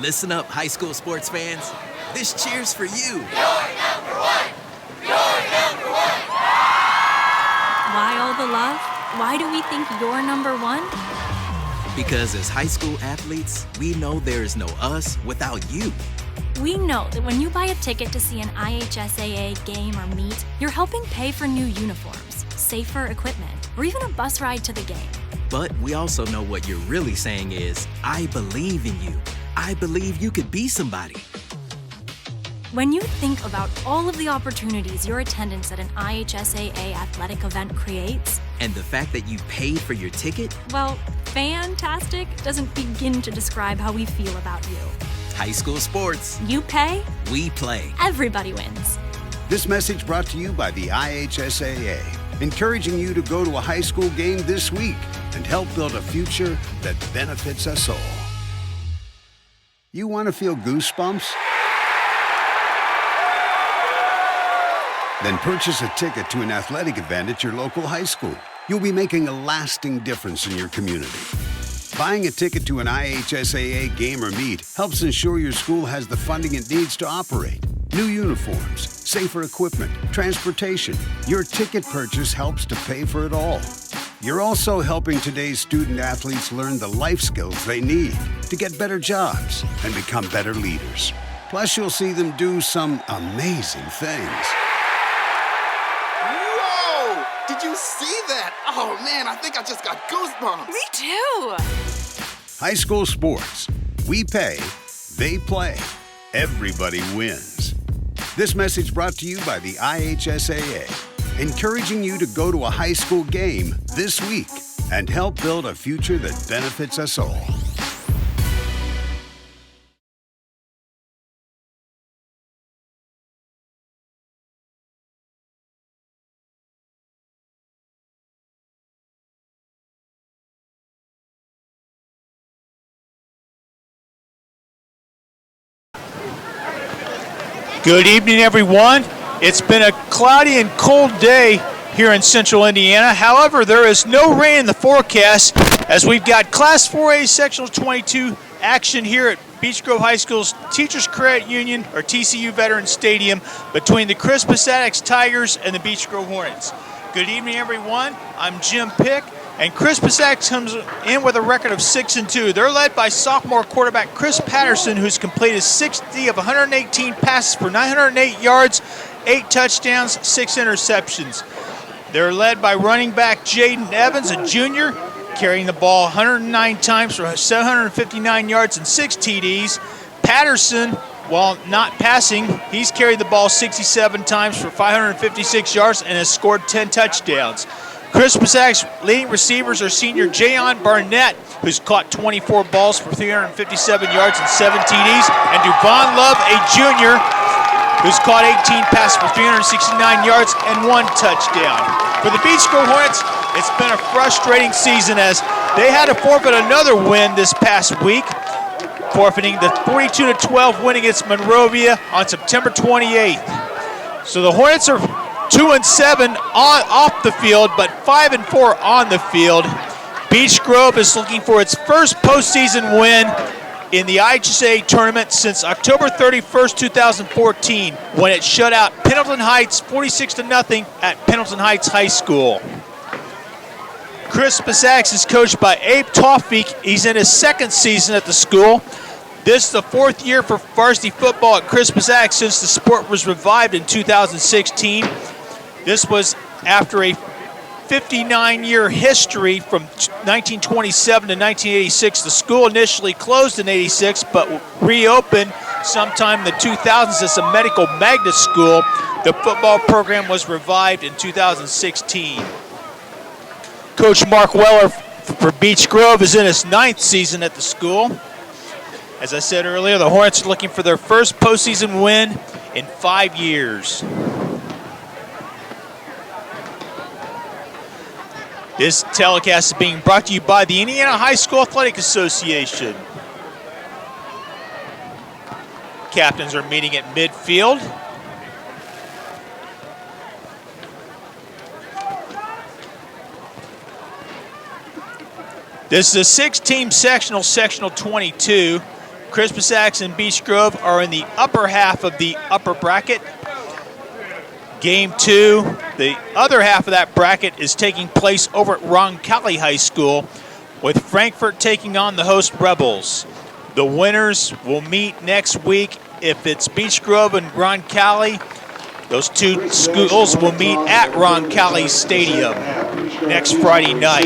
Listen up, high school sports fans. This cheer's for you. You're number one! You're number one! Why all the love? Why do we think you're number one? Because as high school athletes, we know there is no us without you. We know that when you buy a ticket to see an IHSAA game or meet, you're helping pay for new uniforms, safer equipment, or even a bus ride to the game. But we also know what you're really saying is, I believe in you. I believe you could be somebody. When you think about all of the opportunities your attendance at an IHSAA athletic event creates, And the fact that you paid for your ticket, well, fantastic doesn't begin to describe how we feel about you. high school sports, You pay, we play. everybody wins. This message brought to you by the IHSAA, encouraging you to go to a high school game this week and help build a future that benefits us all. You want to feel goosebumps? Then purchase a ticket to an athletic event at your local high school. You'll be making a lasting difference in your community. Buying a ticket to an IHSAA game or meet helps ensure your school has the funding it needs to operate. New uniforms, safer equipment, transportation. Your ticket purchase helps to pay for it all. You're also helping today's student athletes learn the life skills they need to get better jobs and become better leaders. Plus, you'll see them do some amazing things. Whoa! Did you see that? Oh man, I think I just got goosebumps. Me too. High school sports. We pay, they play. Everybody wins. This message brought to you by the IHSAA, encouraging you to go to a high school game this week and help build a future that benefits us all. Good evening, everyone. It's been a cloudy and cold day here in central Indiana. However, there is no rain in the forecast as we've got Class 4A Sectional 22 action here at Beech Grove High School's Teachers Credit Union, or TCU Veterans Stadium, between the Crispus-Attucks Tigers and the Beech Grove Hornets. Good evening, everyone. I'm Jim Pick. And Crispus-Attucks comes in with a record of 6-2. They're led by sophomore quarterback Chris Patterson, who's completed 60 of 118 passes for 908 yards, 8 touchdowns, 6 interceptions. They're led by running back Jaden Evans, a junior, carrying the ball 109 times for 759 yards and 6 TDs. Patterson, while not passing, he's carried the ball 67 times for 556 yards and has scored 10 touchdowns. Crispus-Attucks leading receivers are senior Jayon Barnett, who's caught 24 balls for 357 yards and 7 TDs, and Duvon Love, a junior, who's caught 18 passes for 369 yards and 1 touchdown. For the Beech Grove Hornets, it's been a frustrating season as they had to forfeit another win this past week, forfeiting the 42-12 win against Monrovia on September 28th. So the Hornets are 2-7 off the field, but 5-4 on the field. Beech Grove is looking for its first postseason win in the IHSAA tournament since October 31st, 2014, when it shut out Pendleton Heights 46-0 at Pendleton Heights High School. Crispus-Attucks is coached by Abe Toffeek. He's in his second season at the school. This is the 4th year for varsity football at Crispus-Attucks since the sport was revived in 2016. This was after a 59-year history from 1927 to 1986. The school initially closed in 86, but reopened sometime in the 2000s as a medical magnet school. The football program was revived in 2016. Coach Mark Weller for Beech Grove is in his 9th season at the school. As I said earlier, the Hornets are looking for their first postseason win in 5 years. This telecast is being brought to you by the Indiana High School Athletic Association. Captains are meeting at midfield. This is a 6-team sectional 22. Crispus Attucks and Beech Grove are in the upper half of the upper bracket. Game 2, the other half of that bracket is taking place over at Roncalli High School, with Frankfort taking on the host Rebels. The winners will meet next week. If it's Beech Grove and Roncalli, those two schools will meet at Roncalli Stadium next Friday night.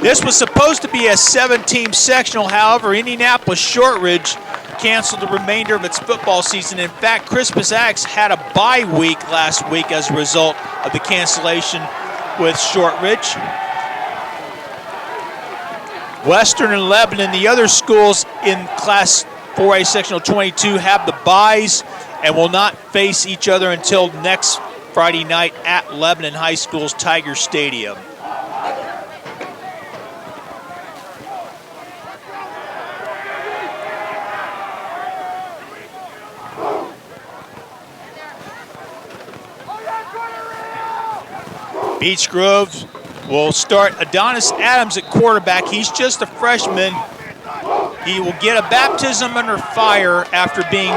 This was supposed to be a 7-team sectional. However, Indianapolis Shortridge canceled the remainder of its football season. In fact, Crispus Attucks had a bye week last week as a result of the cancellation with Shortridge. Western and Lebanon, the other schools in Class 4A Sectional 22, have the byes and will not face each other until next Friday night at Lebanon High School's Tiger Stadium. Beech Grove will start Adonis Adams at quarterback. He's just a freshman. He will get a baptism under fire after being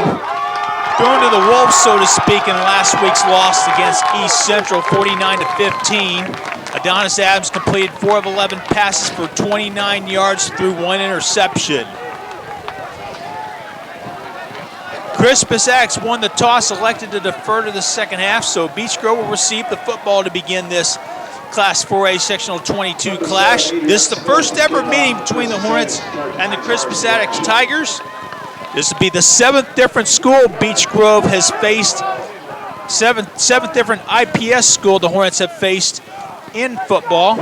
thrown to the wolves, so to speak, in last week's loss against East Central, 49-15. Adonis Adams completed 4 of 11 passes for 29 yards through 1 interception. Crispus Attucks won the toss, elected to defer to the second half, so Beech Grove will receive the football to begin this Class 4A Sectional 22 clash. This is the first ever meeting between the Hornets and the Crispus Attucks Tigers. This will be the 7th different school Beech Grove has faced, seventh different IPS school the Hornets have faced in football.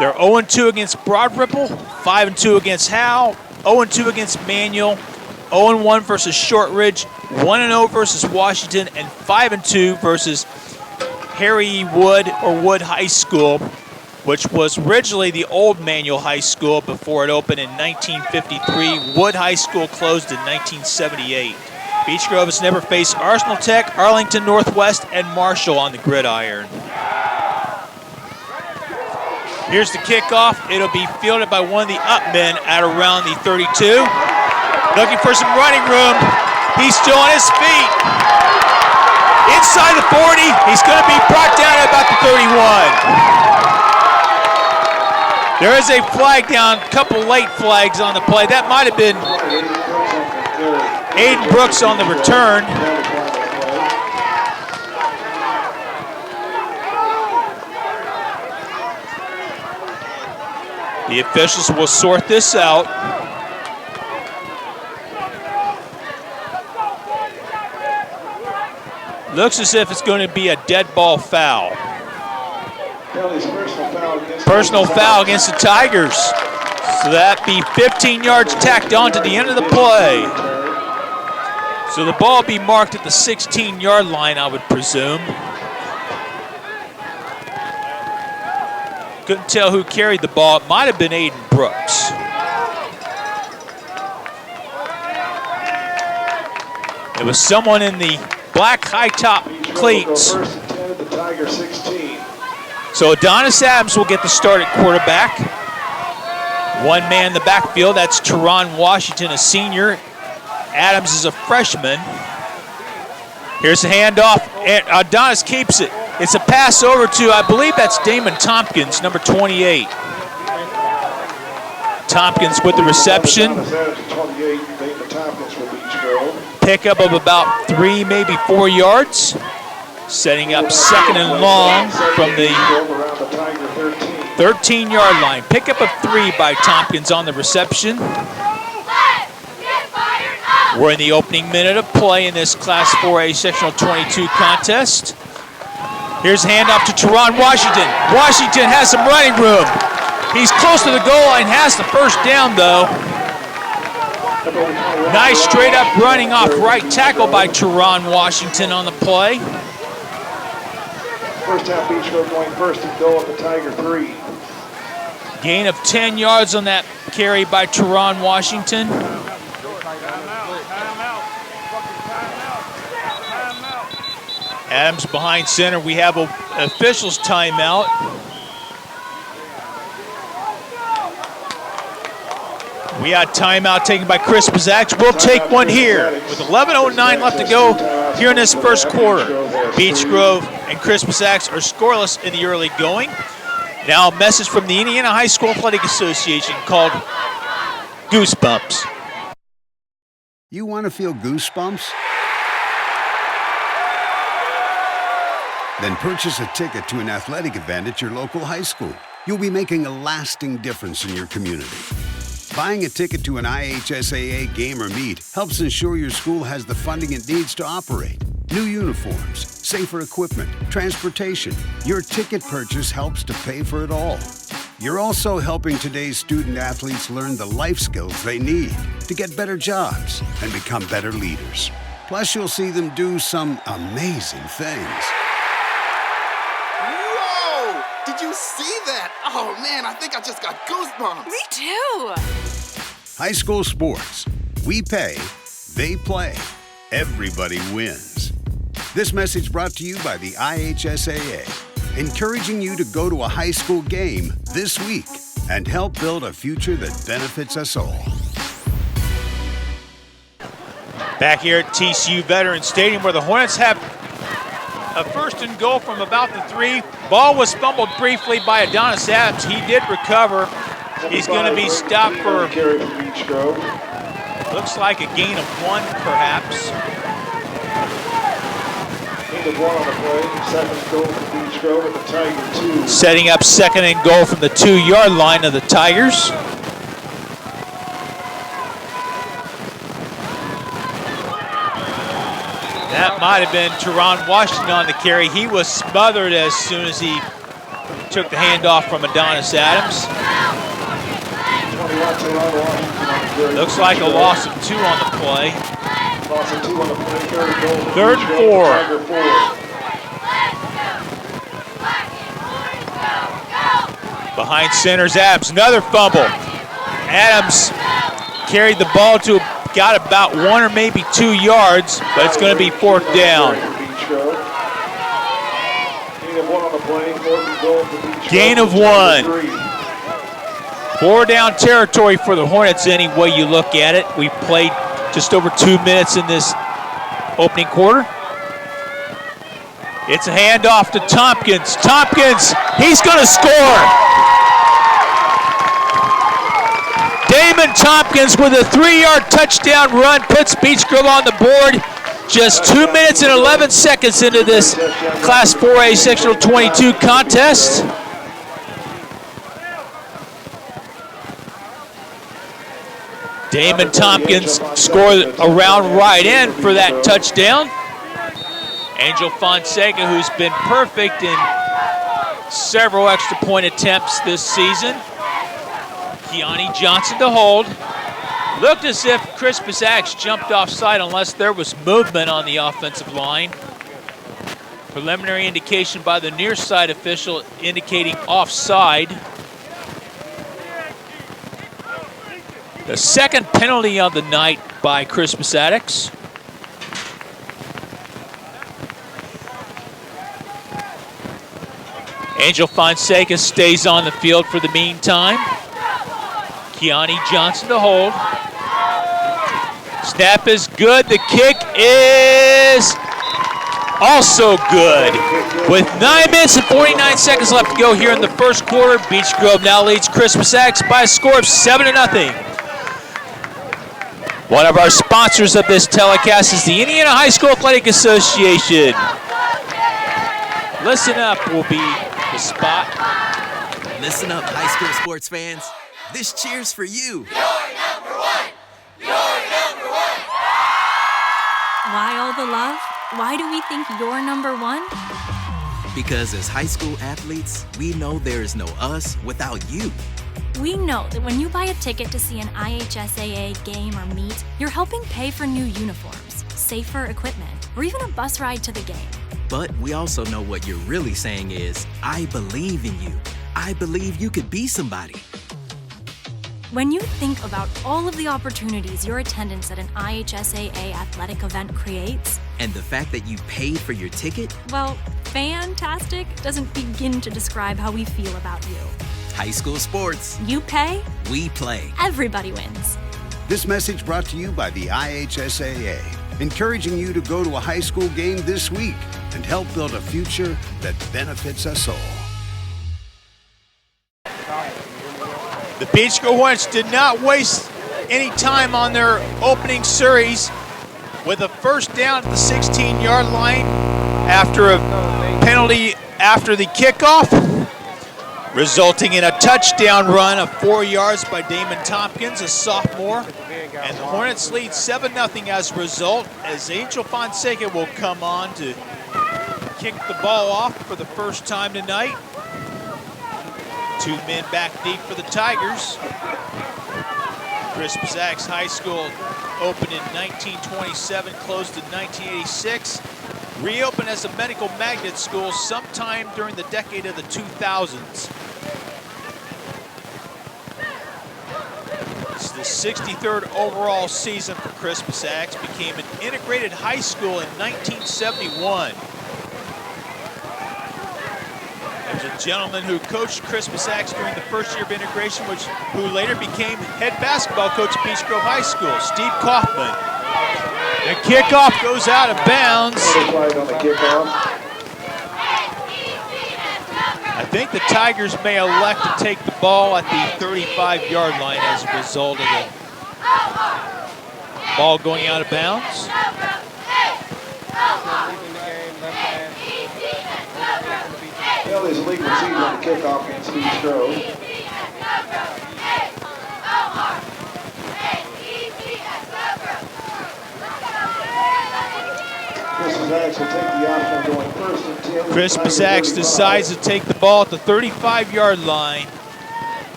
They're 0-2 against Broad Ripple, 5-2 against Howe, 0-2 against Manual, 0-1 versus Shortridge, 1-0 versus Washington, and 5-2 versus Harry Wood or Wood High School, which was originally the old Manual High School before it opened in 1953. Wood High School closed in 1978. Beech Grove has never faced Arsenal Tech, Arlington Northwest, and Marshall on the gridiron. Here's the kickoff. It'll be fielded by one of the up men at around the 32. Looking for some running room. He's still on his feet. Inside the 40, he's going to be brought down at about the 31. There is a flag down, a couple late flags on the play. That might have been Aiden Brooks on the return. The officials will sort this out. Looks as if it's going to be a dead ball foul. Personal foul against the Tigers. So that be 15 yards tacked on to the end of the play. So the ball will be marked at the 16-yard line, I would presume. Couldn't tell who carried the ball. It might have been Aiden Brooks. It was someone in the black high-top cleats. So Adonis Adams will get the start at quarterback. One man in the backfield, that's Teron Washington, a senior. Adams is a freshman. Here's the handoff, and Adonis keeps it. It's a pass over to, I believe that's Damon Tompkins, number 28. Tompkins with the reception. Pickup of about 3, maybe 4 yards. Setting up second and long from the 13-yard line. Pickup of 3 by Tompkins on the reception. We're in the opening minute of play in this Class 4A Sectional 22 contest. Here's a handoff to Teron Washington. Washington has some running room. He's close to the goal line, has the first down though. Nice straight up running off right tackle by Teron Washington on the play. First half Beech Grove going first and goal at the Tiger 3. Gain of 10 yards on that carry by Teron Washington. Adams behind center. We have an official's timeout. We had timeout taken by Chris Bgsn. We'll take one here with 11:09 left to go here in this first quarter. Beech Grove and Chris Bgsn are scoreless in the early going. Now a message from the Indiana High School Athletic Association called Goosebumps. You want to feel goosebumps? Then purchase a ticket to an athletic event at your local high school. You'll be making a lasting difference in your community. Buying a ticket to an IHSAA game or meet helps ensure your school has the funding it needs to operate. New uniforms, safer equipment, transportation. Your ticket purchase helps to pay for it all. You're also helping today's student athletes learn the life skills they need to get better jobs and become better leaders. Plus, you'll see them do some amazing things. Whoa! Did you see that? Oh man, I think I just got goosebumps. Me too. High school sports. We pay, they play. Everybody wins. This message brought to you by the IHSAA, encouraging you to go to a high school game this week and help build a future that benefits us all. Back here at TCU Veterans Stadium where the Hornets have a first and goal from about the 3. Ball was fumbled briefly by Adonis Adams. He did recover. He's going to be stopped for, looks like a gain of 1 perhaps. Gain of 1 on the play. Second goal for Beech Grove at the Tiger 2. Setting up second and goal from the 2-yard line of the Tigers. That might have been Teron Washington on the carry. He was smothered as soon as he took the handoff from Adonis Adams. Looks like a loss of 2 on the play. Loss of 2 on the play. Third and 4. Behind center's Adams, another fumble. Adams carried the ball to got about 1 or maybe 2 yards, but it's going to be 4th down. Gain of 1. 4 down territory for the Hornets any way you look at it. We played just over 2 minutes in this opening quarter. It's a handoff to Tompkins. Tompkins, he's going to score. Damon Tompkins with a 3-yard touchdown run puts Beech Grove on the board. Just 2 minutes and 11 seconds into this Class 4A Sectional 22 contest. Damon Tompkins scored around right end for that touchdown. Angel Fonseca, who's been perfect in several extra point attempts this season. Keani Johnson to hold. Looked as if Chris Bgsn jumped offside unless there was movement on the offensive line. Preliminary indication by the near side official indicating offside. The second penalty of the night by Chris Bgsn. Angel Fonseca stays on the field for the meantime. Keani Johnson to hold. Snap is good. The kick is also good. With 9 minutes and 49 seconds left to go here in the first quarter, Beech Grove now leads Chris Bgsn by a score of 7-0. One of our sponsors of this telecast is the Indiana High School Athletic Association. Listen Up will be the spot. Listen up, high school sports fans. This cheers for you. You're number 1. You're number 1. Why all the love? Why do we think you're number 1? Because as high school athletes, we know there is no us without you. We know that when you buy a ticket to see an IHSAA game or meet, you're helping pay for new uniforms, safer equipment, or even a bus ride to the game. But we also know what you're really saying is, I believe in you. I believe you could be somebody. When you think about all of the opportunities your attendance at an IHSAA athletic event creates, And the fact that you paid for your ticket? well, fantastic doesn't begin to describe how we feel about you. High school sports. You pay, We play. everybody wins. This message brought to you by the IHSAA, encouraging you to go to a high school game this week and help build a future that benefits us all. The Beech Grove Hornets did not waste any time on their opening series with a first down at the 16-yard line after a penalty after the kickoff, resulting in a touchdown run of 4 yards by Damon Tompkins, a sophomore. And the Hornets lead 7-0 as a result, as Angel Fonseca will come on to kick the ball off for the first time tonight. 2 men back deep for the Tigers. Crispus Attucks High School opened in 1927, closed in 1986. Reopened as a medical magnet school sometime during the decade of the 2000s. This is the 63rd overall season for Crispus Attucks. Became an integrated high school in 1971. There's a gentleman who coached Crispus Attucks during the first year of integration, who later became head basketball coach at Beech Grove High School, Steve Kaufman. The kickoff goes out of bounds. I think the Tigers may elect to take the ball at the 35-yard line as a result of the ball going out of bounds. Well, there's a legal receiver on the kickoff against Beech Grove. Crispus Attucks decides to take the ball at the 35-yard line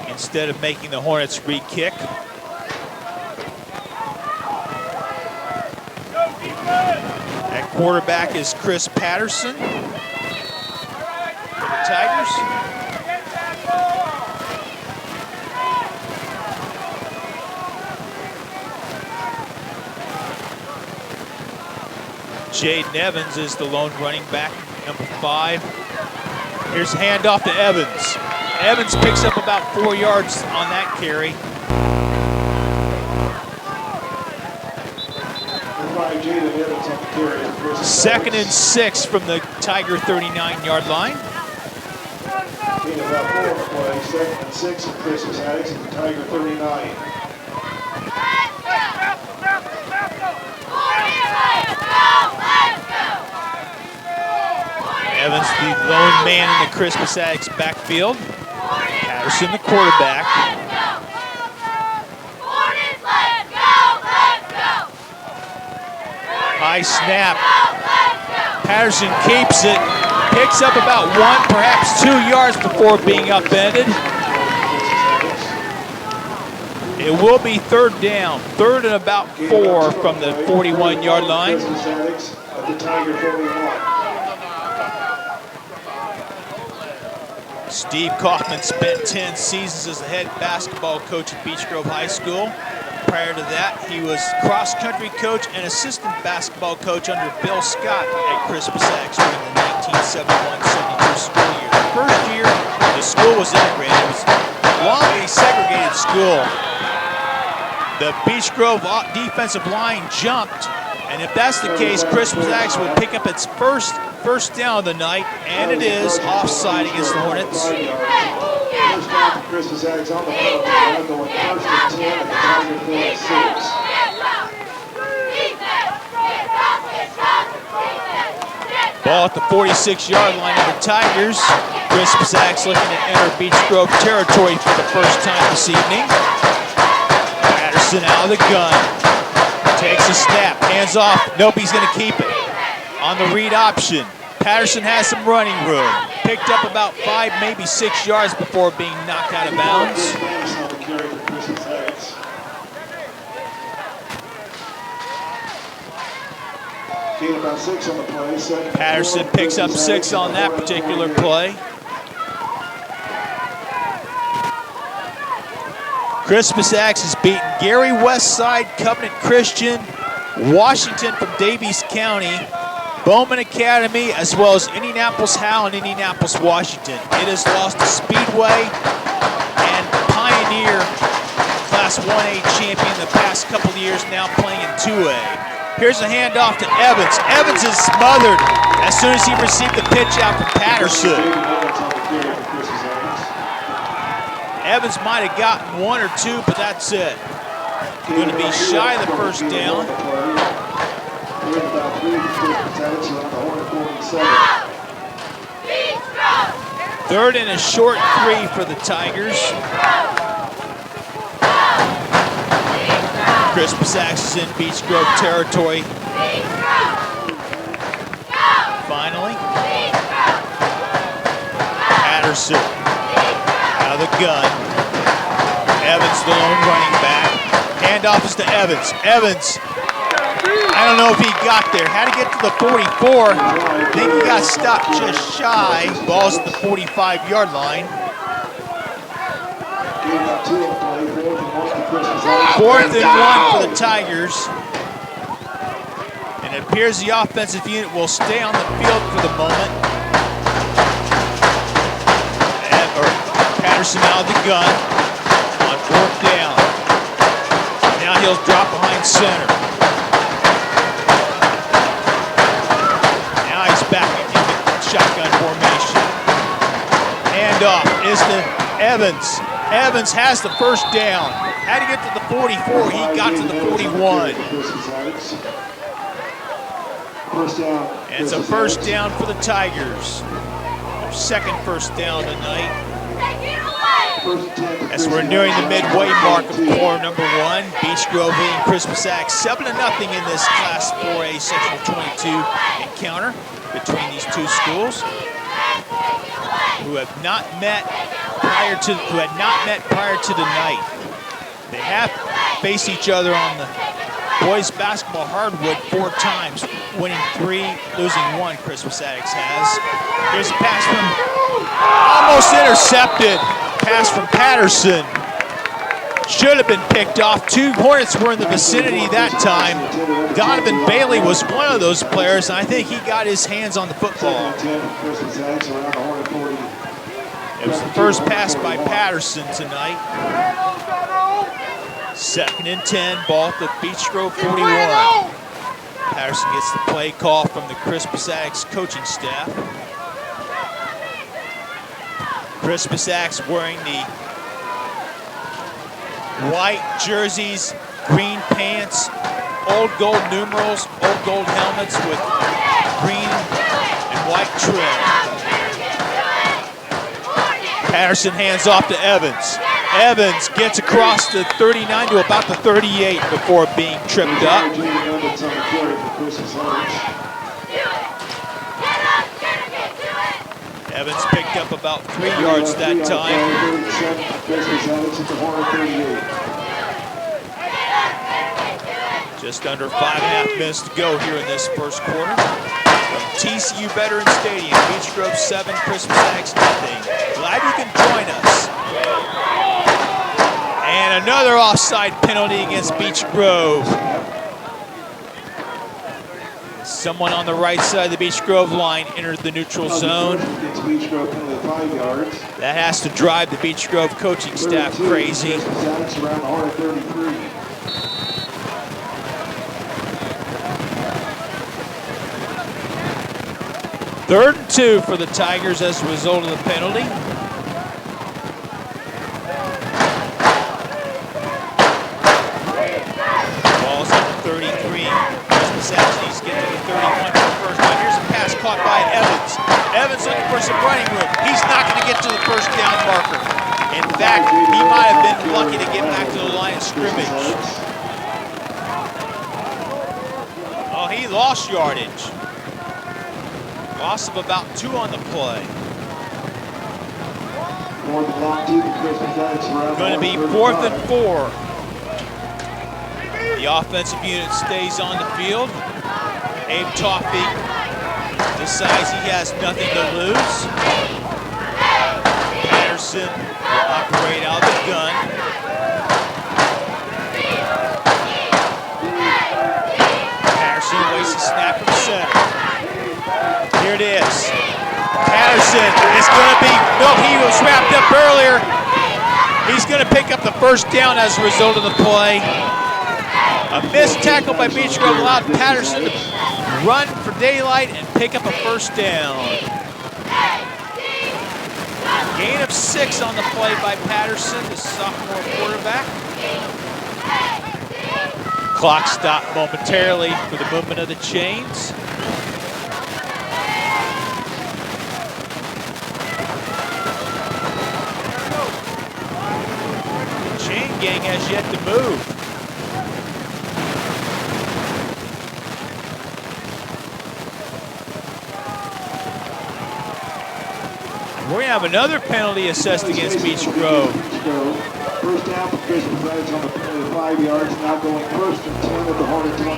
instead of making the Hornets re-kick. At quarterback is Chris Patterson for the Tigers. Jaden Evans is the lone running back, number 5. Here's a handoff to Evans. Evans picks up about 4 yards on that carry. Second and 6 from the Tiger 39-yard line. About 4 on the play. Second and 6 from Crispus Attucks at the Tiger 39. Evans, the lone man in the Crispus Attucks backfield. Patterson, the quarterback. High snap. Patterson keeps it. Picks up about 1, perhaps 2 yards before being upended. It will be third down. Third and about 4 from the 41-yard line. Steve Kaufman spent 10 seasons as the head basketball coach at Beech Grove High School. Prior to that, he was cross-country coach and assistant basketball coach under Bill Scott at Crispus Attucks during the 1971-72 school year. The first year, the school was integrated. It was long a segregated school. The Beech Grove defensive line jumped, and if that's the case, Crispus Attucks would pick up its first down of the night, and it is offside against the Hornets. First down for Crispus Attucks on the field. Now going first and 10 at the Tiger 46. Ball at the 46-yard line of the Tigers. Crispus Attucks looking to enter Beech Grove territory for the first time this evening. Patterson out of the gun. Takes a snap, hands off. Nope, he's going to keep it. On the read option, Patterson has some running room. Picked up about 5, maybe 6 yards before being knocked out of bounds. Patterson picks up 6 on that particular play. Crispus Attucks has beaten Gary Westside, Covenant Christian, Washington from Davies County, Bowman Academy, as well as Indianapolis Howell and Indianapolis, Washington. It has lost to Speedway and Pioneer Class Class 1A champion the past couple of years, now playing in 2A. Here's a handoff to Evans. Evans is smothered as soon as he received the pitch out from Patterson. Evans might have gotten 1 or 2, but that's it. Going to be shy of the first down. Third and a short 3 for the Tigers. Christmas Axe is in Beech Grove territory. Finally. Patterson out of the gun. Evans, the lone running back. Handoff is to Evans. Evans, I don't know if he got there. Had to get to the 44. I think he got stopped just shy. Ball's at the 45-yard line. 4th and 1 for the Tigers. And it appears the offensive unit will stay on the field for the moment. Patterson out of the gun on 4th down. Now he'll drop behind center. Now he's back in the shotgun formation. Handoff is to Evans. Evans has the first down. Had to get to the 44. He got to the 41. And it's a first down for the Tigers. Their second first down tonight. As we're nearing the midway mark of quarter number 1, Beech Grove leading Christmas Axe 7-0 in this Class 4A Sectional 22 encounter between these two schools, who had not met prior to tonight. They have faced each other on the boys basketball hardwood 4 times, winning 3, losing 1. Christmas Axe has. Here's a pass from almost intercepted. Pass from Patterson. Should have been picked off. 2 Hornets were in the vicinity that time. Donovan Bailey was one of those players, and I think he got his hands on the football. It was the first pass by Patterson tonight. 2nd and 10, ball at the Beech Grove 41. Patterson gets the play call from the Christmas Axe coaching staff. Christmas Axe wearing the white jerseys, green pants, old gold numerals, old gold helmets with green and white trim. Patterson hands off to Evans. Evans gets across the 39 to about the 38 before being tripped up. Evans picked up about 3 yards that time. Just under 5.5 minutes to go here in this first quarter. From TCU Veteran Stadium, Beech Grove 7, Christmas Axe nothing. Glad you can join us. And another offside penalty against Beech Grove. Someone on the right side of the Beech Grove line entered the neutral zone. That has to drive the Beech Grove coaching staff crazy. Third and 2 for the Tigers as a result of the penalty. Ball's at the 33. Christmas Axe needs to get to the 31 for the first time. Here's a pass caught by Evans. Evans looking for some running room. He's not going to get to the first down marker. In fact, he might have been lucky to get back to the line of scrimmage. Oh, he lost yardage. Loss of about 2 on the play. Going to be 4th and 4. The offensive unit stays on the field. Abe Toffee decides he has nothing to lose. Patterson will operate out of the gun. Patterson waits the snap from center. Here it is. Patterson is going to be, no, he was wrapped up earlier. He's going to pick up the first down as a result of the play. A missed tackle by Beech Grove allowed Patterson to run for daylight and pick up a first down. Gain of 6 on the play by Patterson, the sophomore quarterback. Clock stopped momentarily for the movement of the chains. The chain gang has yet to move. We're going to have another penalty assessed against Beech Grove. First down for Christmas Zags on the penalty of 5 yards, now going 1st and 10 at the Hornet 24.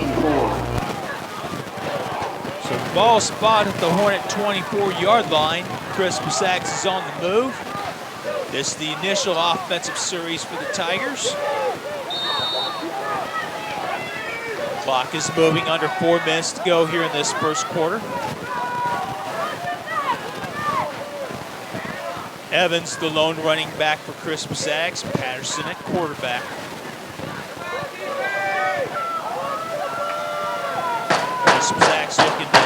So ball spot at the Hornet 24-yard line. Christmas Zags is on the move. This is the initial offensive series for the Tigers. Clock is moving, under 4 minutes to go here in this first quarter. Evans, the lone running back for Christmas Zags. Patterson at quarterback. Christmas Zags looking to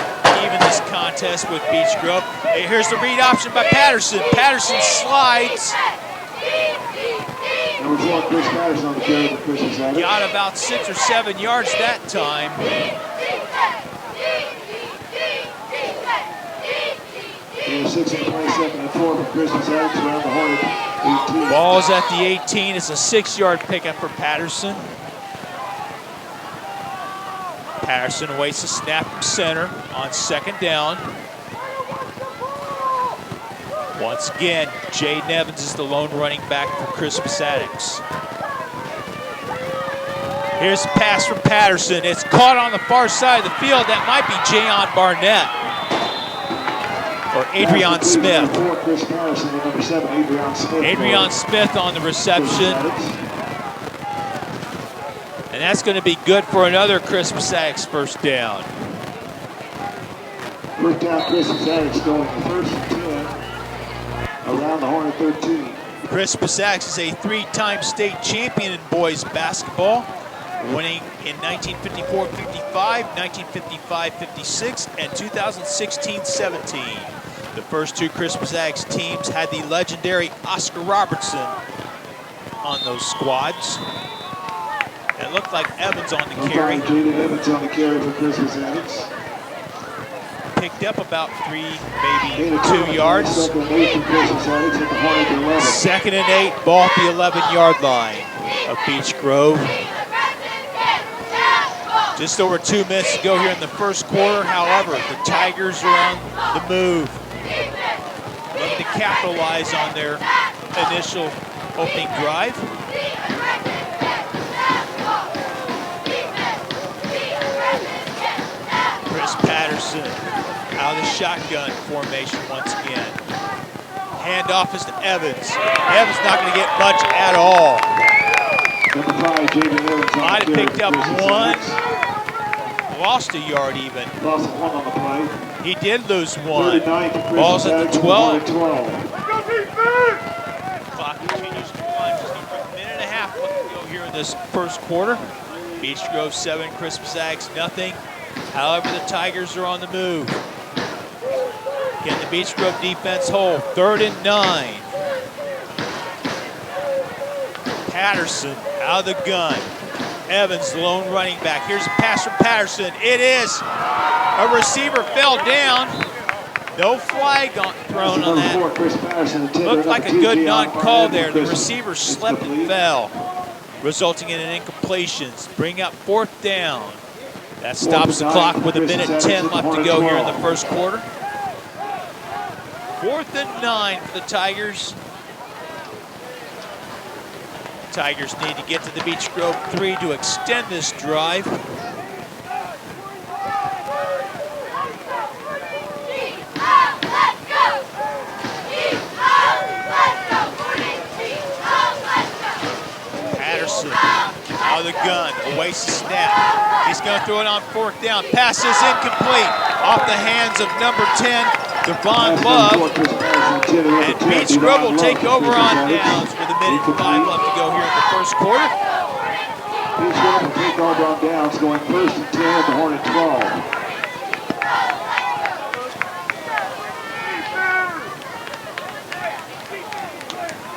even this contest with Beech Grove. Hey, here's the read option by Patterson. Patterson slides. Number 4, Chris Patterson on the carry for Christmas Zags. Got about 6 or 7 yards that time. Gain of 6 and 22nd and 4 for Christmas Zags around the Hornet 18. Ball's at the 18. It's a 6-yard pickup for Patterson. Patterson awaits the snap from center on 2nd down. Once again, Jaden Evans is the lone running back for Christmas Addicts. Here's the pass from Patterson. It's caught on the far side of the field. That might be Jayon Barnett. Or Adrian Smith. Adrian Smith on the reception. And that's going to be good for another Christmas Addicts first down. First down, Christmas Addicts going 1st and 10 around the Hornet 13. Christmas Addicts is a 3-time state champion in boys basketball, winning in 1954-55, 1955-56, and 2016-17. The first 2 Christmas Addicts teams had the legendary Oscar Robertson on those squads. It looked like Evans on the carry. Jaden Evans on the carry for Christmas Addicts. Picked up about 3, maybe 2 yards. 2nd and 8, ball at the 11-yard line of Beech Grove. Just over 2 minutes to go here in the first quarter. However, the Tigers are on the move, looking to capitalize on their initial opening drive. Chris Patterson out of the shotgun formation once again. Handoff is to Evans. Evans not going to get much at all. Might have picked up 1. Lost a yard even. Lost 1 on the play. He did lose 1. Ball's at the 12. Clock continues to run. Just over a minute and a half left to go here in this first quarter. Beech Grove 7, Christmas Addicts nothing. However, the Tigers are on the move. Can the Beech Grove defense hold? 3rd and 9. Patterson out of the gun. Evans, the lone running back. Here's a pass from Patterson. It is. A receiver fell down. No flag thrown on that. Looked like a good non-call there. The receiver slipped and fell, resulting in an incompletion. Bring up 4th down. That stops the clock with 1:10 left to go here in the first quarter. 4th and 9 for the Tigers. Tigers need to get to the Beech Grove 3 to extend this drive. Patterson out of the gun, awaits the snap. He's going to throw it on 4th down. Pass is incomplete. Off the hands of number 10, Devon Love. And Beach Grove will take over on downs with 1:05 left to go here in the first quarter. Beach Grove will take over on downs, going 1st and 10 at the Hornet 12.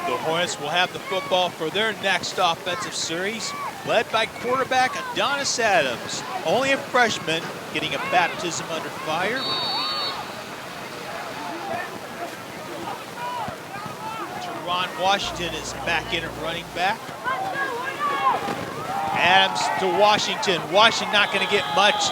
The Hornets will have the football for their next offensive series, led by quarterback Adonis Adams, only a freshman, getting a baptism under fire. Ron Washington is back in at running back. Adams to Washington. Washington not going to get much.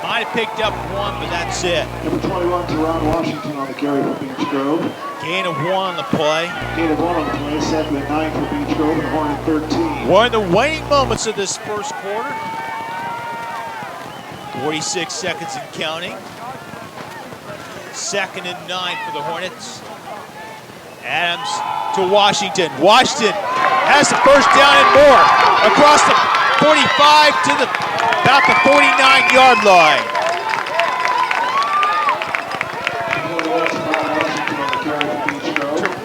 Might have picked up one, but that's it. Number 21, Ron Washington on the carry for Beach Grove. Gain of 1 on the play. Gain of 1 on the play, 2nd and 9 for Beach Grove and Hornet 13. We're in the waning moments of this first quarter. 46 seconds and counting. 2nd and 9 for the Hornets. Adams to Washington. Washington has the first down and more. Across the 45 to about the 49-yard line.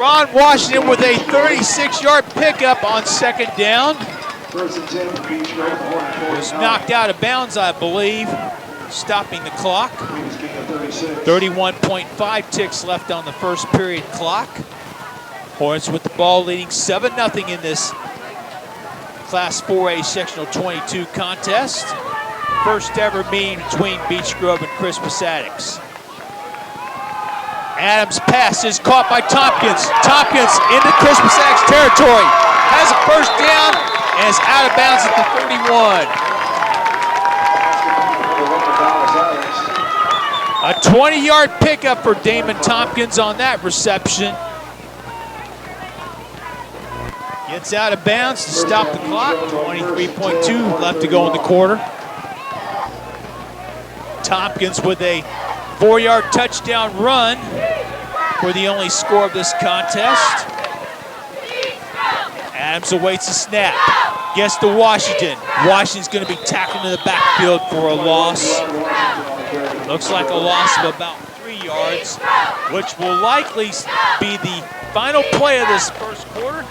Ron Washington with a 36-yard pickup on 2nd down. 1st and 10 for Beach Grove. Was knocked out of bounds, I believe, stopping the clock. 31.5 ticks left on the first period clock. Hornets with the ball leading 7-0 in this Class 4A Sectional 22 contest. First ever meeting between Beach Grove and Crispus Attucks. Adams' pass is caught by Tompkins. Tompkins into Crispus Attucks territory. Has a first down and is out of bounds at the 31. A 20-yard pickup for Damon Tompkins on that reception. Gets out of bounds to stop the clock. 23.2 left to go in the quarter. Tompkins with a 4-yard touchdown run for the only score of this contest. Adams awaits the snap. Gets to Washington. Washington's going to be tackled in the backfield for a loss. Looks like a loss of about 3 yards, which will likely be the final play of this first quarter.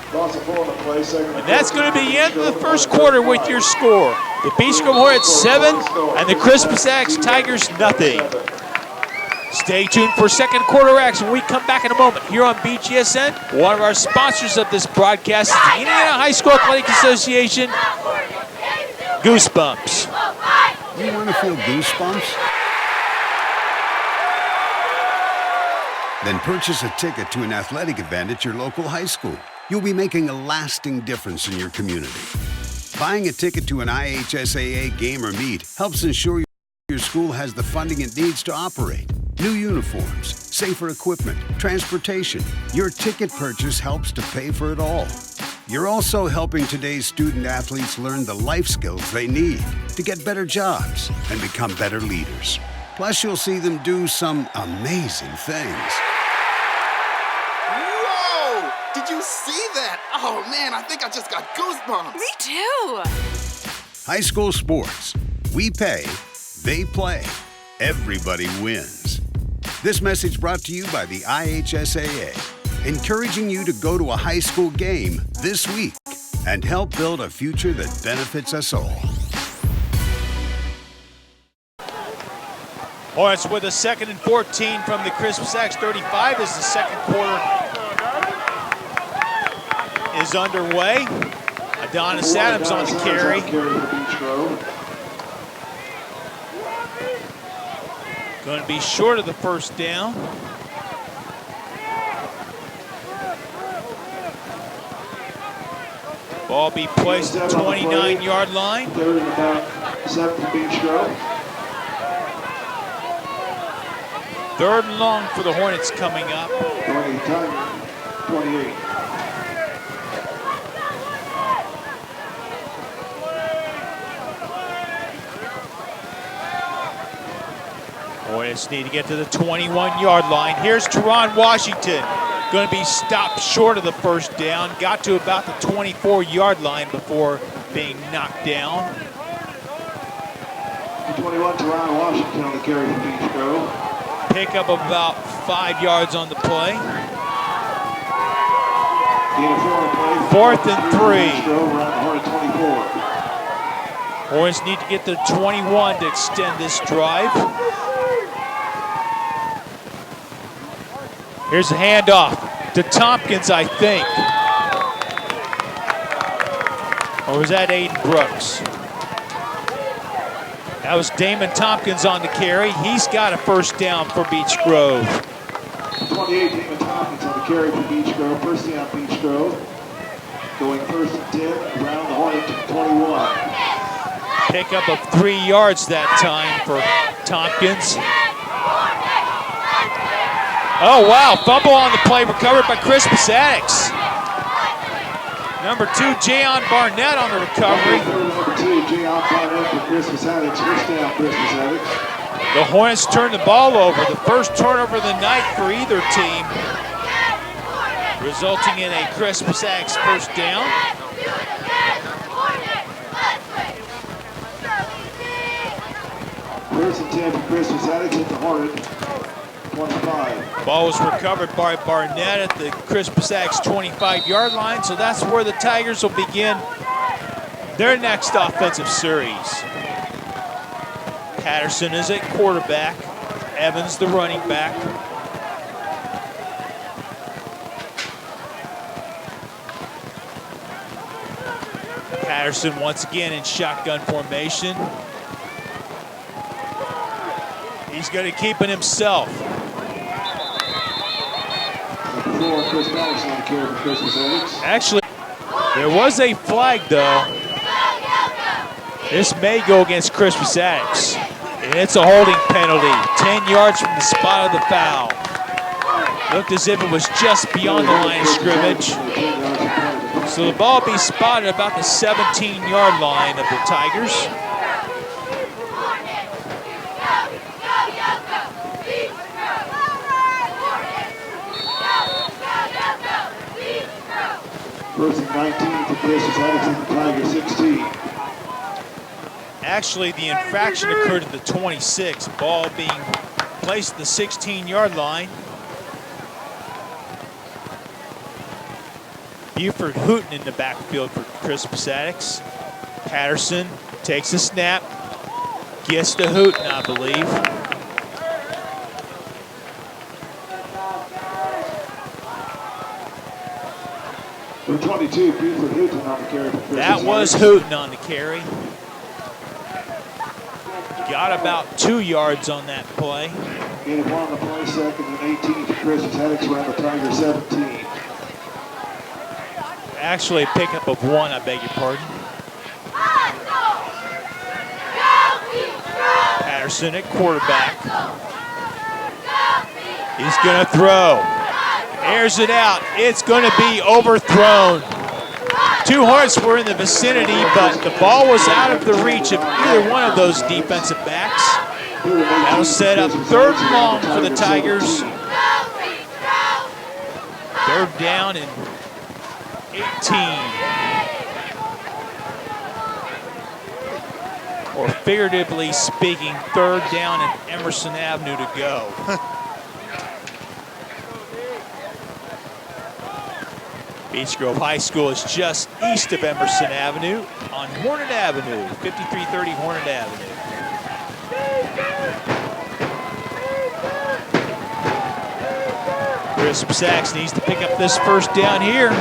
And that's going to be the end of the first quarter with your score. The Beach Grove Hornets 7 and the Crispus Attucks Tigers nothing. Stay tuned for second quarter action when we come back in a moment here on Bgsn. One of our sponsors of this broadcast is the Indiana High School Athletic Association. Goosebumps. You want to feel goosebumps? Then purchase a ticket to an athletic event at your local high school. You'll be making a lasting difference in your community. Buying a ticket to an IHSAA game or meet helps ensure your school has the funding it needs to operate. New uniforms, safer equipment, transportation. Your ticket purchase helps to pay for it all. You're also helping today's student athletes learn the life skills they need to get better jobs and become better leaders. Plus, you'll see them do some amazing things. Whoa! Did you see that? Oh man, I think I just got goosebumps. Me too. High school sports. We pay, they play. Everybody wins. This message brought to you by the IHSAA, encouraging you to go to a high school game this week and help build a future that benefits us all. Hornets with a 2nd and 14 from the Crispus Attucks 35 as the second quarter is underway. Adonis Adams on the carry. Going to be short of the first down. Ball be placed at the 29-yard line. 3rd and about 7 for Beach Grove. 3rd and long for the Hornets coming up. 28. Hornets need to get to the 21-yard line. Here's Teron Washington. Going to be stopped short of the first down. Got to about the 24-yard line before being knocked down. 21 to Ryan Washington on the carry for Beach Grove. Pickup of about 5 yards on the play. Gain of 4 on the play. 4th and 3. Beach Grove around the Hornet 24. Hornets need to get to 21 to extend this drive. Here's a handoff to Tompkins, I think. Or was that Aiden Brooks? That was Damon Tompkins on the carry. He's got a first down for Beech Grove. 28, Damon Tompkins on the carry for Beech Grove. First down, Beech Grove. Going 1st and 10 around the Hornet 21. Pickup of 3 yards that time for Tompkins. Oh, wow. Fumble on the play, recovered by Chris Pasadix. Number 2, Jayon Barnett on the recovery. Number 2, Jayon Barnett for Chris Pasadix. First down, Chris Pasadix. The Hornets turn the ball over. The first turnover of the night for either team, resulting in a Chris Pasadix first down. First and 10 for Chris Pasadix at the Hornet 25. Ball was recovered by Barnett at the Chris Pasadix 25-yard line, so that's where the Tigers will begin their next offensive series. Patterson is at quarterback. Evans the running back. Patterson once again in shotgun formation. He's going to keep it himself. Chris Patterson on the carry for Chris Pasadix. Actually, there was a flag though. This may go against Chris Pasadix. And it's a holding penalty. 10 yards from the spot of the foul. Looked as if it was just beyond the line of scrimmage. So the ball will be spotted about the 17-yard line of the Tigers. First and 19 for Chris Pasadix at the Tigers 16. Actually, the infraction occurred at the 26. Ball being placed at the 16-yard line. Buford Hooten in the backfield for Chris Pasadix. Patterson takes a snap, gets to Hooten, I believe. Number 22, Buford Hooten on the carry for Chris That was Hooten on the carry. Got about 2 yards on that play. Gain of 1 on the play, 2nd and 18 for Chris Pasadix around the Tiger 17. Actually, a pickup of 1, I beg your pardon. Patterson at quarterback. He's going to throw. Airs it out. It's going to be overthrown. 2 Hornets were in the vicinity, but the ball was out of the reach of either one of those defensive backs. That'll set up 3rd and long for the Tigers. 3rd down and 18. Or figuratively speaking, 3rd down and Emerson Avenue to go. Beech Grove High School is just east of Emerson Avenue on Hornet Avenue, 5330 Hornet Avenue. Chris Pasadix needs to pick up this first down here.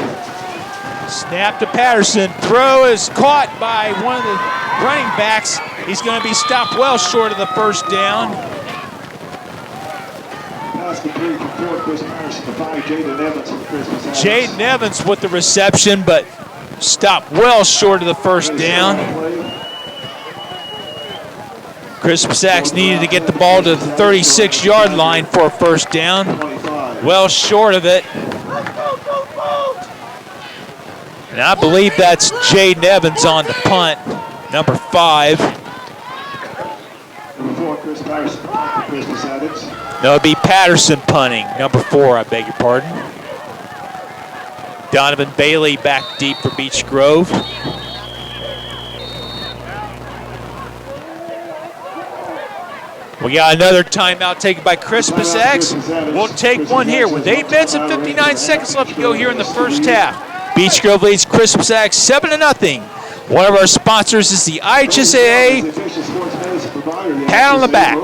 Snap to Patterson. Throw is caught by one of the running backs. He's going to be stopped well short of the first down. Pass complete from 4, Chris Patterson to 5, Jaden Evans from Chris Pasadix. Jaden Evans with the reception, but stopped well short of the first down. Chris Pasadix needed to get the ball to the 36-yard line for a first down. Well short of it. And I believe that's Jaden Evans on the punt, number 5. Number 4, Chris Patterson to punt for Chris Pasadix. No, it'd be Patterson punting, number 4, I beg your pardon. Donovan Bailey back deep for Beech Grove. We got another timeout taken by Christmas X. We'll take one here with 8 minutes and 59 seconds left to go here in the first half. Beech Grove leads Christmas X 7-0. One of our sponsors is the IHSAA. Pat on the back.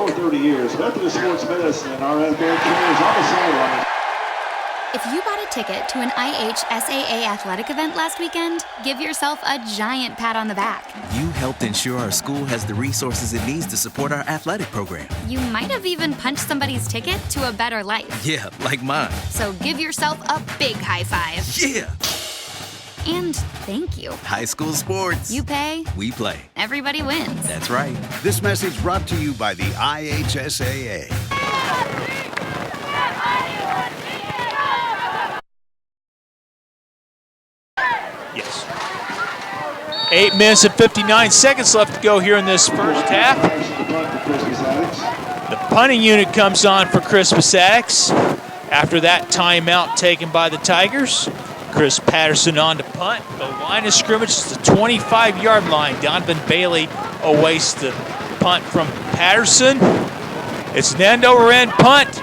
If you bought a ticket to an IHSAA athletic event last weekend, give yourself a giant pat on the back. You helped ensure our school has the resources it needs to support our athletic program. You might have even punched somebody's ticket to a better life. Yeah, like mine. So give yourself a big high five. Yeah. And thank you. High school sports. You pay. We play. Everybody wins. That's right. This message brought to you by the IHSAA. Yes. 8 minutes and 59 seconds left to go here in this first half. The punting unit comes on for Christmas X. After that timeout taken by the Tigers, Chris Patterson on to punt. The line of scrimmage is the 25-yard line. Donovan Bailey awaits the punt from Patterson. It's an end-over-end punt.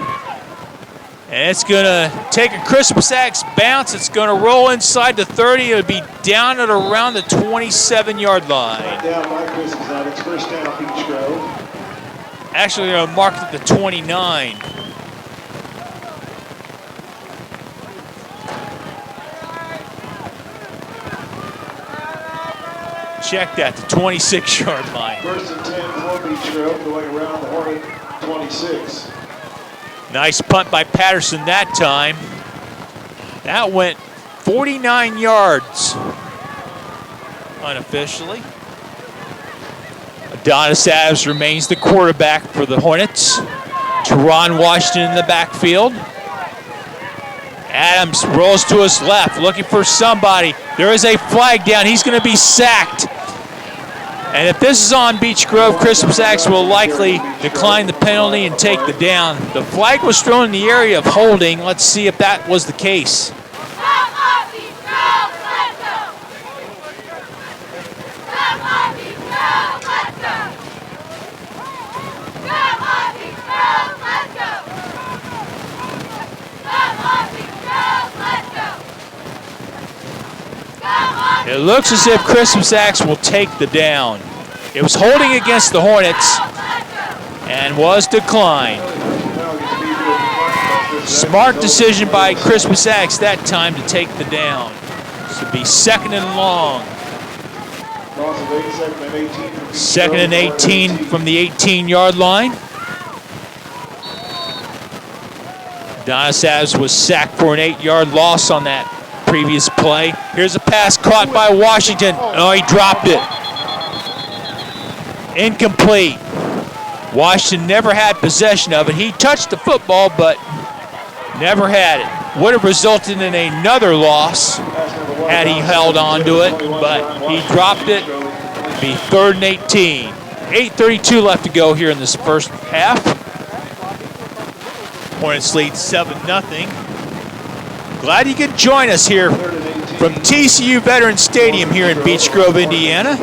And it's going to take a Christmas X bounce. It's going to roll inside the 30. It'll be down at around the 27-yard line. Down by Christmas X, first down, Beech Grove. Actually, they're marked at the 29. Check that, the 26-yard line. First and 10 for Beech Grove, going around the Hornet 26. Nice punt by Patterson that time. That went 49 yards unofficially. Adonis Adams remains the quarterback for the Hornets. Teron Washington in the backfield. Adams rolls to his left, looking for somebody. There is a flag down. He's going to be sacked. And if this is on Beech Grove, Christmas X will likely decline the penalty and take the down. The flag was thrown in the area of holding. Let's see if that was the case. It looks as if Christmas X will take the down. It was holding against the Hornets and was declined. Smart decision by Christmas X that time to take the down. This would be second and long. Second and 18 from the 18-yard line. Adonis Adams was sacked for an 8-yard loss on that previous play. Here's a pass caught by Washington. Oh, he dropped it. Incomplete. Washington never had possession of it. He touched the football, but never had it. Would have resulted in another loss had he held on to it, but he dropped it. It'd be third and 18. 8:32 left to go here in this first half. Hornets lead 7-0. Glad you could join us here from TCU Veterans Stadium here in Beech Grove, Indiana.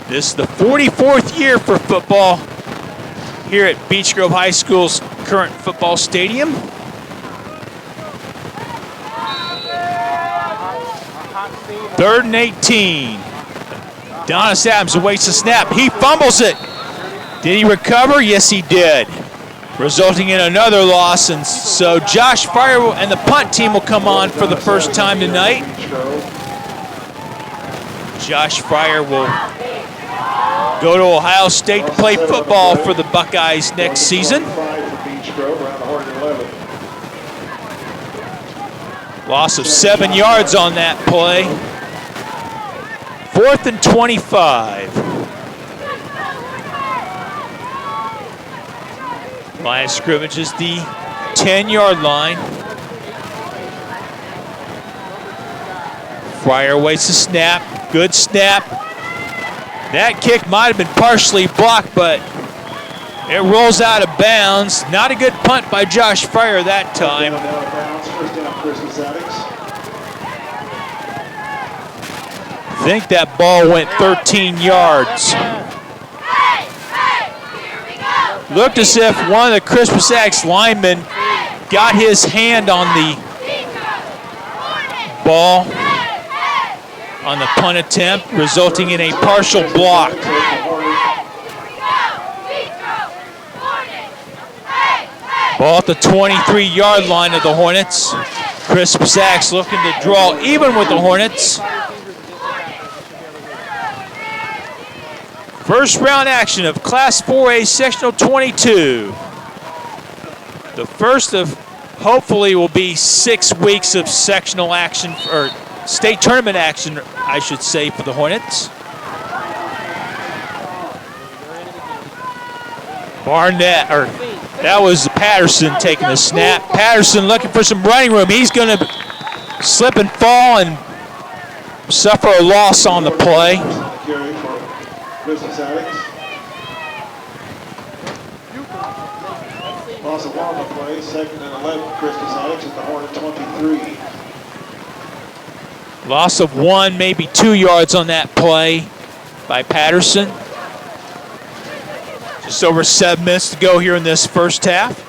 This is the 44th year for football here at Beech Grove High School's current football stadium. Third and 18. Adonis Adams awaits the snap. He fumbles it. Did he recover? Yes, he did. Resulting in another loss, and so Josh Fryer and the punt team will come on for the first time tonight. Josh Fryer will go to Ohio State to play football for the Buckeyes next season. Loss of 7 yards on that play. 4th and 25. Line of scrimmage is the 10-yard line. Fryer waits the snap. Good snap. That kick might have been partially blocked, but it rolls out of bounds. Not a good punt by Josh Fryer that time. think that ball went 13 yards. Looked as if one of the Crispus Attucks linemen got his hand on the ball on the punt attempt, resulting in a partial block. Ball at the 23-yard line of the Hornets. Crispus Attucks looking to draw even with the Hornets. First round action of Class 4A Sectional 22. The first of hopefully will be 6 weeks of sectional action, or state tournament action, I should say, for the Hornets. Barnett, or that was Patterson taking the snap. Patterson looking for some running room. He's going to slip and fall and suffer a loss on the play. Loss of 1 on the play, 2nd and 11, Crispus Attucks at the Hornet 23. Loss of 1, maybe 2 yards on that play by Patterson. Just over 7 minutes to go here in this first half.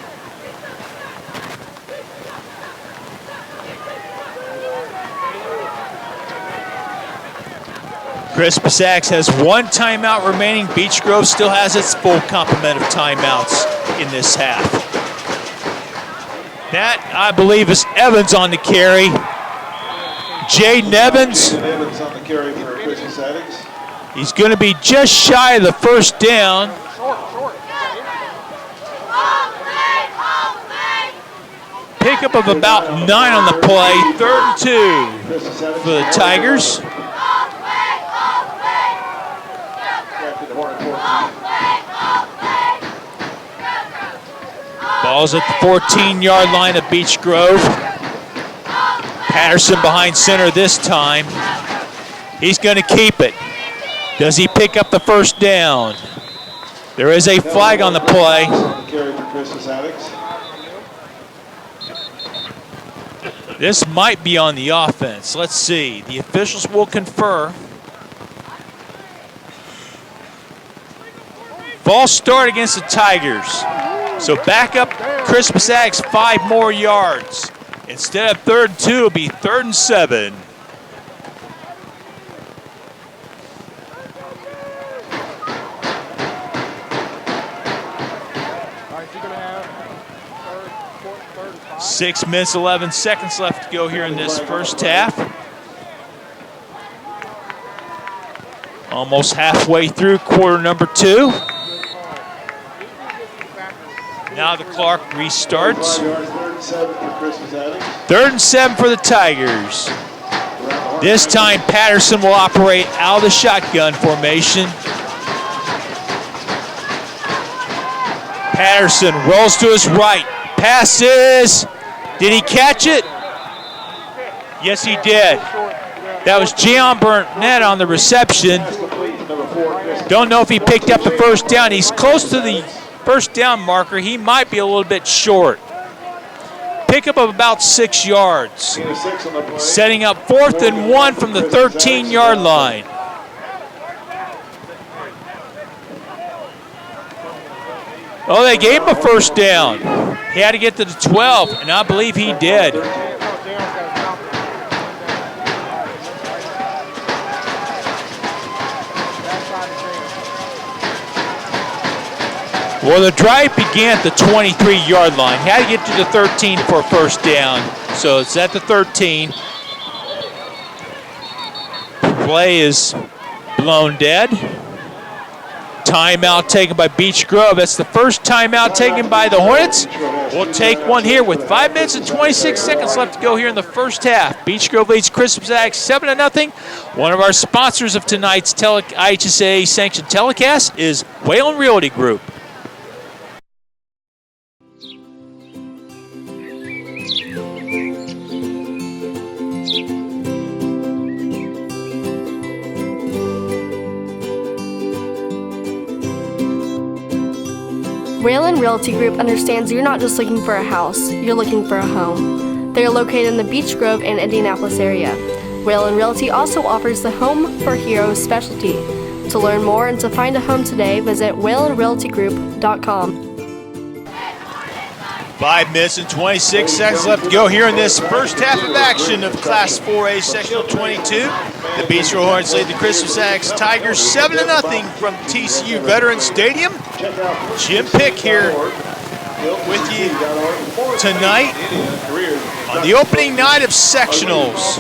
Crispus Attucks has 1 timeout remaining. Beech Grove still has its full complement of timeouts in this half. That, I believe, is Evans on the carry. Jaden Evans. Evans on the carry for Crispus Attucks. He's going to be just shy of the first down. Pickup of about 9 on the play. 3rd and 2 for the Tigers. Ball's at the 14-yard line of Beech Grove. Patterson behind center this time. He's going to keep it. Does he pick up the first down? There is a flag on the play. This might be on the offense. Let's see. The officials will confer. False start against the Tigers. So back up Crispus Attucks 5 more yards. Instead of 3rd and 2, it'll be 3rd and 7. Six minutes, 11 seconds left to go here in this first half. Almost halfway through quarter number 2. Now the clock restarts. 3rd and 7 for the Tigers. This time Patterson will operate out of the shotgun formation. Patterson rolls to his right. Passes. Did he catch it? Yes, he did. That was Gian Burnett on the reception. Don't know if he picked up the first down. He's close to the first down marker. He might be a little bit short. Pickup of about 6 yards. Setting up 4th and 1 from the 13-yard line. Oh, they gave him a first down. He had to get to the 12, and I believe he did. Well, the drive began at the 23-yard line. He had to get to the 13 for a first down. So it's at the 13. Play is blown dead. Timeout taken by Beech Grove. That's the first timeout taken by the Hornets. We'll take one here with 5 minutes and 26 seconds left to go here in the first half. Beech Grove leads Crispus Attucks 7-0. One of our sponsors of tonight's IHSAA sanctioned telecast is Whalen Realty Group. Whalen Realty Group understands you're not just looking for a house, you're looking for a home. They are located in the Beech Grove and Indianapolis area. Whalen Realty also offers the Home for Heroes specialty. To learn more and to find a home today, visit whalenrealtygroup.com. 5 minutes and 26 seconds left to go here in this first half of action of Class 4A Sectional 22. The Beach Grove Hornets lead the Crispus Tigers 7-0 from TCU Veterans Stadium. Jim Pick here with you tonight on the opening night of sectionals.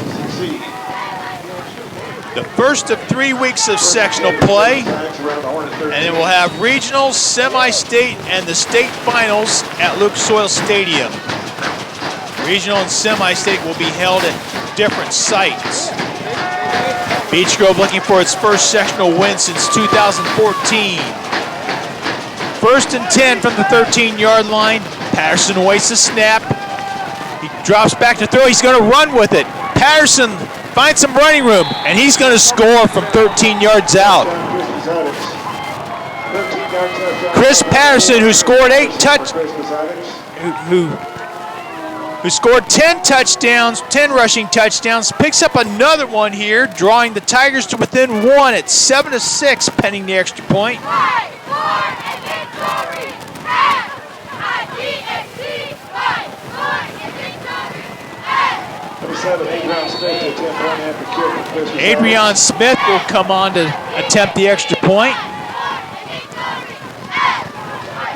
The first of 3 weeks of sectional play, and then we'll have regionals, semi-state, and the state finals at Lucas Oil Stadium. Regional and semi-state will be held at different sites. Beech Grove looking for its first sectional win since 2014. 1st and 10 from the 13-yard line. Patterson awaits the snap. He drops back to throw. He's going to run with it. Patterson finds some running room, and he's going to score from 13 yards out. Chris Patterson, who scored 10 touchdowns, 10 rushing touchdowns, picks up another one here, drawing the Tigers to within 1 at 7-6, pending the extra point. Fight for a victory! IHSAA! Fight for a victory! Adrian Smith will come on to attempt the extra point.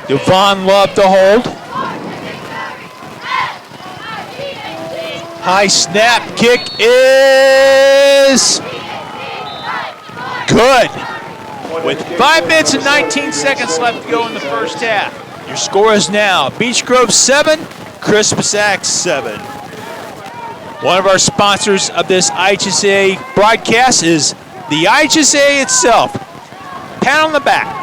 Devon Love to hold. High snap, kick is good. With 5 minutes and 19 seconds left to go in the first half. Your score is now Beech Grove 7, Crispus 7. One of our sponsors of this IHSAA broadcast is the IHSAA itself. Pat on the back.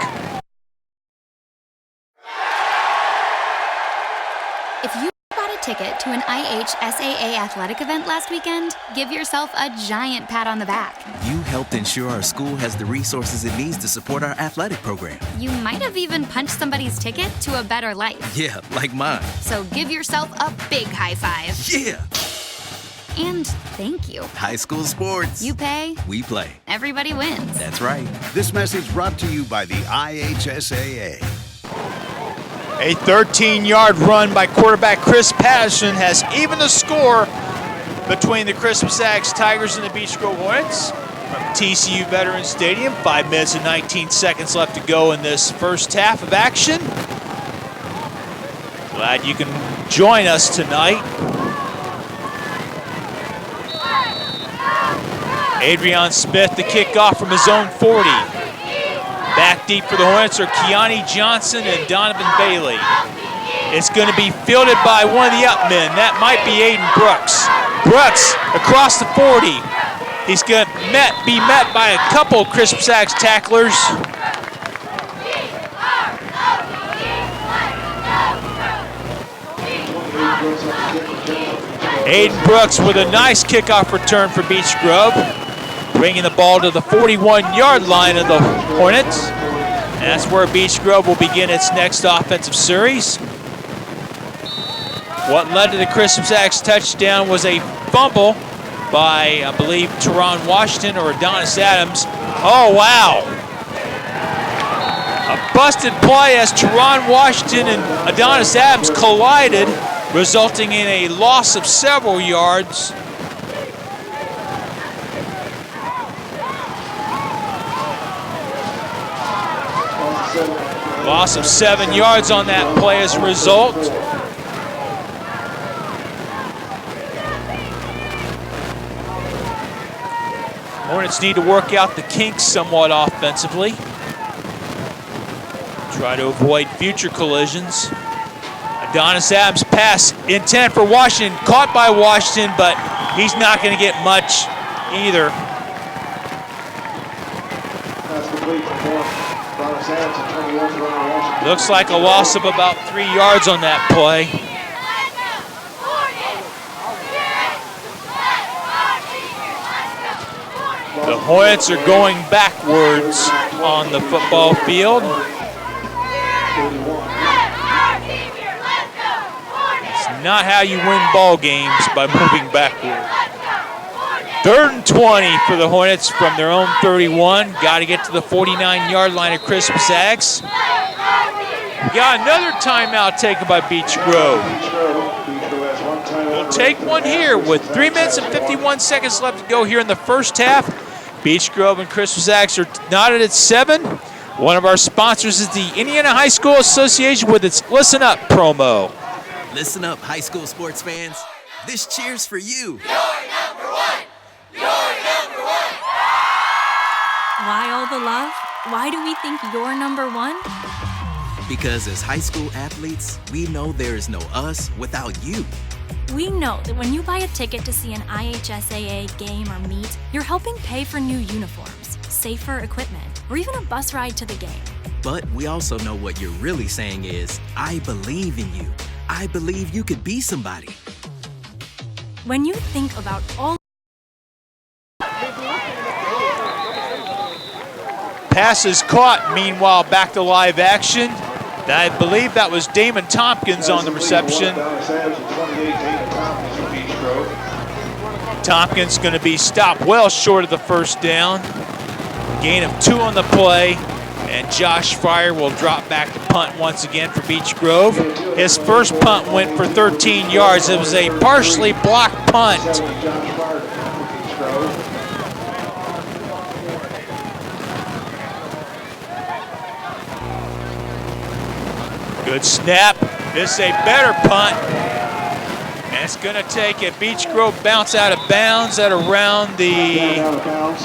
If you bought a ticket to an IHSAA athletic event last weekend, give yourself a giant pat on the back. You helped ensure our school has the resources it needs to support our athletic program. You might have even punched somebody's ticket to a better life. Yeah, like mine. So give yourself a big high five. Yeah. And thank you. High school sports. You pay. We play. Everybody wins. That's right. This message brought to you by the IHSAA. A 13-yard run by quarterback Chris Patterson has evened the score between the Crispus Tigers and the Beech Grove Hornets from TCU Veterans Stadium. 5 minutes and 19 seconds left to go in this first half of action. Glad you can join us tonight. Adrian Smith to kick off from his own 40. Back deep for the Hornets are Keani Johnson and Donovan Bailey. It's going to be fielded by one of the up men. That might be Aiden Brooks. Brooks across the 40. He's going to be met by a couple of Crispus tacklers. Aiden Brooks with a nice kickoff return for Beech Grove, bringing the ball to the 41-yard line of the Hornets. And that's where Beech Grove will begin its next offensive series. What led to the Crispus touchdown was a fumble by, I believe, Teron Washington or Adonis Adams. Oh, wow. A busted play as Teron Washington and Adonis Adams collided, resulting in a loss of several yards. Loss of 7 yards on that play as a result. Hornets need to work out the kinks somewhat offensively. Try to avoid future collisions. Adonis Adams pass intended for Washington, caught by Washington, but he's not going to get much either. Looks like a loss of about 3 yards on that play. The Hornets are going backwards on the football field. It's not how you win ball games, by moving backward. 3rd and 20 for the Hornets from their own 31. Got to get to the 49-yard line of Christmas Ags. We got another timeout taken by Beech Grove. We'll take one here with 3 minutes and 51 seconds left to go here in the first half. Beech Grove and Christmas Ags are knotted at 7. One of our sponsors is the Indiana High School Association with its Listen Up promo. Listen up, high school sports fans. This cheers for you. You're number one. You're number one. Why all the love? Why do we think you're number one? Because as high school athletes, we know there is no us without you. We know that when you buy a ticket to see an IHSAA game or meet, you're helping pay for new uniforms, safer equipment, or even a bus ride to the game. But we also know what you're really saying is, I believe in you. I believe you could be somebody. When you think about all Pass is caught, meanwhile, back to live action. I believe that was Damon Tompkins on the reception. Tompkins going to be stopped well short of the first down. Gain of 2 on the play, and Josh Fryer will drop back to punt once again for Beech Grove. His first punt went for 13 yards. It was a partially blocked punt. Good snap. This is a better punt. And it's going to take a Beech Grove bounce out of bounds at around the...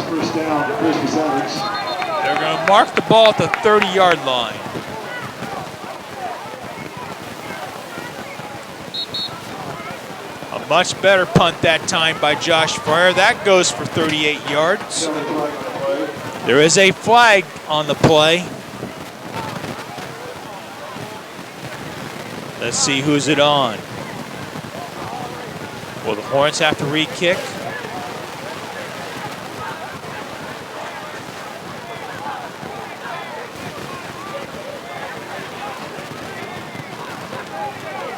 First down, Christmas Ags. They're going to mark the ball at the 30-yard line. A much better punt that time by Josh Fryer. That goes for 38 yards. There is a flag on the play. Let's see who's it on. Will the Hornets have to re-kick?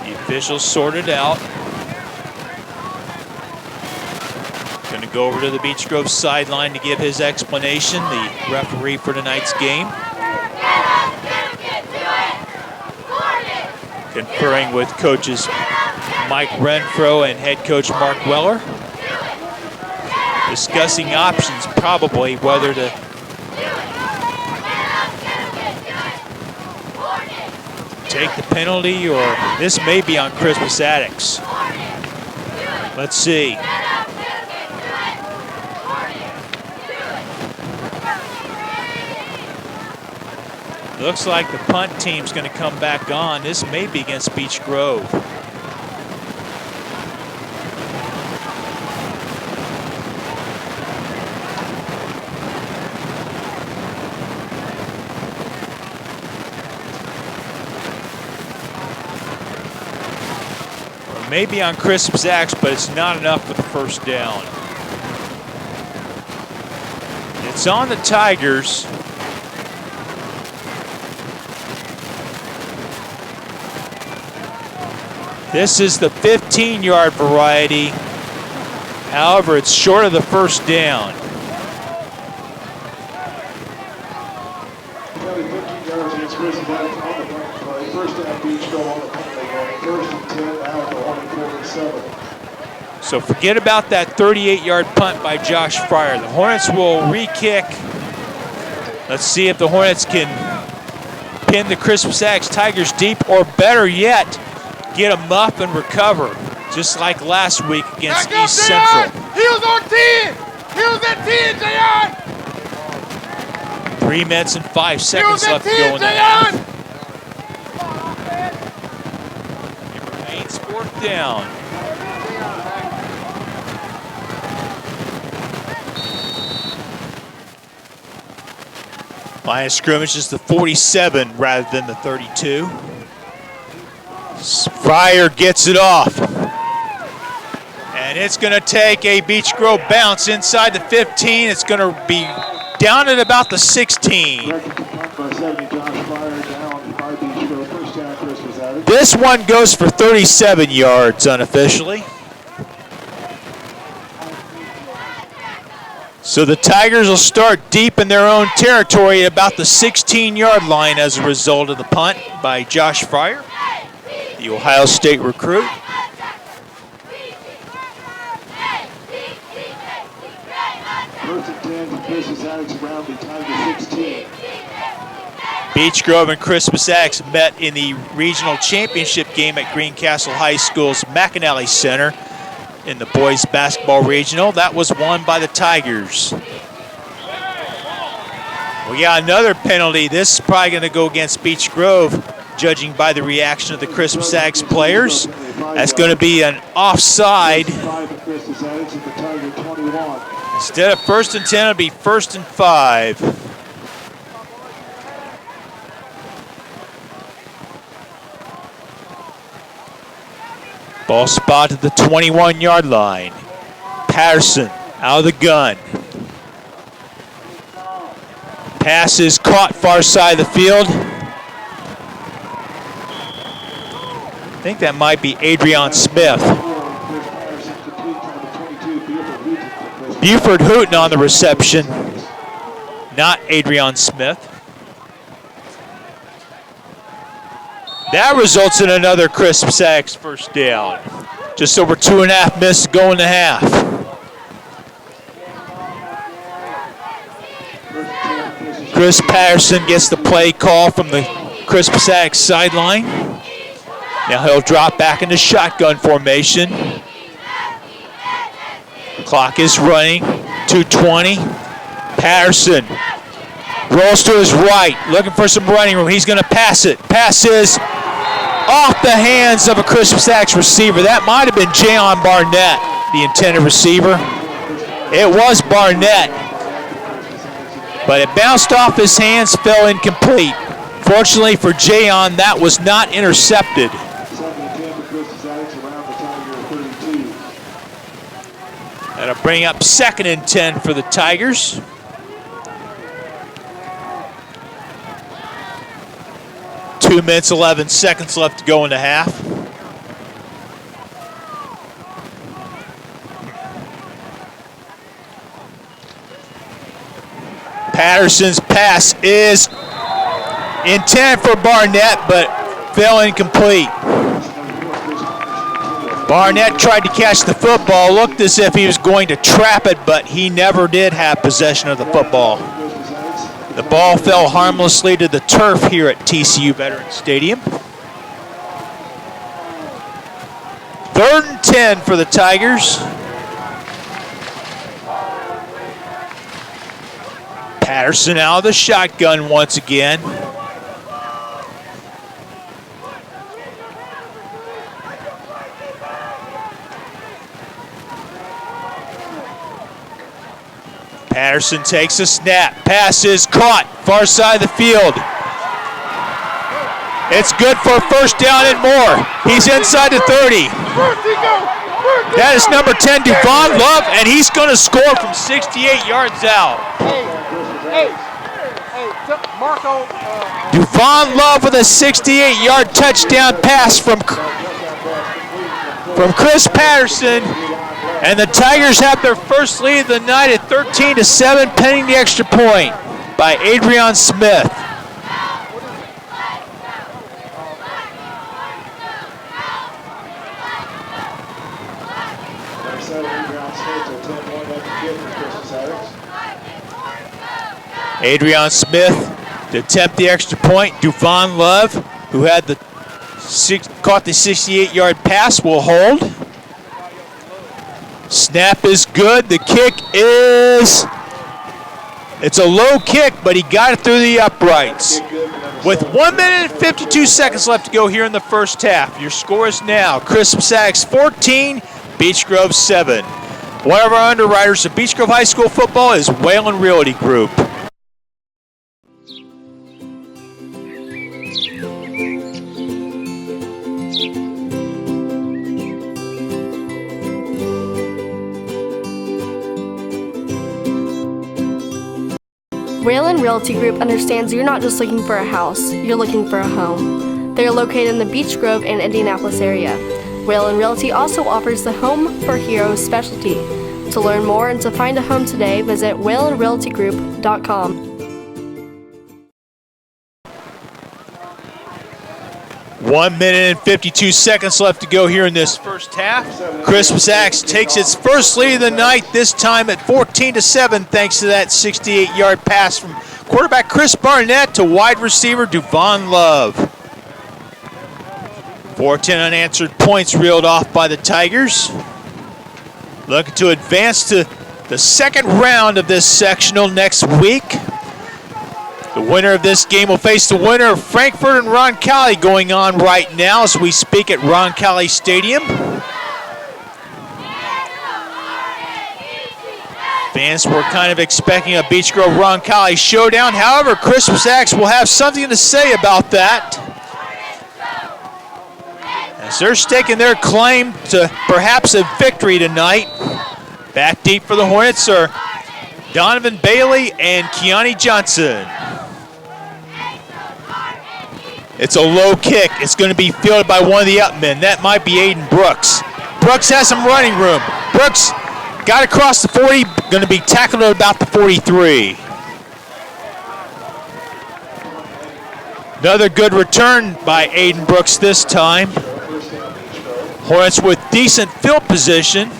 The officials sorted out. Going to go over to the Beech Grove sideline to give his explanation, the referee for tonight's game. Conferring with coaches Mike Renfro and head coach Mark Weller. Discussing options, probably whether to take the penalty, or this may be on Christmas Addicts. Let's see. Looks like the punt team's going to come back on. This may be against Beech Grove. Or maybe on Christmas Axe, but it's not enough for the first down. It's on the Tigers. This is the 15-yard variety. However, it's short of the first down. So forget about that 38-yard punt by Josh Fryer. The Hornets will re-kick. Let's see if the Hornets can pin the Christmas Axe Tigers deep, or better yet, get a muff and recover, just like last week against East Central. He was on 10. He was at 10, Jayon. 3 minutes and 5 seconds left to go in the half. It remains 4th down. Line of scrimmage is the 47 rather than the 32. Fryer gets it off. And it's going to take a Beech Grove bounce inside the 15. It's going to be down at about the 16. This one goes for 37 yards unofficially. So the Tigers will start deep in their own territory at about the 16-yard line as a result of the punt by Josh Fryer, the Ohio State recruit. First and 10 for Christmas Addicts around the Tiger 16. Beech Grove and Christmas Addicts met in the regional championship game at Greencastle High School's McAnally Center in the boys basketball regional. That was won by the Tigers. We got another penalty. This is probably going to go against Beech Grove, judging by the reaction of the Christmas Addicts players. That's going to be an offside. Instead of 1st and 10, it'll be 1st and 5. Ball spot at the 21-yard line. Patterson out of the gun. Pass is caught far side of the field. I think that might be Adrian Smith. Buford Hooten on the reception, not Adrian Smith. That results in another Christmas Addicts first down. Just over 2.5 minutes to go in the half. Chris Patterson gets the play call from the Christmas Addicts sideline. Now he'll drop back into shotgun formation. Clock is running, 2:20. Patterson rolls to his right, looking for some running room. He's going to pass it. Pass is off the hands of a Christmas Addicts receiver. That might have been Jayon Barnett, the intended receiver. It was Barnett, but it bounced off his hands, fell incomplete. Fortunately for Jayon, that was not intercepted. That'll bring up 2nd and 10 for the Tigers. Two minutes, 11 seconds left to go in the half. Patterson's pass is intended for Barnett, but fell incomplete. Barnett tried to catch the football, looked as if he was going to trap it, but he never did have possession of the football. The ball fell harmlessly to the turf here at TCU Veterans Stadium. 3rd and 10 for the Tigers. Patterson out of the shotgun once again. Patterson takes a snap. Pass is caught. Far side of the field. It's good for a first down and more. He's inside the 30. That is number 10, Devon Love, and he's going to score from 68 yards out. Devon Love with a 68-yard touchdown pass from Chris Patterson. And the Tigers have their first lead of the night at 13-7, pending the extra point by Adrian Smith. Adrian Smith to attempt the extra point. Devon Love, who had caught the 68-yard pass, will hold. Snap is good. The kick is, it's a low kick, but he got it through the uprights. With 1 minute and 52 seconds left to go here in the first half, your score is now Christmas Addicts 14, Beech Grove 7. One of our underwriters of Beech Grove High School football is Whalen Realty Group. Whalen Realty Group understands you're not just looking for a house, you're looking for a home. They are located in the Beech Grove and Indianapolis area. Whalen Realty also offers the Home for Heroes specialty. To learn more and to find a home today, visit whalenrealtygroup.com. 1 minute and 52 seconds left to go here in this first half. Crispus Axe takes its first lead of the night, this time at 14-7, thanks to that 68-yard pass from quarterback Chris Barnett to wide receiver Duvon Love. 4-10 unanswered points reeled off by the Tigers. Looking to advance to the second round of this sectional next week. The winner of this game will face the winner of Frankfort and Roncalli, going on right now as we speak at Roncalli Stadium. Fans were kind of expecting a Beech Grove Roncalli showdown. However, Crispus Axe will have something to say about that, as they're staking their claim to perhaps a victory tonight. Back deep for the Hornets are Donovan Bailey and Keani Johnson. It's a low kick. It's going to be fielded by one of the upmen. That might be Aiden Brooks. Brooks has some running room. Brooks got across the 40, going to be tackled at about the 43. Another good return by Aiden Brooks this time. Hornets with decent field position.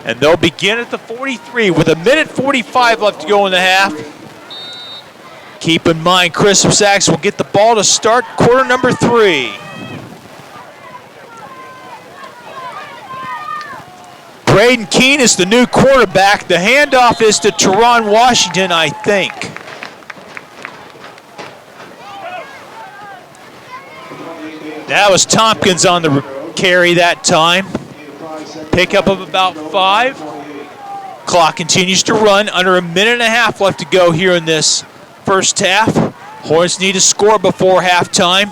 And they'll begin at the 43 with 1:45 left to go in the half. Keep in mind, Crispus Axe will get the ball to start quarter number 3. Braden Keene is the new quarterback. The handoff is to Teron Washington, I think. That was Tompkins on the carry that time. Pickup of about 5. Clock continues to run. Under 1.5 minutes left to go here in this first half. Hornets need to score before halftime.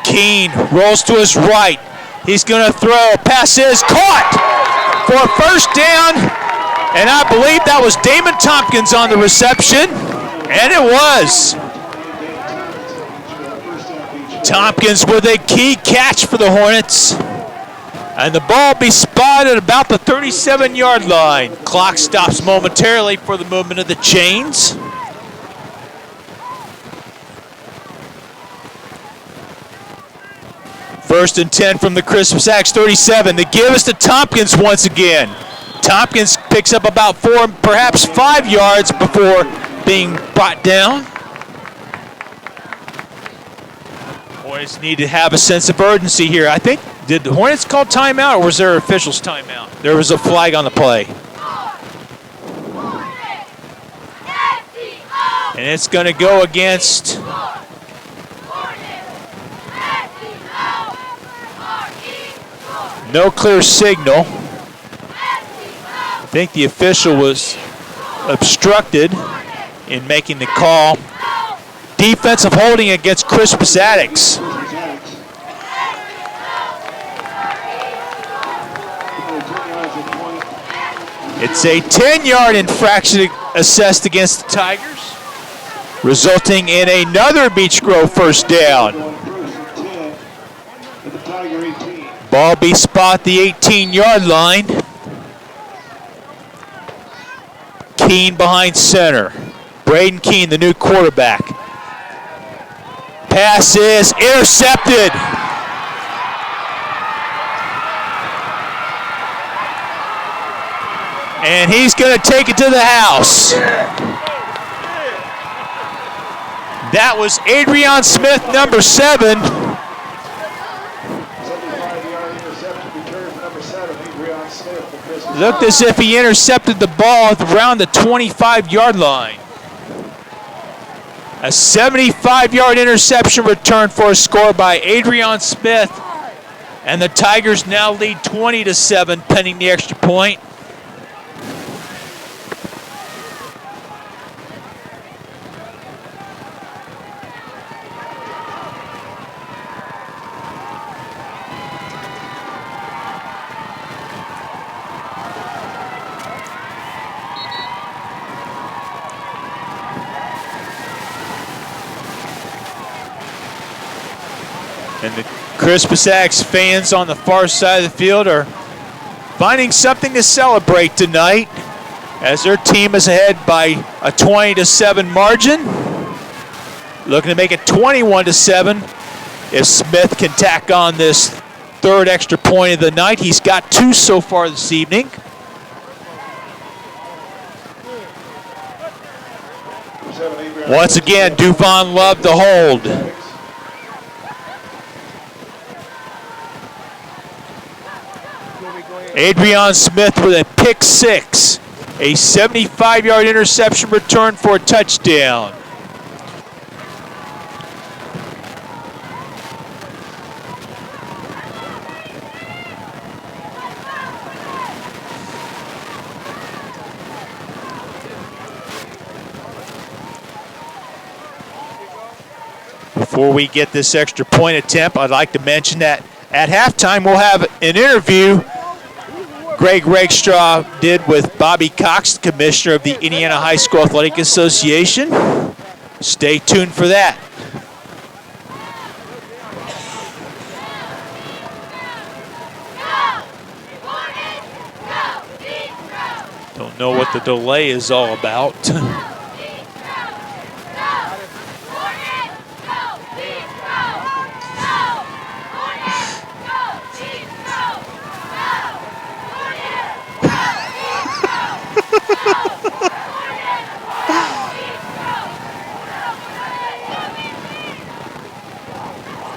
Keene rolls to his right. He's going to throw. Pass is caught for a first down. And I believe that was Damon Tompkins on the reception. And it was. Tompkins with a key catch for the Hornets. And the ball be spotted about the 37-yard line. Clock stops momentarily for the movement of the chains. First and 10 from the Crispus Axe 37. The give is to Tompkins once again. Tompkins picks up about 4, perhaps 5 yards before being brought down. Hornets need to have a sense of urgency here. I think, did the Hornets call timeout or was there officials timeout? There was a flag on the play. And it's going to go against no clear signal. I think the official was obstructed in making the call. Defensive holding against Crispus Axe. It's a 10-yard infraction assessed against the Tigers, resulting in another Beech Grove first down. Ball be spot the 18-yard line. Keene behind center. Braden Keene, the new quarterback. Pass is intercepted. And he's going to take it to the house. That was Adrian Smith, number 7. Looked as if he intercepted the ball around the 25-yard line. A 75-yard interception return for a score by Adrian Smith. And the Tigers now lead 20-7 pending the extra point. And the Crispus Axe fans on the far side of the field are finding something to celebrate tonight as their team is ahead by a 20-7 margin. Looking to make it 21-7 if Smith can tack on this third extra point of the night. He's got 2 so far this evening. Once again, Duvon Love to hold. Adrian Smith with a pick 6. A 75-yard interception return for a touchdown. Before we get this extra point attempt, I'd like to mention that at halftime we'll have an interview Greg Rakestraw did with Bobby Cox, the commissioner of the Indiana High School Athletic Association. Stay tuned for that. Don't know what the delay is all about.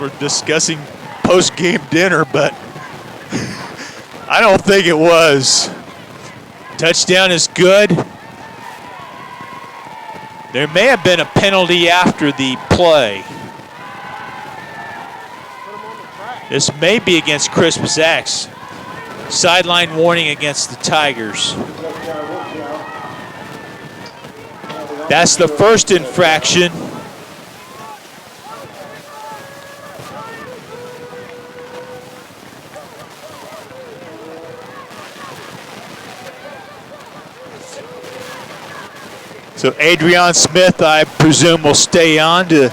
We're discussing post-game dinner, but I don't think it was. Touchdown is good. There may have been a penalty after the play. This may be against Chris Bazaks. Sideline warning against the Tigers. That's the first infraction. So Adrian Smith, I presume, will stay on to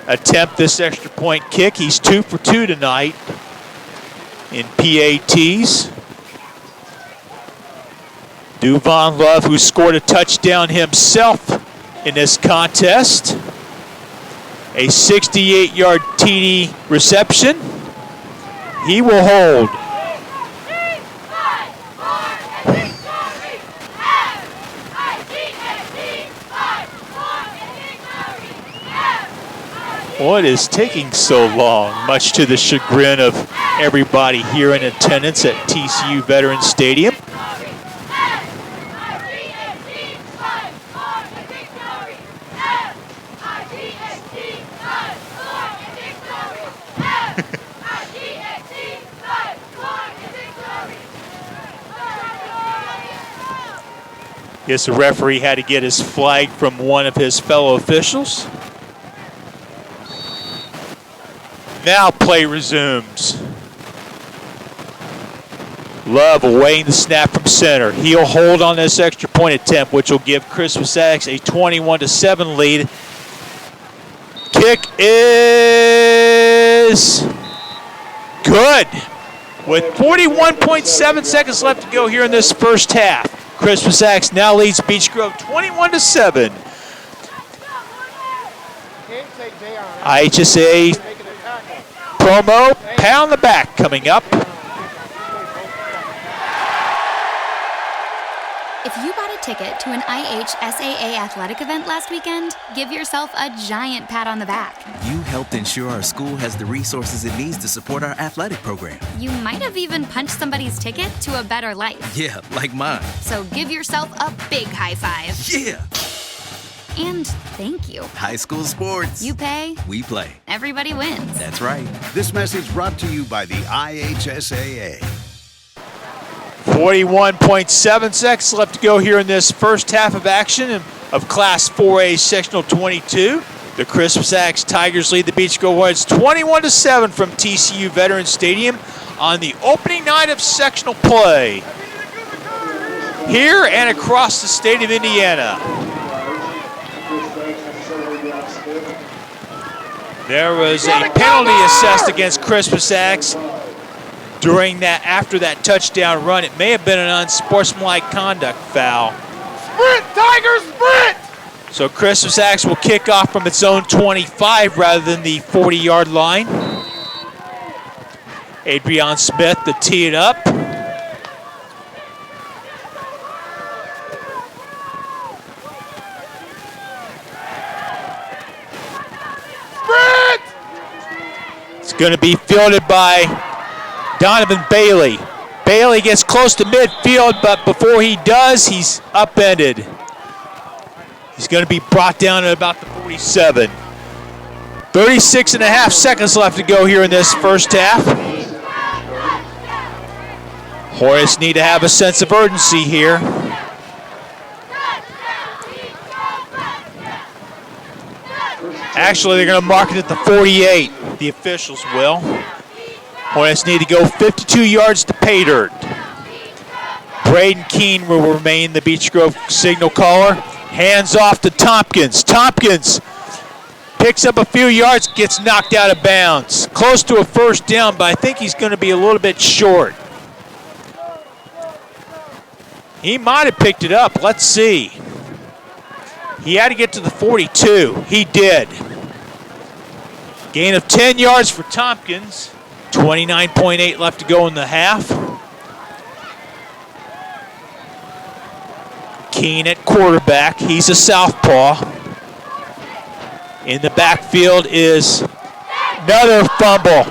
attempt this extra point kick. He's 2 for 2 tonight in PATs. Duvon Love, who scored a touchdown himself in this contest. A 68-yard TD reception. He will hold. What is taking so long? Much to the chagrin of everybody here in attendance at TCU Veterans Stadium. Guess the referee had to get his flag from one of his fellow officials. Now play resumes. Love awaiting the snap from center. He'll hold on this extra point attempt, which will give Chris Wasaks a 21-7 lead. Kick is good. With 41.7 seconds left to go here in this first half. Chris Wasaks now leads Beech Grove 21-7. IHSAA promo, pat on the back coming up. If you bought a ticket to an IHSAA athletic event last weekend, give yourself a giant pat on the back. You helped ensure our school has the resources it needs to support our athletic program. You might have even punched somebody's ticket to a better life. Yeah, like mine. So give yourself a big high five. Yeah. And thank you. High school sports. You pay. We play. Everybody wins. That's right. This message brought to you by the IHSAA. 41.7 seconds left to go here in this first half of action of Class 4A Sectional 22. The Chris Wasaks Tigers lead the Beech Grove Warriors 21-7 from TCU Veterans Stadium on the opening night of sectional play here and across the state of Indiana. There was a penalty assessed against Chris Wasaks. after that touchdown run. It may have been an unsportsmanlike conduct foul. Sprint, Tigers, sprint! So Christmas Axe will kick off from its own 25 rather than the 40-yard line. Adrian Smith to tee it up. Sprint! It's going to be fielded by Donovan Bailey. Bailey gets close to midfield, but before he does, he's upended. He's going to be brought down at about the 47. 36 and a half seconds left to go here in this first half. Hornets need to have a sense of urgency here. Actually, they're going to mark it at the 48. The officials will. Hornets need to go 52 yards to pay dirt. Braden Keene will remain the Beech Grove signal caller. Hands off to Tompkins. Tompkins picks up a few yards, gets knocked out of bounds. Close to a first down, but I think he's going to be a little bit short. He might have picked it up. Let's see. He had to get to the 42. He did. Gain of 10 yards for Tompkins. 29.8 left to go in the half. Keene at quarterback. He's a southpaw. In the backfield is another fumble.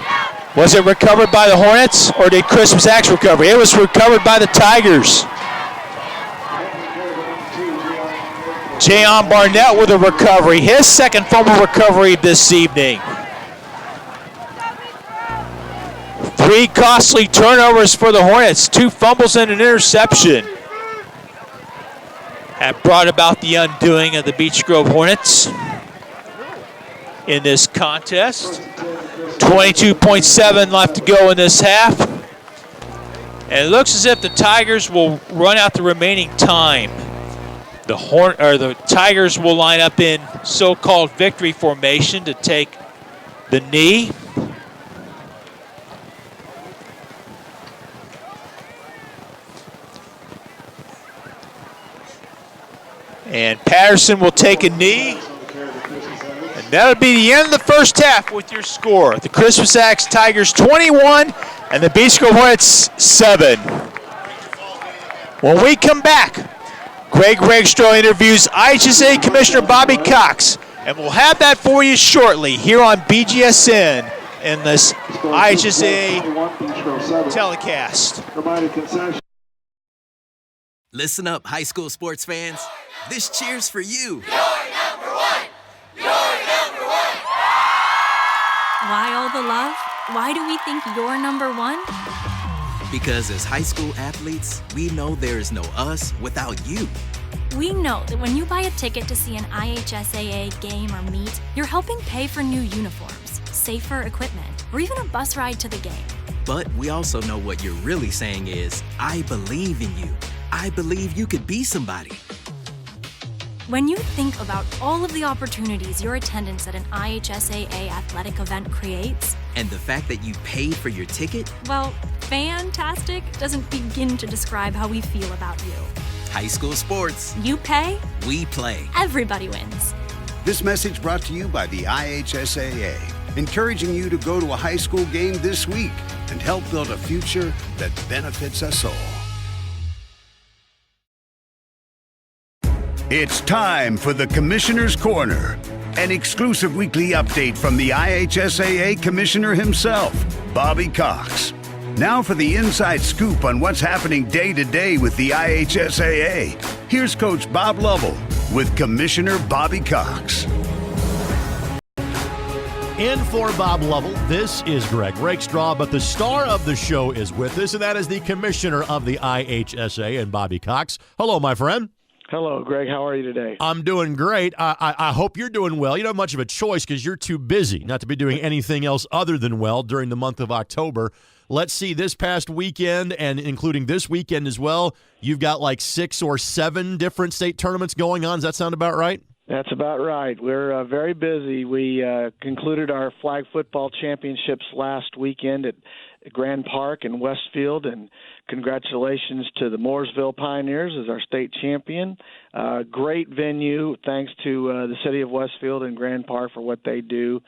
Was it recovered by the Hornets, or did Christmas Axe recover? It was recovered by the Tigers. Jayon Barnett with a recovery. His second fumble recovery this evening. 3 costly turnovers for the Hornets. 2 fumbles and an interception have brought about the undoing of the Beech Grove Hornets in this contest. 22.7 left to go in this half. And it looks as if the Tigers will run out the remaining time. The Tigers will line up in so-called victory formation to take the knee. And Patterson will take a knee. And that'll be the end of the first half with your score. The Christmas Axe Tigers 21 and the Beech Grove Hornets 7. When we come back, Greg Ragstroh interviews IHSAA Commissioner Bobby Cox, and we'll have that for you shortly here on BGSN in this IHSAA telecast. Listen up, high school sports fans. This cheer's for you. You're number one! You're number one! Why all the love? Why do we think you're number one? Because as high school athletes, we know there is no us without you. We know that when you buy a ticket to see an IHSAA game or meet, you're helping pay for new uniforms, safer equipment, or even a bus ride to the game. But we also know what you're really saying is, I believe in you. I believe you could be somebody. When you think about all of the opportunities your attendance at an IHSAA athletic event creates, and the fact that you paid for your ticket, well, fantastic doesn't begin to describe how we feel about you. High school sports. You pay, we play. Everybody wins. This message brought to you by the IHSAA, encouraging you to go to a high school game this week and help build a future that benefits us all. It's time for the Commissioner's Corner, an exclusive weekly update from the IHSAA Commissioner himself, Bobby Cox. Now for the inside scoop on what's happening day to day with the IHSAA. Here's Coach Bob Lovell with Commissioner Bobby Cox. In for Bob Lovell, this is Greg Rakestraw, but the star of the show is with us, and that is the Commissioner of the IHSAA, and Bobby Cox. Hello, my friend. Hello, Greg. How are you today? I'm doing great. I hope you're doing well. You don't have much of a choice because you're too busy not to be doing anything else other than well during the month of October. Let's see, this past weekend, and including this weekend as well, you've got like 6 or 7 different state tournaments going on. Does that sound about right? That's about right. We're very busy. We concluded our flag football championships last weekend at Grand Park and Westfield, and congratulations to the Mooresville Pioneers as our state champion. Great venue, thanks to the city of Westfield and Grand Park for what they do.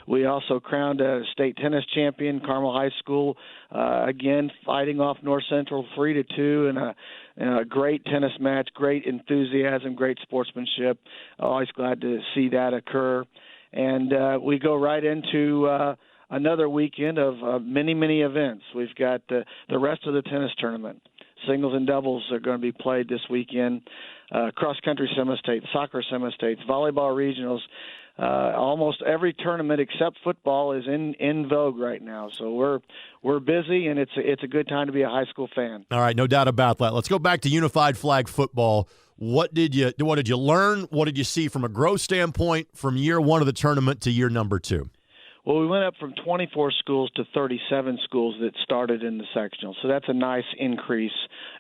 We also crowned a state tennis champion, Carmel High School, again fighting off North Central 3-2 in a great tennis match, great enthusiasm, great sportsmanship. Always glad to see that occur. And we go right into another weekend of many, many events. We've got the rest of the tennis tournament. Singles and doubles are going to be played this weekend. Cross-country semi-states, soccer semi-states, volleyball regionals. Almost every tournament except football is in vogue right now. So we're busy, and it's a good time to be a high school fan. All right, no doubt about that. Let's go back to unified flag football. What did you learn? What did you see from a growth standpoint from year one of the tournament to year number 2? Well, we went up from 24 schools to 37 schools that started in the sectional. So that's a nice increase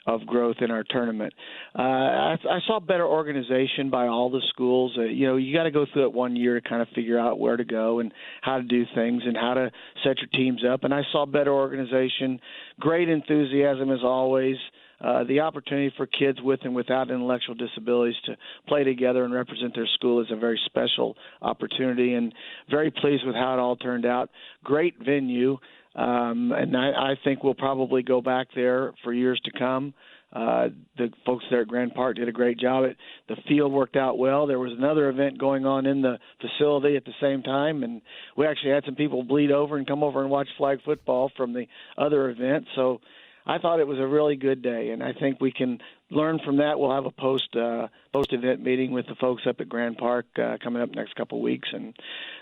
of growth in our tournament. I saw better organization by all the schools. You got to go through it 1 year to kind of figure out where to go and how to do things and how to set your teams up. And I saw better organization, great enthusiasm as always. The opportunity for kids with and without intellectual disabilities to play together and represent their school is a very special opportunity, and very pleased with how it all turned out. Great venue, and I think we'll probably go back there for years to come. The folks there at Grand Park did a great job. The field worked out well. There was another event going on in the facility at the same time, and we actually had some people bleed over and come over and watch flag football from the other event. So I thought it was a really good day, and I think we can learn from that. We'll have a post-event meeting with the folks up at Grand Park coming up next couple of weeks and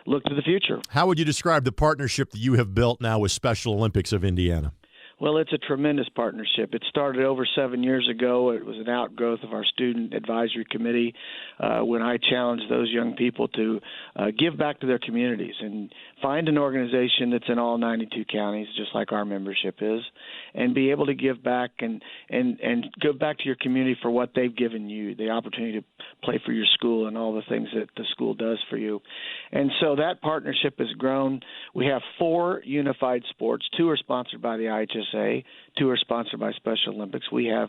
look to the future. How would you describe the partnership that you have built now with Special Olympics of Indiana? Well, it's a tremendous partnership. It started over 7 years ago. It was an outgrowth of our student advisory committee when I challenged those young people to give back to their communities and find an organization that's in all 92 counties, just like our membership is, and be able to give back and give back to your community for what they've given you, the opportunity to play for your school and all the things that the school does for you. And so that partnership has grown. We have 4 unified sports. 2 are sponsored by the IHSAA. 2 are sponsored by Special Olympics. We have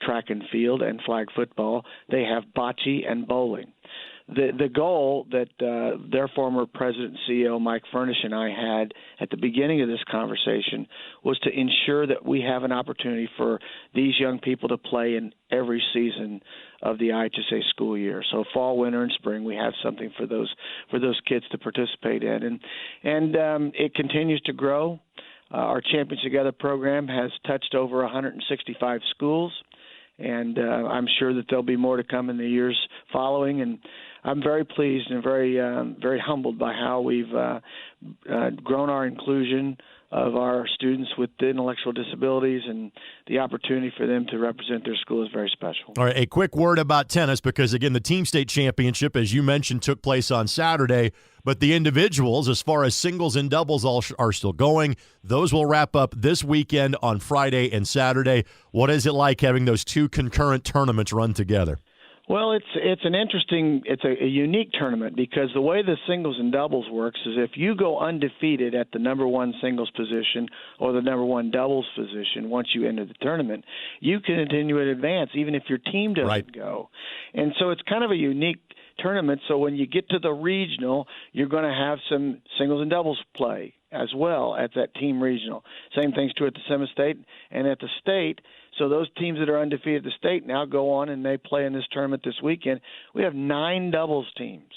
track and field and flag football. They have bocce and bowling. The goal that their former president and CEO, Mike Furnish, and I had at the beginning of this conversation was to ensure that we have an opportunity for these young people to play in every season of the IHSAA school year. So fall, winter, and spring, we have something for those kids to participate in. And it continues to grow. Our Champions Together program has touched over 165 schools, and I'm sure that there'll be more to come in the years following. And I'm very pleased and very humbled by how we've grown our inclusion of our students with intellectual disabilities, and the opportunity for them to represent their school is very special. All right, a quick word about tennis, because, again, the team state championship, as you mentioned, took place on Saturday, but the individuals, as far as singles and doubles, all are still going. Those will wrap up this weekend on Friday and Saturday. What is it like having those 2 concurrent tournaments run together? Well, it's a unique tournament, because the way the singles and doubles works is if you go undefeated at the number 1 singles position or the number 1 doubles position once you enter the tournament, you can continue to advance even if your team doesn't go. And so it's kind of a unique tournament. So when you get to the regional, you're going to have some singles and doubles play as well at that team regional. Same thing's true at the semi-state and at the state. So those teams that are undefeated at the state now go on and they play in this tournament this weekend. We have 9 doubles teams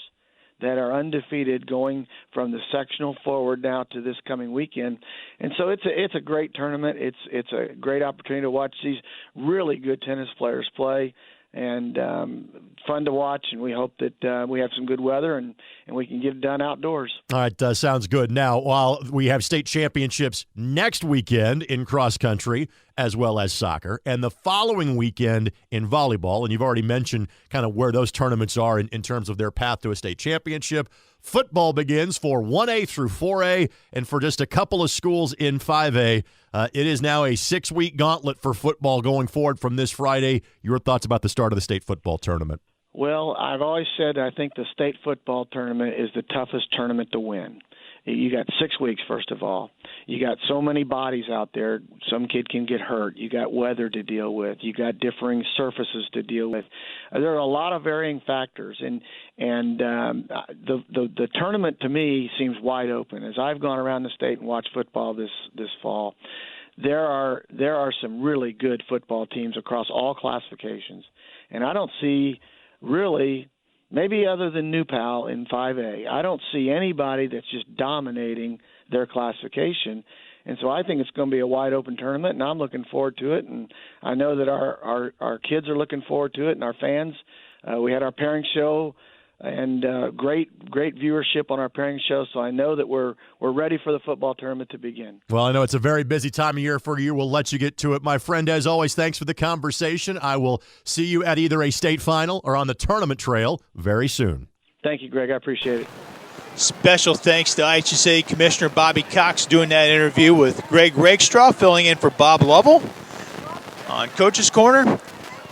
that are undefeated going from the sectional forward now to this coming weekend. And so it's a great tournament. It's a great opportunity to watch these really good tennis players play, and fun to watch, and we hope that we have some good weather and we can get it done outdoors. All right, sounds good. Now, while we have state championships next weekend in cross country as well as soccer, and the following weekend in volleyball, and you've already mentioned kind of where those tournaments are in terms of their path to a state championship, football begins for 1A through 4A, and for just a couple of schools in 5A. It is now a 6-week gauntlet for football going forward from this Friday. Your thoughts about the start of the state football tournament? Well, I've always said I think the state football tournament is the toughest tournament to win. You got 6 weeks, first of all. You got so many bodies out there. Some kid can get hurt. You got weather to deal with. You got differing surfaces to deal with. There are a lot of varying factors, and the tournament to me seems wide open. As I've gone around the state and watched football this fall, there are some really good football teams across all classifications, and I don't see really. Maybe other than New Pal in 5A, I don't see anybody that's just dominating their classification. And so I think it's going to be a wide-open tournament, and I'm looking forward to it. And I know that our kids are looking forward to it, and our fans. We had our pairing show, and great viewership on our pairing show. So I know that we're ready for the football tournament to begin. Well, I know it's a very busy time of year for you. We'll let you get to it. My friend, as always, thanks for the conversation. I will see you at either a state final or on the tournament trail very soon. Thank you, Greg. I appreciate it. Special thanks to IHSAA Commissioner Bobby Cox doing that interview with Greg Rakestraw, filling in for Bob Lovell on Coach's Corner.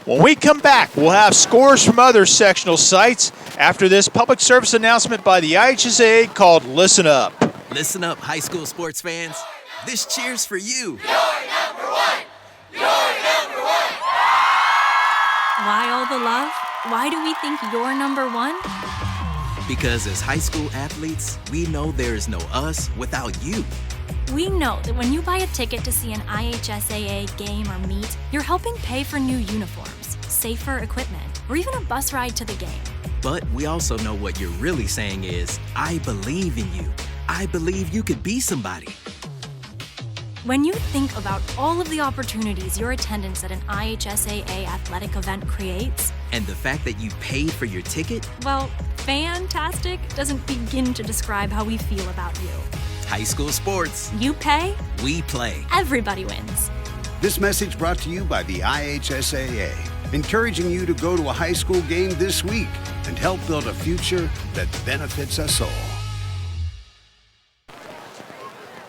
When we come back, we'll have scores from other sectional sites after this public service announcement by the IHSAA called Listen Up. Listen up, high school sports fans. This cheers for you. You're number one. You're number one. Why all the love? Why do we think you're number one? Because as high school athletes, we know there is no us without you. We know that when you buy a ticket to see an IHSAA game or meet, you're helping pay for new uniforms, safer equipment, or even a bus ride to the game. But we also know what you're really saying is, I believe in you. I believe you could be somebody. When you think about all of the opportunities your attendance at an IHSAA athletic event creates, and the fact that you paid for your ticket, well, fantastic doesn't begin to describe how we feel about you. High school sports. You pay, we play. Everybody wins. This message brought to you by the IHSAA, encouraging you to go to a high school game this week and help build a future that benefits us all.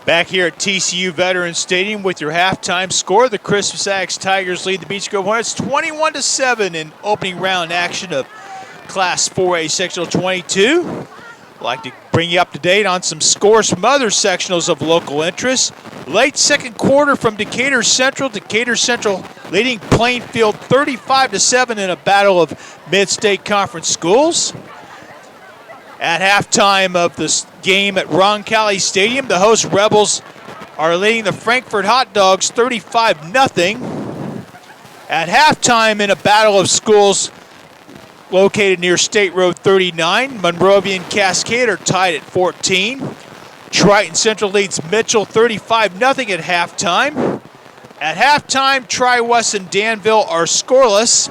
Back here at TCU Veterans Stadium with your halftime score, the Christmas Axe Tigers lead the Beech Grove Hornets 21-7 in opening round action of Class 4A Sectional 22. I'd like to bring you up to date on some scores from other sectionals of local interest. Late second quarter from Decatur Central. Decatur Central leading Plainfield 35-7 in a battle of mid-state conference schools. At halftime of this game at Roncalli Stadium, the host Rebels are leading the Frankfurt Hot Dogs 35-0. At halftime in a battle of schools located near State Road 39, Monrovia and Cascade are tied at 14. Triton Central leads Mitchell 35-0 at halftime. At halftime, Tri-West and Danville are scoreless.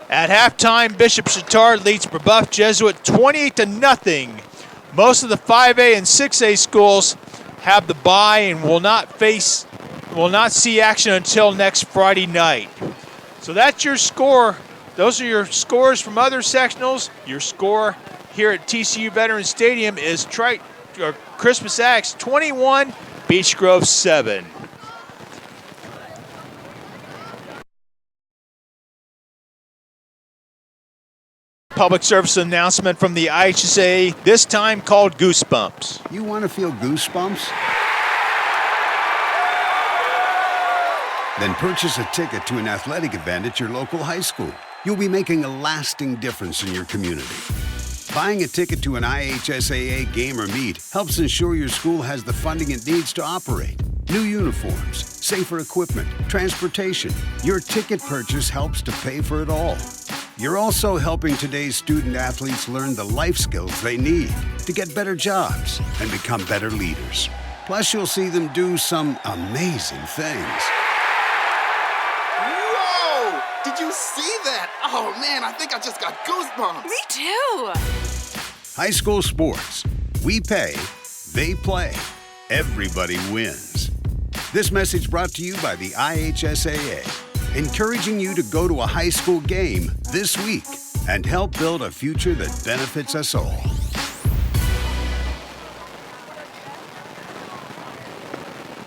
At halftime, Bishop Chatard leads Brebeuf Jesuit 28-0. Most of the 5A and 6A schools have the bye and will not see action until next Friday night. So that's your score. Those are your scores from other sectionals. Your score here at TCU Veterans Stadium is Christmas Axe 21, Beech Grove 7. Public service announcement from the IHSAA, this time called Goosebumps. You want to feel goosebumps? Then purchase a ticket to an athletic event at your local high school. You'll be making a lasting difference in your community. Buying a ticket to an IHSAA game or meet helps ensure your school has the funding it needs to operate. New uniforms, safer equipment, transportation. Your ticket purchase helps to pay for it all. You're also helping today's student athletes learn the life skills they need to get better jobs and become better leaders. Plus, you'll see them do some amazing things. Whoa! Did you see that? Oh, man, I think I just got goosebumps. Me too. High school sports. We pay, they play. Everybody wins. This message brought to you by the IHSAA, encouraging you to go to a high school game this week and help build a future that benefits us all.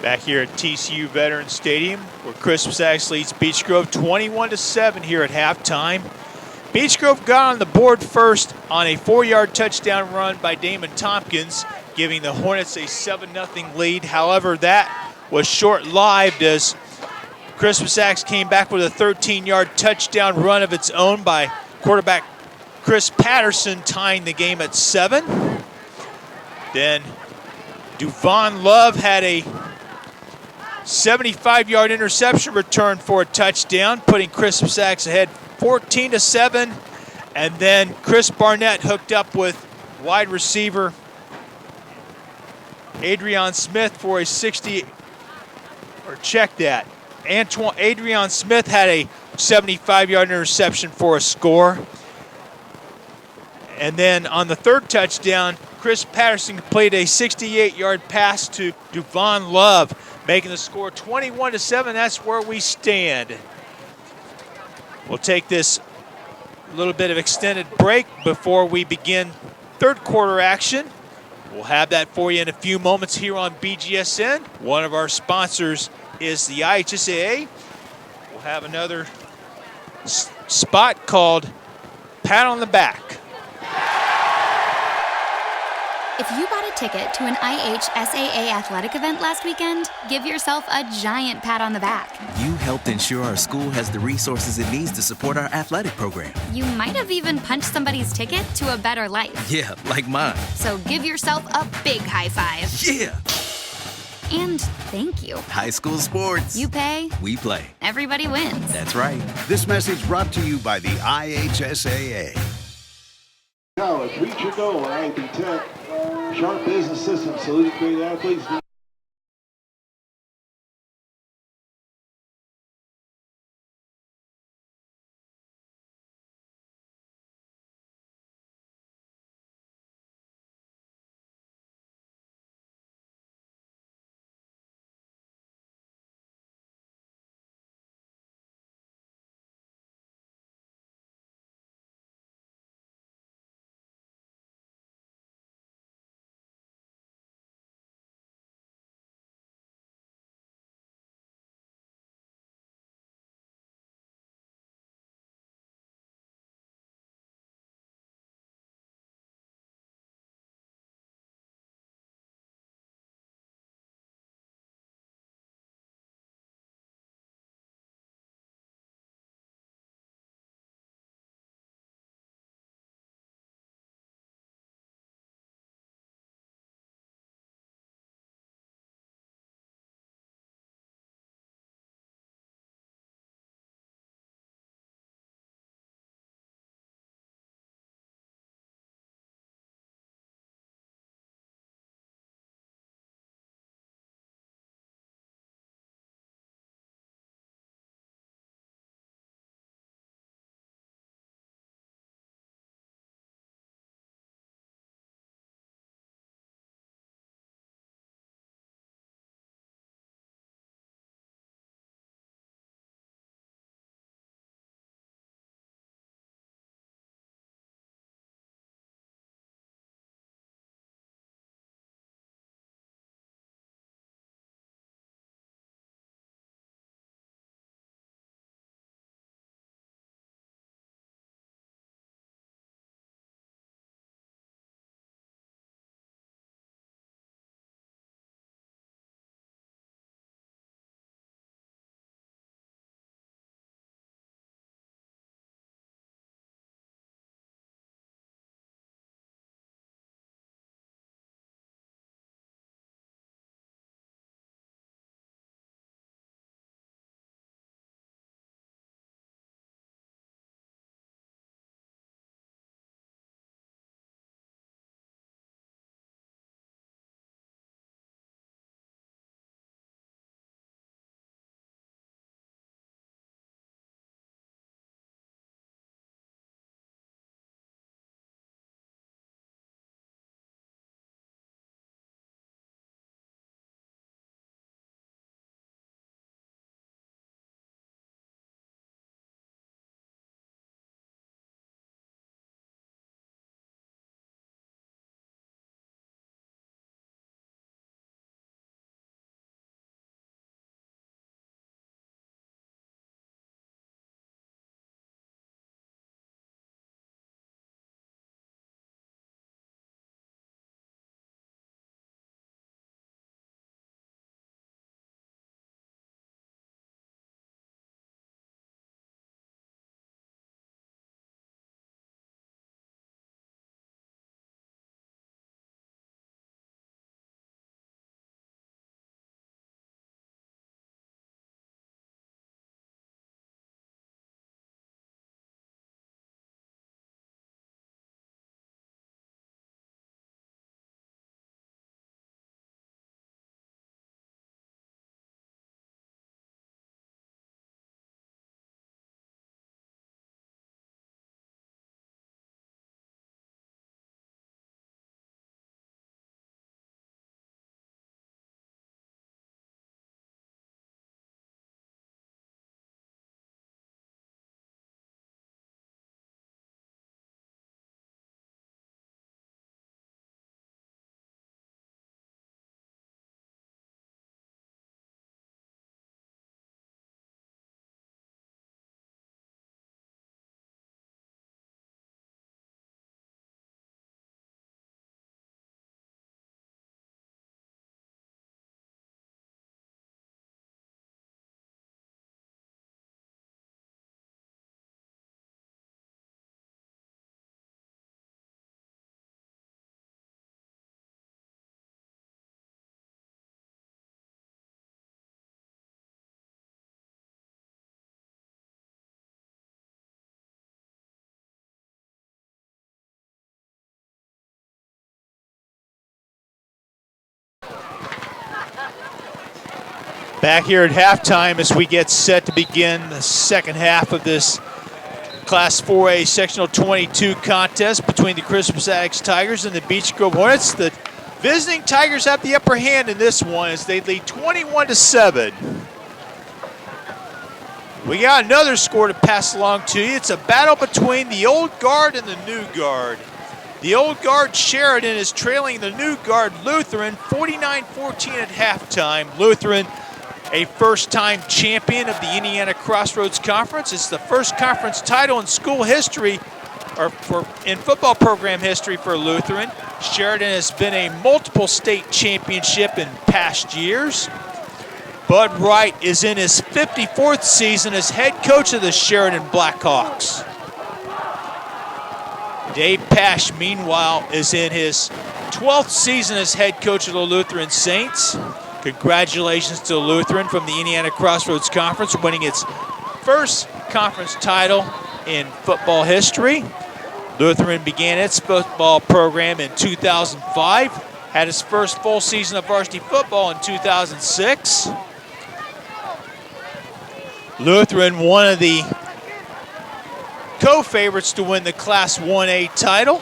Back here at TCU Veterans Stadium, where Christmas Axe leads Beech Grove 21-7 here at halftime. Beech Grove got on the board first on a 4-yard touchdown run by Damon Tompkins. giving the Hornets a 7-0 lead. However, that was short-lived as Crispus-Axe came back with a 13-yard touchdown run of its own by quarterback Chris Patterson, tying the game at 7. Then Duvon Love had a 75-yard interception return for a touchdown, putting Crispus-Axe ahead 14-7. And then Chris Barnett hooked up with wide receiver Adrian Smith for a 60, or check that. Adrian Smith had a 75-yard interception for a score. And then on the third touchdown, Chris Patterson completed a 68-yard pass to Duvon Love, making the score 21-7. That's where we stand. We'll take this little bit of extended break before we begin third quarter action. We'll have that for you in a few moments here on BGSN. One of our sponsors is the IHSAA. We'll have another spot called Pat on the Back. If you bought a ticket to an IHSAA athletic event last weekend, give yourself a giant pat on the back. You helped ensure our school has the resources it needs to support our athletic program. You might have even punched somebody's ticket to a better life. Yeah, like mine. So give yourself a big high five. Yeah. And thank you. High school sports. You pay. We play. Everybody wins. That's right. This message brought to you by the IHSAA. College, reach your goal at IB Tech. Sharp Business Systems, saluting great athletes. Back here at halftime as we get set to begin the second half of this Class 4A Sectional 22 contest between the Christmas Addicts Tigers and the Beech Grove Hornets. The visiting Tigers have the upper hand in this one as they lead 21-7. We got another score to pass along to you. It's a battle between the old guard and the new guard. The old guard Sheridan is trailing the new guard Lutheran 49-14 at halftime. Lutheran, a first-time champion of the Indiana Crossroads Conference. It's the first conference title in school history, or in football program history for Lutheran. Sheridan has been a multiple state championship in past years. Bud Wright is in his 54th season as head coach of the Sheridan Blackhawks. Dave Pash, meanwhile, is in his 12th season as head coach of the Lutheran Saints. Congratulations to Lutheran from the Indiana Crossroads Conference, winning its first conference title in football history. Lutheran began its football program in 2005, had its first full season of varsity football in 2006. Lutheran, one of the co-favorites to win the Class 1A title.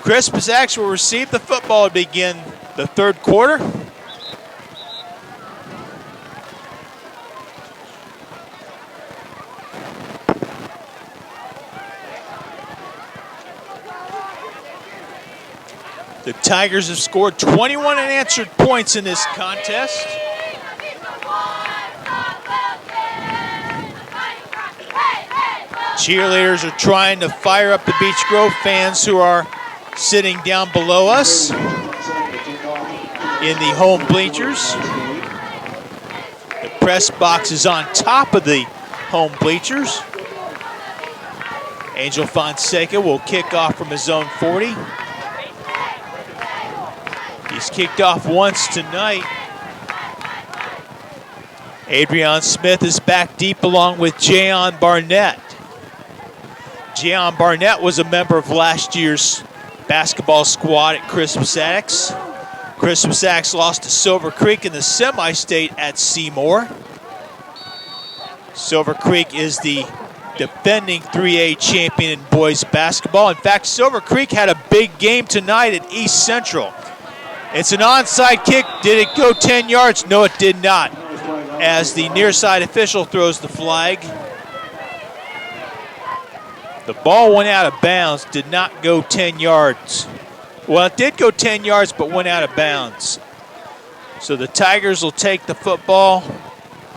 Christmas Addicts will receive the football to begin the third quarter. The Tigers have scored 21 unanswered points in this contest. Cheerleaders are trying to fire up the Beech Grove fans who are sitting down below us in the home bleachers. The press box is on top of the home bleachers. Angel Fonseca will kick off from his own 40. He's kicked off once tonight. Adrian Smith is back deep along with Jayon Barnett. Jayon Barnett was a member of last year's basketball squad at Christmas Addicts. Christmas Addicts lost to Silver Creek in the semi-state at Seymour. Silver Creek is the defending 3A champion in boys basketball. In fact, Silver Creek had a big game tonight at East Central. It's an onside kick. Did it go 10 yards? No, it did not, as the near side official throws the flag. The ball went out of bounds, did not go 10 yards. Well, it did go 10 yards, but went out of bounds. So the Tigers will take the football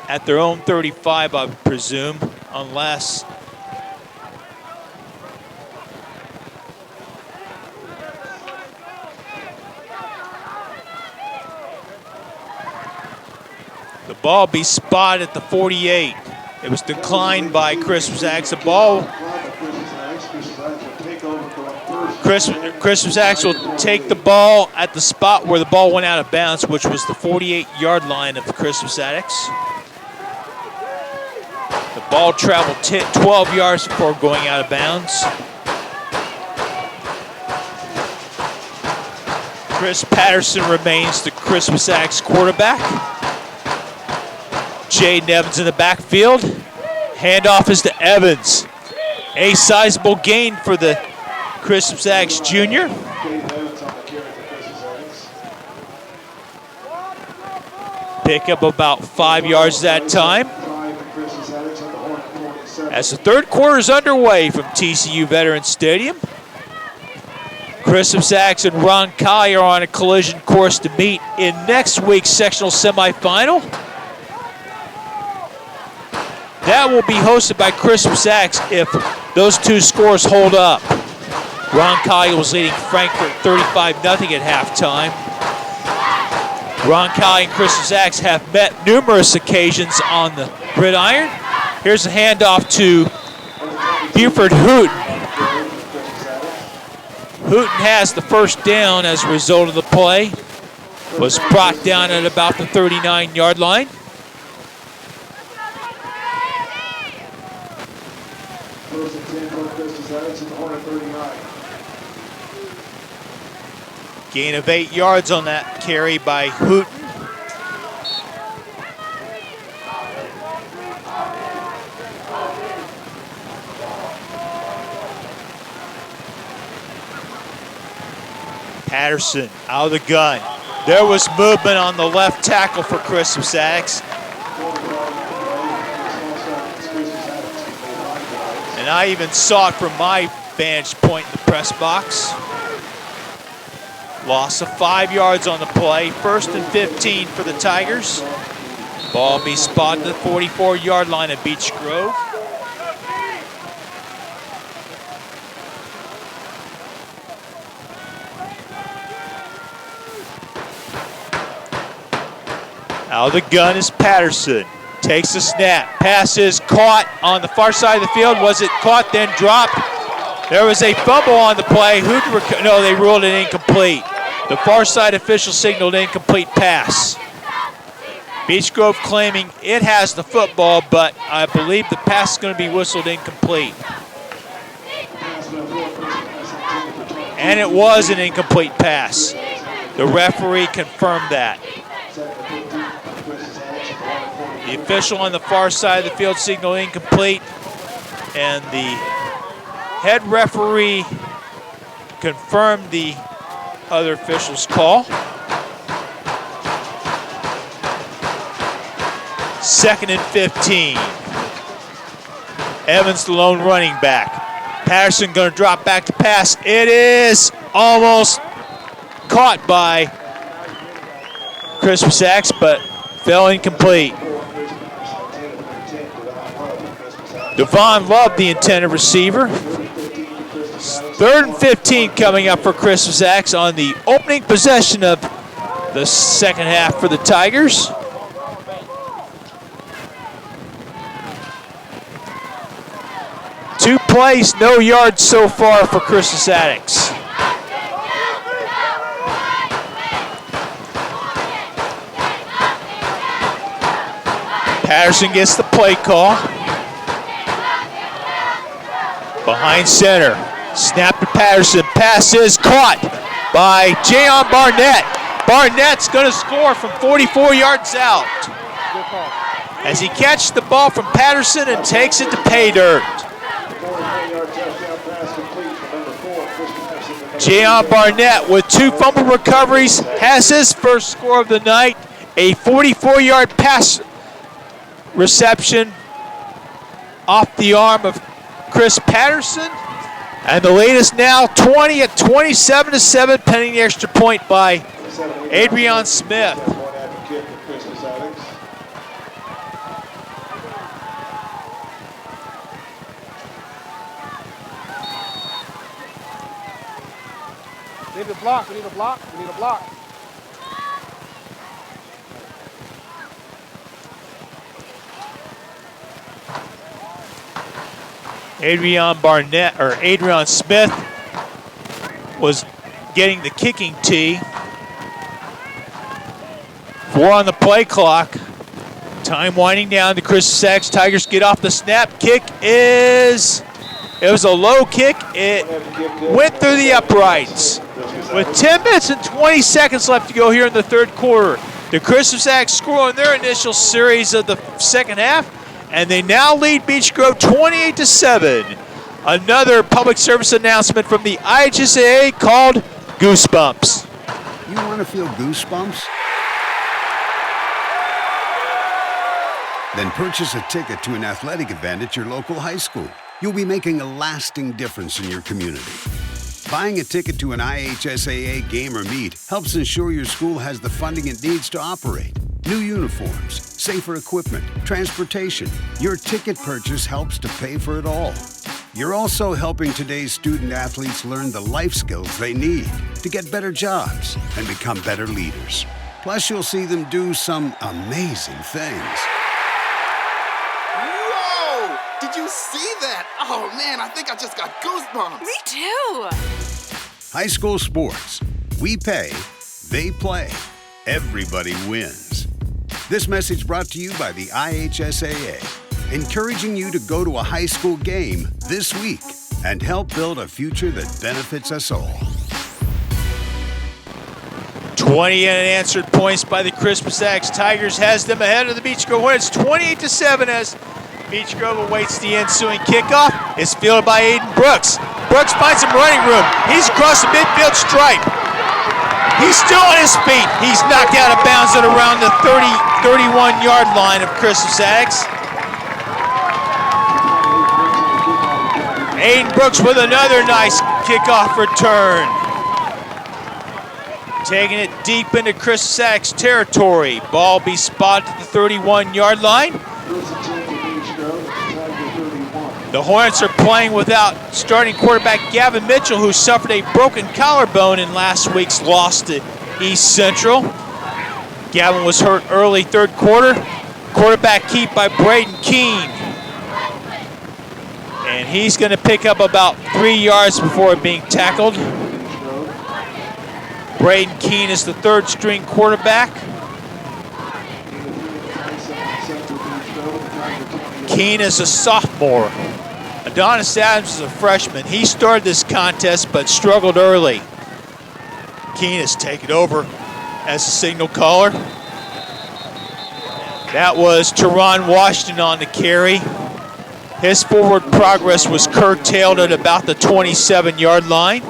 at their own 35, I would presume, unless the ball be spotted at the 48. It was declined by Christmas Addicts. The ball, Christmas Addicts will take the ball at the spot where the ball went out of bounds, which was the 48-yard line of the Christmas Addicts. The ball traveled 12 yards before going out of bounds. Chris Patterson remains the Christmas Addicts quarterback. Jaden Evans in the backfield. Handoff is to Evans. A sizable gain for the Christmas Addicts junior. Pick up about 5 yards that time. As the third quarter is underway from TCU Veterans Stadium, Christmas Addicts and Ron Colley are on a collision course to meet in next week's sectional semifinal. That will be hosted by Christmas Addicts if those two scores hold up. Ron Colley was leading Frankfort 35-0 at halftime. Ron Colley and Christmas Addicts have met numerous occasions on the gridiron. Here's a handoff to Buford Hooten. Hooten has the first down as a result of the play. Was brought down at about the 39-yard line. Gain of 8 yards on that carry by Hooten. Patterson out of the gun. There was movement on the left tackle for Christmas Addicts. And I even saw it from my vantage point in the press box. Loss of 5 yards on the play. 1st and 15 for the Tigers. Ball be spotted at the 44-yard line at Beech Grove. Out of the gun is Patterson. Takes the snap. Pass is caught on the far side of the field. Was it caught, then dropped? There was a fumble on the play. No, they ruled it incomplete. The far side official signaled incomplete pass. Beech Grove claiming it has the football, but I believe the pass is going to be whistled incomplete. And it was an incomplete pass. The referee confirmed that. The official on the far side of the field signaled incomplete, and the head referee confirmed the other official's call. 2nd and 15. Evans, the lone running back. Patterson going to drop back to pass. It is almost caught by Christmas Axe, but fell incomplete. Devon Love, the intended receiver. 3rd and 15 coming up for Christmas Axe on the opening possession of the second half for the Tigers. Two plays, no yards so far for Christmas Addicts. Patterson gets the play call. Behind center. Snap to Patterson. Pass is caught by Jayon Barnett. Barnett's going to score from 44 yards out as he catches the ball from Patterson and takes it to pay dirt. Jayon Barnett with 2 fumble recoveries has his first score of the night. A 44-yard pass reception off the arm of Chris Patterson. And the latest now 20 at 27-7, pending the extra point by Adrian Smith. We need a block, we need a block, we need a block. Adrian Smith was getting the kicking tee. 4 on the play clock. Time winding down to Christmas Axe. Tigers get off the snap. It was a low kick. It went through the uprights. With 10 minutes and 20 seconds left to go here in the third quarter, the Christmas Axe score on their initial series of the second half, and they now lead Beech Grove 28-7. Another public service announcement from the IHSAA called Goosebumps. You want to feel goosebumps? Then purchase a ticket to an athletic event at your local high school. You'll be making a lasting difference in your community. Buying a ticket to an IHSAA game or meet helps ensure your school has the funding it needs to operate. New uniforms, safer equipment, transportation. Your ticket purchase helps to pay for it all. You're also helping today's student athletes learn the life skills they need to get better jobs and become better leaders. Plus, you'll see them do some amazing things. Whoa! Did you see that? Oh man, I think I just got goosebumps. Me too. High school sports. We pay, they play. Everybody wins. This message brought to you by the IHSAA, encouraging you to go to a high school game this week and help build a future that benefits us all. 20 unanswered points by the Christmas Axe Tigers has them ahead of the Beech Grove Hornets, 28-7 as Beech Grove awaits the ensuing kickoff. It's fielded by Aiden Brooks. Brooks finds some running room. He's across the midfield stripe. He's still on his feet. He's knocked out of bounds at around the 31-yard line of Christmas Ags. Aiden Brooks with another nice kickoff return. Taking it deep into Christmas Ags territory. Ball be spotted at the 31-yard line. The Hornets are playing without starting quarterback Gavin Mitchell, who suffered a broken collarbone in last week's loss to East Central. Gavin was hurt early third quarter. Quarterback keep by Braden Keene. And he's going to pick up about 3 yards before being tackled. Braden Keene is the third string quarterback. Keene is a sophomore. Adonis Adams is a freshman. He started this contest but struggled early. Keene has taken over as a signal caller. That was Teron Washington on the carry. His forward progress was curtailed at about the 27-yard line.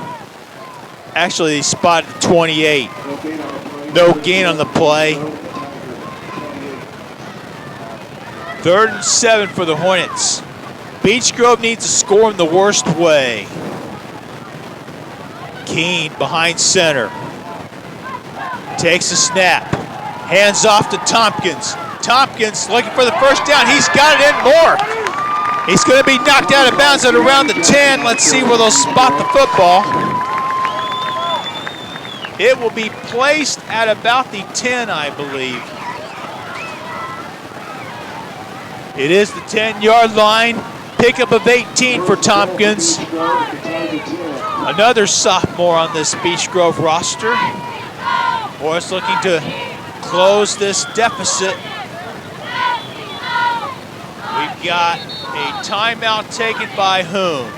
Actually, he spotted 28. No gain on the play. 3rd and 7 for the Hornets. Beech Grove needs to score in the worst way. Keene behind center. Takes a snap. Hands off to Tompkins. Tompkins looking for the first down. He's got it in more. He's going to be knocked out of bounds at around the 10. Let's see where they'll spot the football. It will be placed at about the 10, I believe. It is the 10-yard line. Pickup of 18 for Tompkins. Another sophomore on this Beech Grove roster. Morris looking to close this deficit. We've got a timeout taken by whom?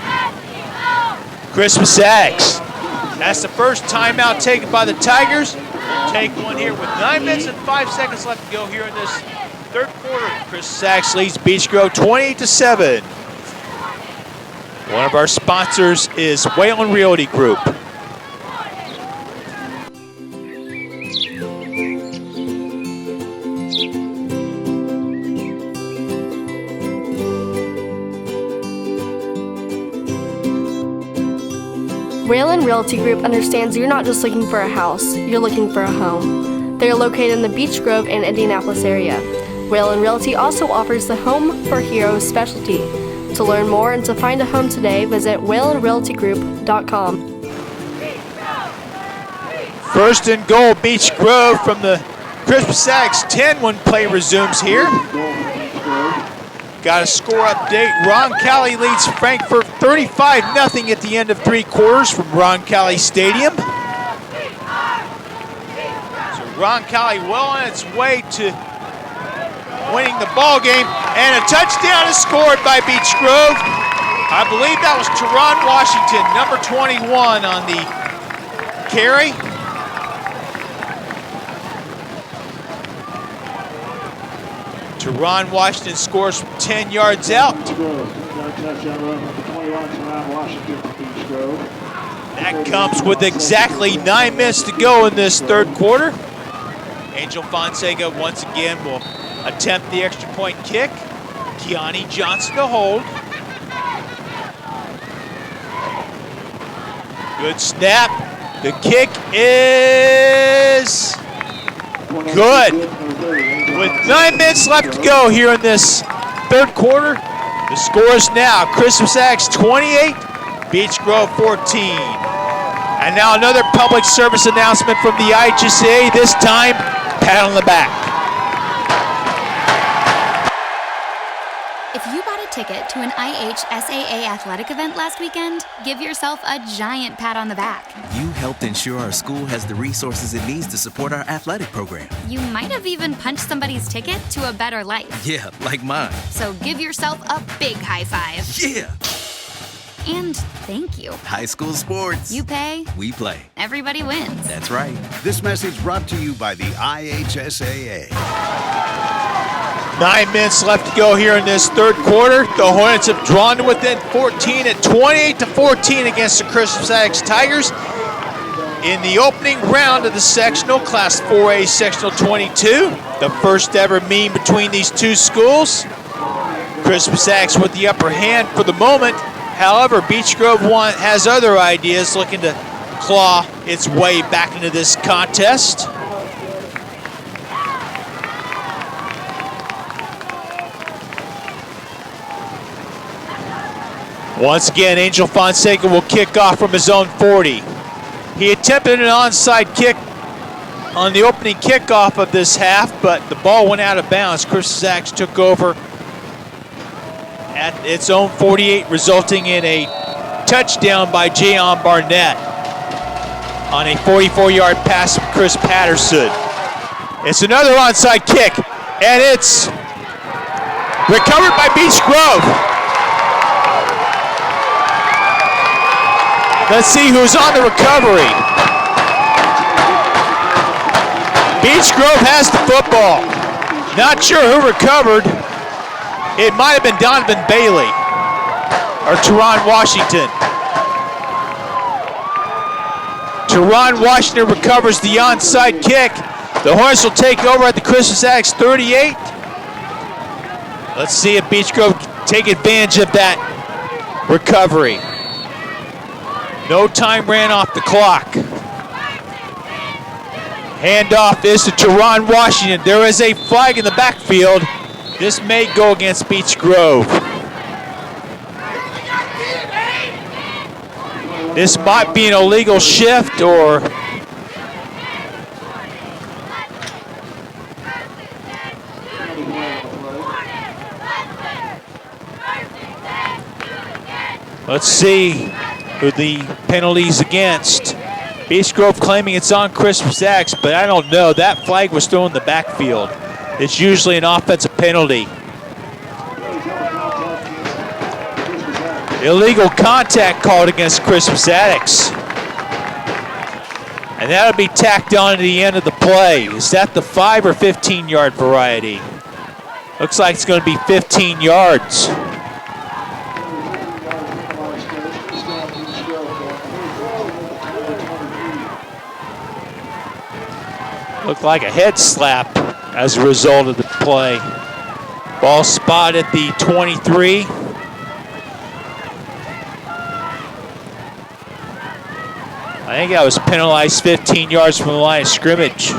Christmas Ags. That's the first timeout taken by the Tigers. We'll take one here with 9 minutes and 5 seconds left to go here in this third quarter. Christmas Ags leads Beech Grove 28-7. One of our sponsors is Whalen Realty Group. Whalen Realty Group understands you're not just looking for a house, you're looking for a home. They are located in the Beech Grove and Indianapolis area. Whalen Realty also offers the Home for Heroes specialty. To learn more and to find a home today, visit whalenrealtygroup.com. First and goal, Beech Grove from the Christmas Ags 10 when play resumes here. Got a score update. Roncalli leads Frankfort 35-0 at the end of 3 quarters from Roncalli Stadium. So Roncalli well on its way to winning the ball game, and a touchdown is scored by Beech Grove. I believe that was Teron Washington, number 21 on the carry. Teron Washington scores from 10 yards out. That comes with exactly 9 minutes to go in this third quarter. Angel Fonseca once again will attempt the extra point kick. Keani Johnson to hold. Good snap. The kick is good. With 9 minutes left to go here in this third quarter, the score is now Christmas Ags 28, Beech Grove 14. And now another public service announcement from the IHSAA, this time pat on the back. If you bought a ticket to an IHSAA athletic event last weekend, give yourself a giant pat on the back. You helped ensure our school has the resources it needs to support our athletic program. You might have even punched somebody's ticket to a better life. Yeah, like mine. So give yourself a big high five. Yeah. And thank you. High school sports. You pay. We play. Everybody wins. That's right. This message brought to you by the IHSAA. 9 minutes left to go here in this third quarter. The Hornets have drawn to within 14 at 28-14 against the Christmas Ags Tigers. in the opening round of the sectional, Class 4A Sectional 22. The first ever meet between these two schools. Christmas Axe with the upper hand for the moment. However, Beech Grove has other ideas, looking to claw its way back into this contest. Once again, Angel Fonseca will kick off from his own 40. He attempted an onside kick on the opening kickoff of this half, but the ball went out of bounds. Christmas Axe took over at its own 48, resulting in a touchdown by Jayon Barnett on a 44-yard pass from Chris Patterson. It's another onside kick, and it's recovered by Beech Grove. Let's see who's on the recovery. Beech Grove has the football. Not sure who recovered. It might have been Donovan Bailey or Teron Washington. Teron Washington recovers the onside kick. The Hornets will take over at the Christmas Axe 38. Let's see if Beech Grove take advantage of that recovery. No time ran off the clock. Handoff is to Teron Washington. There is a flag in the backfield. This may go against Beech Grove. This might be an illegal shift or let's see who the penalty's against. Beech Grove claiming it's on Christmas Axe, but I don't know. That flag was thrown in the backfield. It's usually an offensive penalty. Illegal contact called against Christmas Axe. And that'll be tacked on at the end of the play. Is that the 5 or 15-yard variety? Looks like it's going to be 15 yards. Looked like a head slap as a result of the play. Ball spot at the 23. I think I was penalized 15 yards from the line of scrimmage.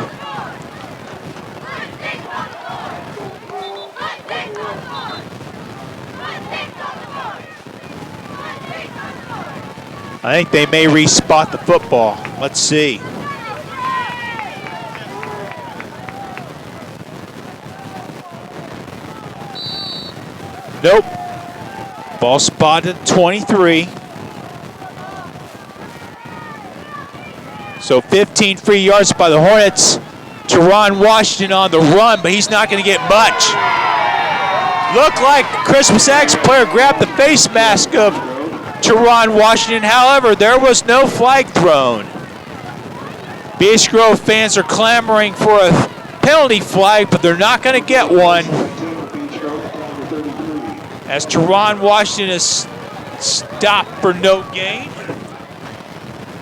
I think they may re-spot the football. Let's see. Nope. Ball spotted at 23. So 15 free yards by the Hornets. Teron Washington on the run, but he's not going to get much. Looked like the Christmas Axe player grabbed the face mask of Teron Washington. However, there was no flag thrown. Beech Grove fans are clamoring for a penalty flag, but they're not going to get one, as Teron Washington is stopped for no gain.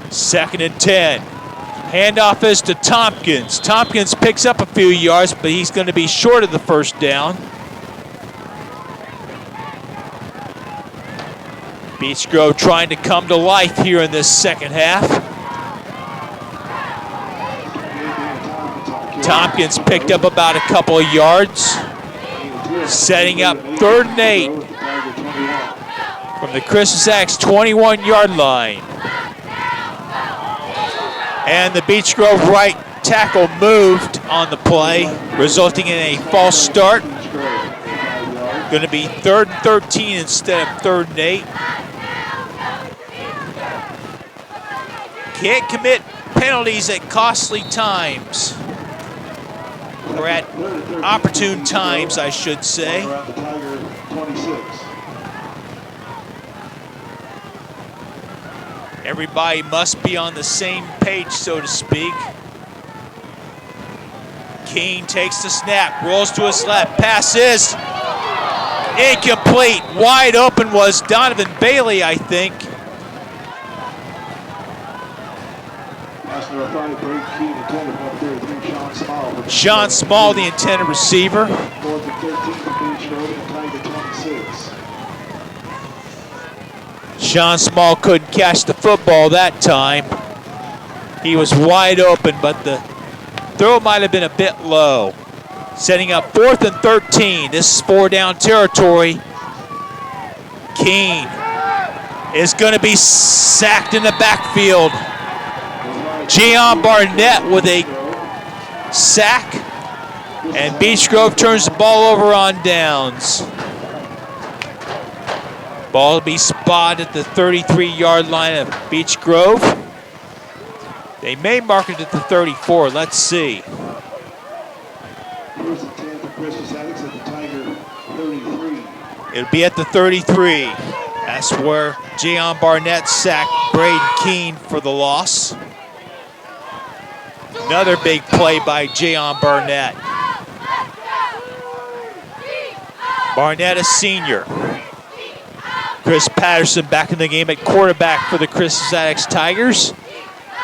2nd and 10. Handoff is to Tompkins. Tompkins picks up a few yards, but he's going to be short of the first down. Beech Grove trying to come to life here in this second half. Tompkins picked up about a couple of yards. Setting up 3rd and 8 from the Christmas Axe 21-yard line. And the Beech Grove right tackle moved on the play, resulting in a false start. Going to be 3rd and 13 instead of 3rd and 8. Can't commit penalties at costly times. Or at opportune times, I should say. Everybody must be on the same page, so to speak. Keene takes the snap, rolls to his left, pass is incomplete. Wide open was Donovan Bailey, I think. Number 5, Braden Keene, intended. Number 33, Sean Small. Sean Small, the intended receiver. 4th and 13 for Beach Grove, and tied to 26. Sean Small couldn't catch the football that time. He was wide open, but the throw might have been a bit low. Setting up 4th and 13. This is 4-down territory. Keene is going to be sacked in the backfield. Gian Barnett with a sack, and Beech Grove turns the ball over on downs. Ball will be spotted at the 33-yard line of Beech Grove. They may mark it at the 34. Let's see. First and 10 for Christmas Addicts at the Tiger 33. It'll be at the 33. That's where Gian Barnett sacked Braden Keene for the loss. Another big play by Gian Barnett. Barnett, a senior. Chris Patterson back in the game at quarterback for the Christmas Addicts Tigers.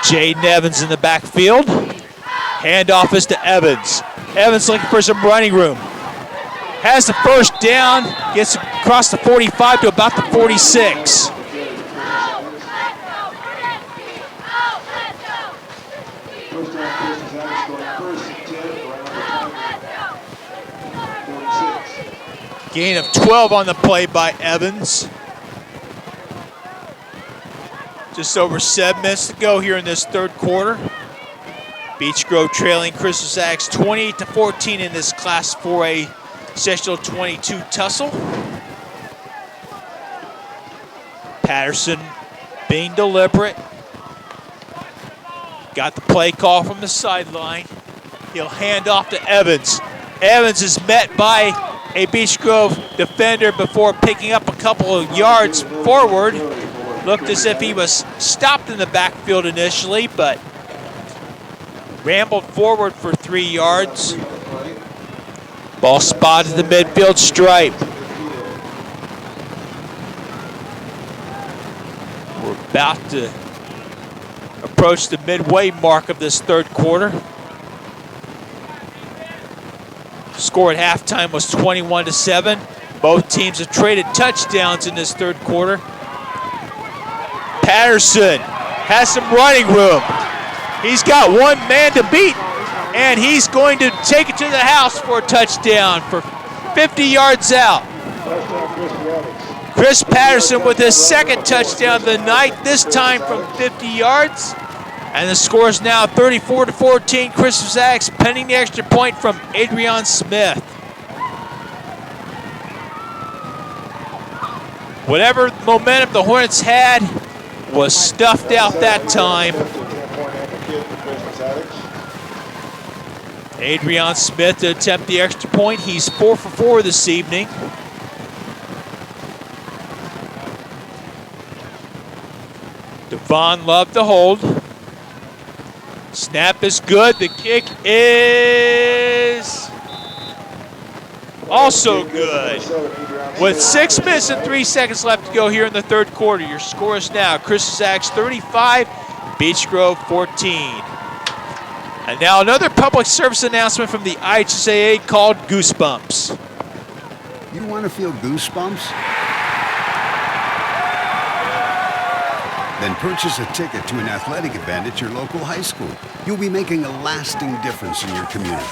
Jaden Evans in the backfield. Handoff is to Evans. Evans looking for some running room. Has the first down, gets across the 45 to about the 46. Gain of 12 on the play by Evans. Just over 7 minutes to go here in this third quarter. Beech Grove trailing Christmas Addicts 28-14 in this Class 4A Sectional 22 tussle. Patterson being deliberate. Got the play call from the sideline. He'll hand off to Evans. Evans is met by a Beech Grove defender before picking up a couple of yards forward. Looked as if he was stopped in the backfield initially, but rambled forward for 3 yards. Ball spotted the midfield stripe. We're about to approach the midway mark of this third quarter. Score at halftime was 21-7. Both teams have traded touchdowns in this third quarter. Patterson has some running room. He's got one man to beat, and he's going to take it to the house for a touchdown for 50 yards out. Chris Patterson with his second touchdown of the night, this time from 50 yards. And the score is now 34-14. Christmas Addicts pending the extra point from Adrian Smith. Whatever momentum the Hornets had was stuffed out that time. Adrian Smith to attempt the extra point. He's 4 for 4 this evening. Devon Love to hold. Snap is good. The kick is also good. With 6 minutes and 3 seconds left to go here in the third quarter, your score is now Christmas Addicts 35, Beech Grove 14. And now another public service announcement from the IHSAA called Goosebumps. You want to feel goosebumps? Then purchase a ticket to an athletic event at your local high school. You'll be making a lasting difference in your community.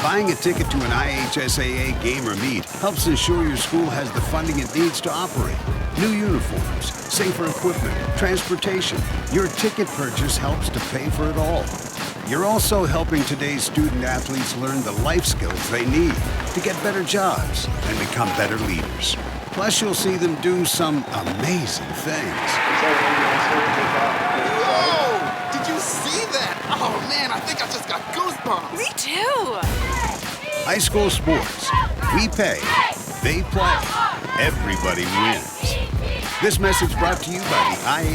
Buying a ticket to an IHSAA game or meet helps ensure your school has the funding it needs to operate. New uniforms, safer equipment, transportation. Your ticket purchase helps to pay for it all. You're also helping today's student athletes learn the life skills they need to get better jobs and become better leaders. Plus, you'll see them do some amazing things. Whoa! Did you see that? Oh man, I think I just got goosebumps. Me too. High school sports. We pay, they play, everybody wins. This message brought to you by the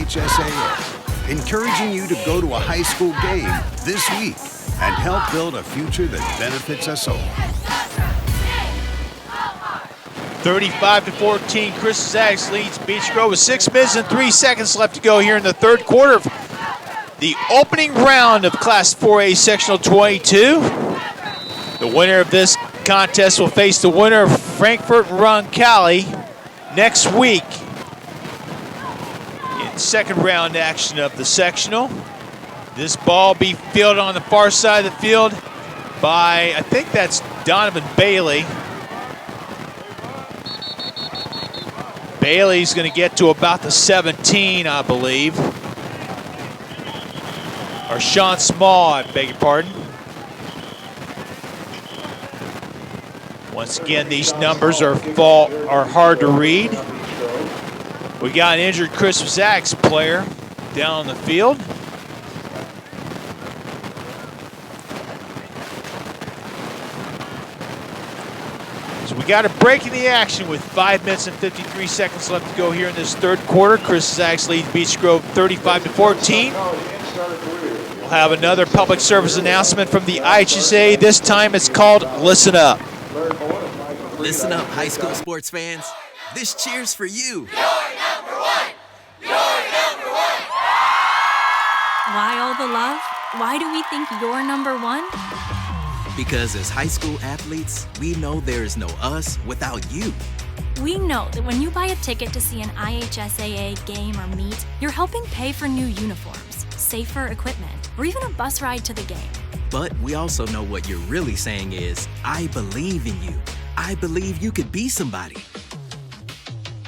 IHSAA, encouraging you to go to a high school game this week and help build a future that benefits us all. 35-14, Christmas Addicts leads Beech Grove with 6 minutes and 3 seconds left to go here in the third quarter. the opening round of Class 4A Sectional 22. The winner of this contest will face the winner of Frankfort and Roncalli next week in second round action of the sectional. This ball be fielded on the far side of the field by, I think that's Donovan Bailey. Bailey's going to get to about the 17, I believe. Or Sean Small, I beg your pardon. Once again, these numbers are hard to read. We got an injured Chris Zach's player down on the field. So we got a break in the action with 5 minutes and 53 seconds left to go here in this third quarter. Chris Zach's leads Beech Grove 35-14. We'll have another public service announcement from the IHSAA. This time it's called Listen Up. Listen up, high school sports fans. This cheers for you. You're number one. You're number one. Why all the love? Why do we think you're number one? Because as high school athletes, we know there is no us without you. We know that when you buy a ticket to see an IHSAA game or meet, you're helping pay for new uniforms, safer equipment, or even a bus ride to the game. But we also know what you're really saying is, I believe in you. I believe you could be somebody.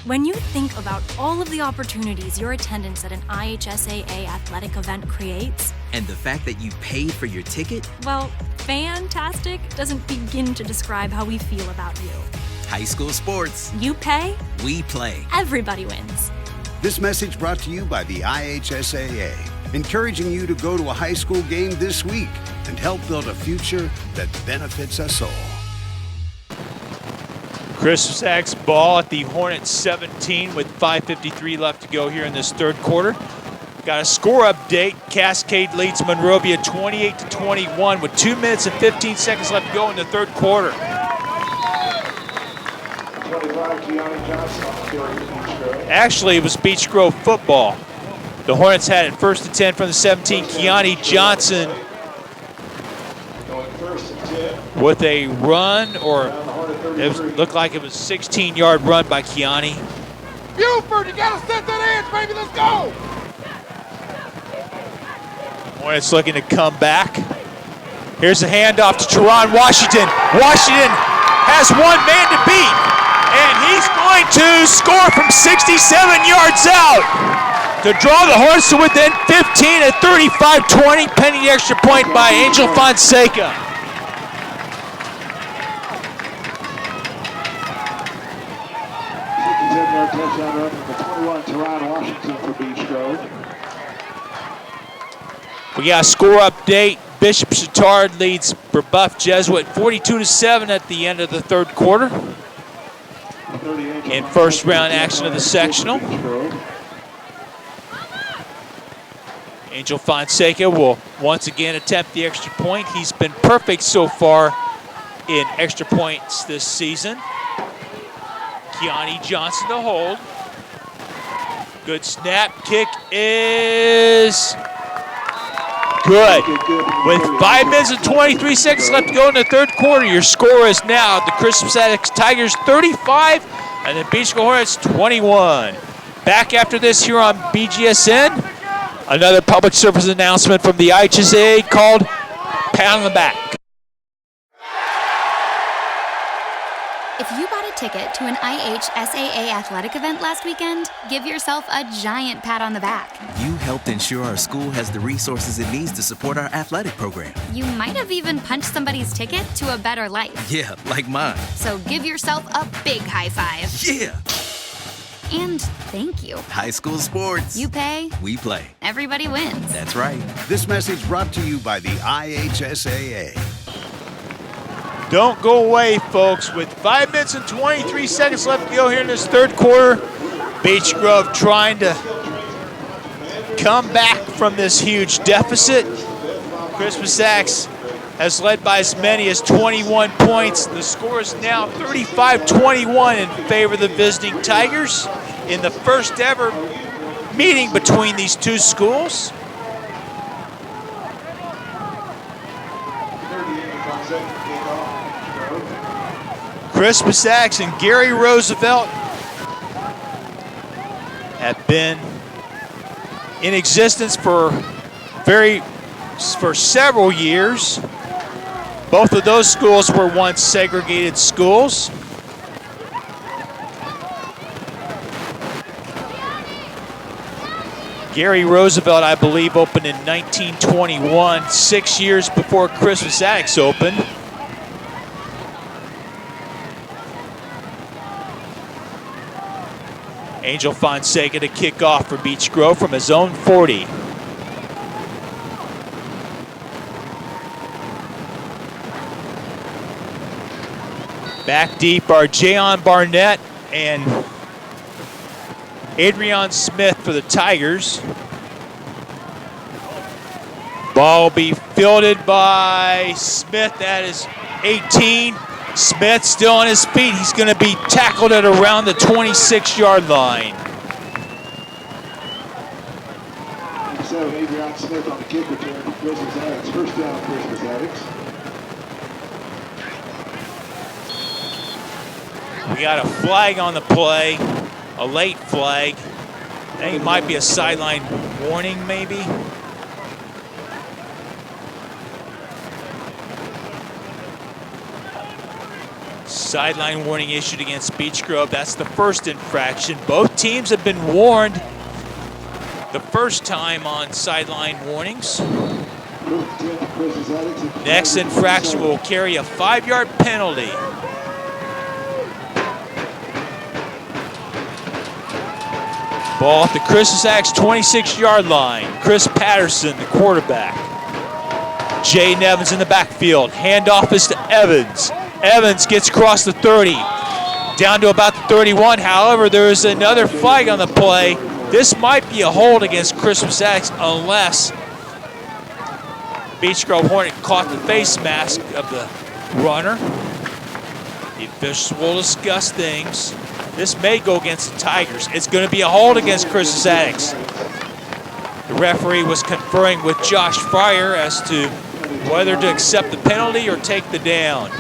When you think about all of the opportunities your attendance at an IHSAA athletic event creates, and the fact that you paid for your ticket, well, fantastic doesn't begin to describe how we feel about you. High school sports. You pay, we play. Everybody wins. This message brought to you by the IHSAA, encouraging you to go to a high school game this week and help build a future that benefits us all. Chris Zach's ball at the Hornets 17 with 5:53 left to go here in this third quarter. Got a score update. Cascade leads Monrovia 28-21 with 2 minutes and 15 seconds left to go in the third quarter. 25, Keanu Johnson on the carry for Beech Grove. Actually, it was Beech Grove football. The Hornets had it first and 10 from the 17. Keanu Johnson Going first and 10. with a run, or it looked like it was a 16-yard run by Keanu. Buford, you gotta set that edge, baby, let's go! Hornets looking to come back. Here's a handoff to Teron Washington. Washington has one man to beat, and he's going to score from 67 yards out to draw the Hornets to within 15 at 35-20, pending the extra point by Angel Fonseca. Touchdown run from the 21, Teron Washington for Beech Grove. We got a score update. Bishop Chatard leads Brebeuf Jesuit 42-7 at the end of the third quarter. In first round action of the sectional. Angel Fonseca will once again attempt the extra point. He's been perfect so far in extra points this season. Keanu Johnson to hold. Good snap. Kick is good. With 5 minutes and 23 seconds left to go in the third quarter, your score is now the Crisp-Sadix Tigers 35 and the Beech Grove Hornets 21. Back after this here on BGSN. Another public service announcement from the IHSAA called Pat on the Back. If you bought a ticket to an IHSAA athletic event last weekend, give yourself a giant pat on the back. You helped ensure our school has the resources it needs to support our athletic program. You might have even punched somebody's ticket to a better life. Yeah, like mine. So give yourself a big high five. Yeah. And thank you. High school sports. You pay. We play. Everybody wins. That's right. This message brought to you by the IHSAA. Don't go away, folks. With 5 minutes and 23 seconds left to go here in this third quarter, Beech Grove trying to come back from this huge deficit. Crispus-Sachs has led by as many as 21 points. The score is now 35-21 in favor of the visiting Tigers in the first ever meeting between these two schools. second kickoff, Beach Grove. Christmas Axe and Gary Roosevelt have been in existence for several years. Both of those schools were once segregated schools. Gary Roosevelt, I believe, opened in 1921, 6 years before Christmas Axe opened. Angel Fonseca to kick off for Beach Grove from his own 40. Back deep are Jayon Barnett and Adrian Smith for the Tigers. Ball will be fielded by Smith. That is 18. Smith still on his feet. He's going to be tackled at around the 26-yard line. 7, Adrian Smith on the kick return for Christmas Addicts. First down, Christmas Addicts. We got a flag on the play, a late flag. I think it might be a sideline warning, maybe. Sideline warning issued against Beach Grove. That's the first infraction. Both teams have been warned the first time on sideline warnings. Next infraction will carry a 5-yard penalty. Ball at the Christmas Axe 26-yard line. Chris Patterson, the quarterback. Jaden Evans in the backfield. Handoff is to Evans. Evans gets across the 30, down to about the 31. However, there is another flag on the play. This might be a hold against Christmas Axe unless Beach Grove Hornet caught the face mask of the runner. The officials will discuss things. This may go against the Tigers. It's going to be a hold against Christmas Addicts. The referee was conferring with Josh Fryer as to whether to accept the penalty or take the down.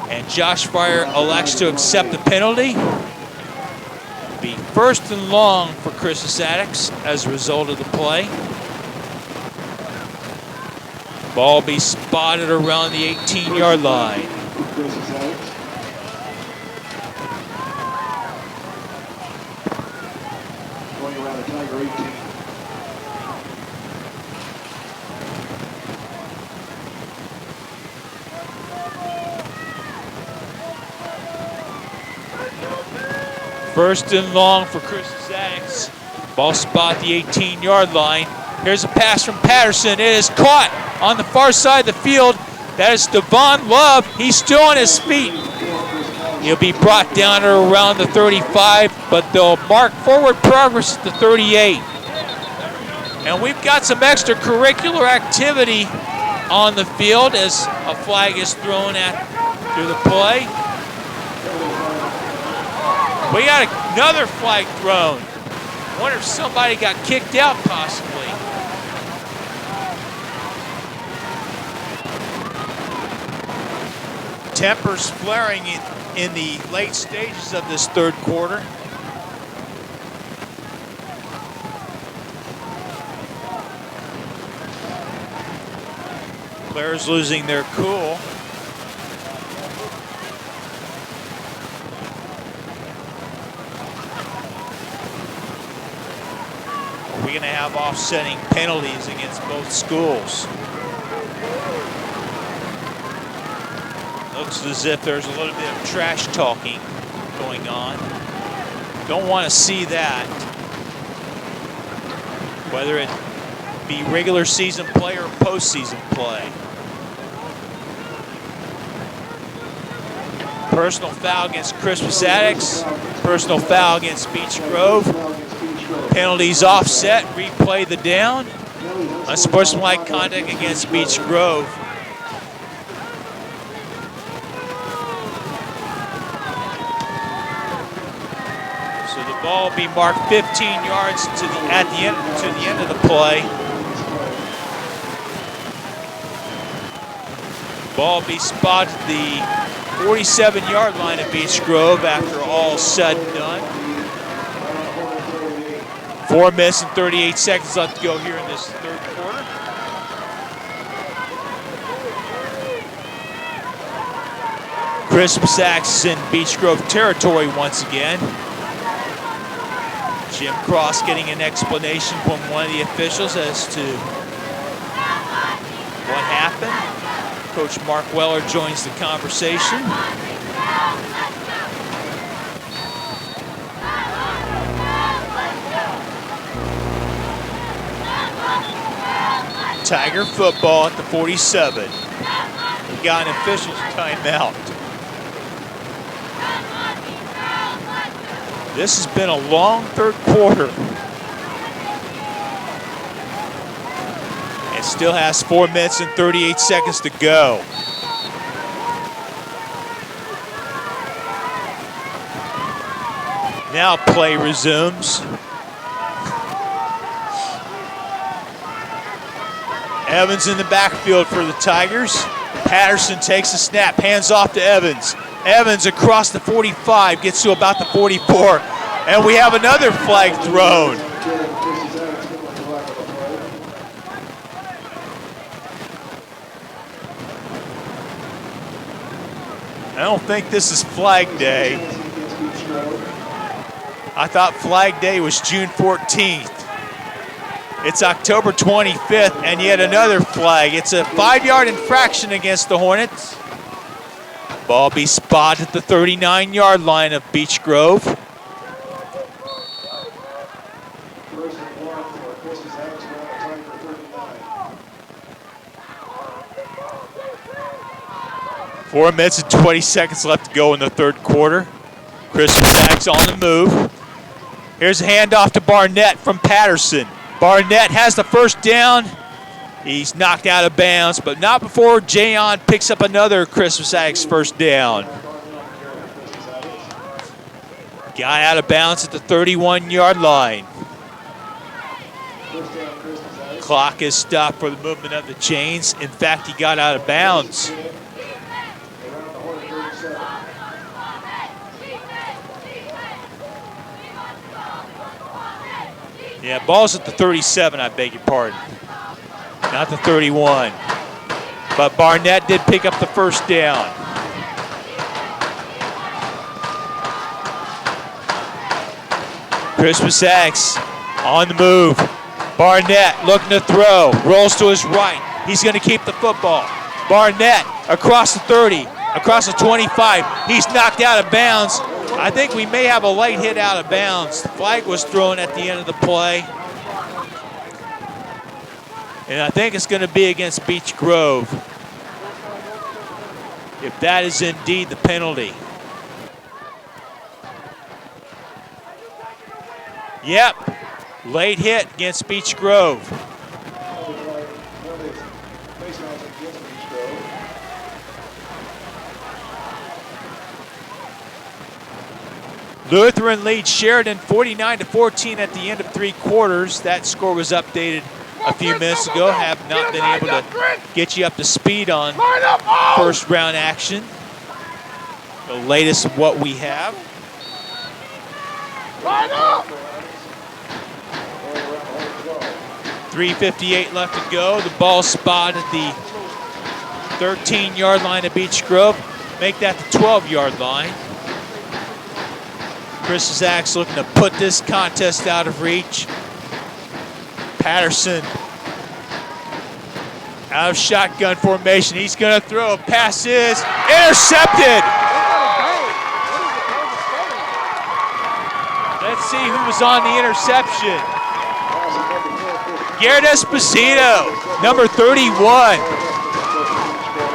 And Josh Fryer elects to accept the penalty. Be first and long for Christmas Addicts as a result of the play. Ball be spotted around the 18-yard line. Going around the Tiger 18. First and long for Christmas Addicts. Ball spot the 18-yard line. Here's a pass from Patterson. It is caught on the far side of the field. That is Devon Love. He's still on his feet. He'll be brought down to around the 35, but they'll mark forward progress at the 38. And we've got some extracurricular activity on the field as a flag is thrown through the play. We got another flag thrown. Wonder if somebody got kicked out possibly. Tempers flaring in the late stages of this third quarter. Players losing their cool. We're going to have offsetting penalties against both schools. Looks as if there's a little bit of trash talking going on. Don't want to see that. Whether it be regular season play or postseason play. Personal foul against Christmas Addicts. Personal foul against Beach Grove. Penalties offset, replay the down. Unsportsmanlike conduct against Beach Grove. So the ball will be marked 15 yards to the end of the play. Ball be spotted at the 47-yard line at Beech Grove after all said and done. 4 minutes and 38 seconds left to go here in this third quarter. Christmas Axe is in Beech Grove territory once again. Jim Cross getting an explanation from one of the officials as to what happened. Coach Mark Weller joins the conversation. Tiger football at the 47. We got an official's timeout. This has been a long third quarter. It still has 4 minutes and 38 seconds to go. Now play resumes. Evans in the backfield for the Tigers. Patterson takes a snap, hands off to Evans. Evans across the 45, gets to about the 44, and we have another flag thrown. I don't think this is Flag Day. I thought Flag Day was June 14th. It's October 25th, and yet another flag. It's a 5-yard infraction against the Hornets. Ball be spotted at the 39-yard line of Beech Grove. Four minutes and 20 seconds left to go in the third quarter. Christmas Axe on the move. Here's a handoff to Barnett from Patterson. Barnett has the first down. He's knocked out of bounds, but not before Jayon picks up another Christmas Axe first down. Got out of bounds at the 31-yard line. Clock is stopped for the movement of the chains. In fact, he got out of bounds. Yeah, ball's at the 37, I beg your pardon. Not the 31. But Barnett did pick up the first down. Christmas Axe on the move. Barnett looking to throw. Rolls to his right. He's going to keep the football. Barnett across the 30, across the 25. He's knocked out of bounds. I think we may have a light hit out of bounds. The flag was thrown at the end of the play. And I think it's going to be against Beech Grove, if that is indeed the penalty. Yep, late hit against Beech Grove. Lutheran leads Sheridan 49-14 at the end of 3 quarters. That score was updated a few minutes ago. Have not been able to get you up to speed on first round action. The latest of what we have. 3:58 left to go. The ball spotted at the 13-yard line of Beech Grove. Make that the 12-yard line. Christmas Axe looking to put this contest out of reach. Patterson out of shotgun formation. He's going to throw. Pass is intercepted. Let's see who was on the interception. Garrett Esposito, number 31.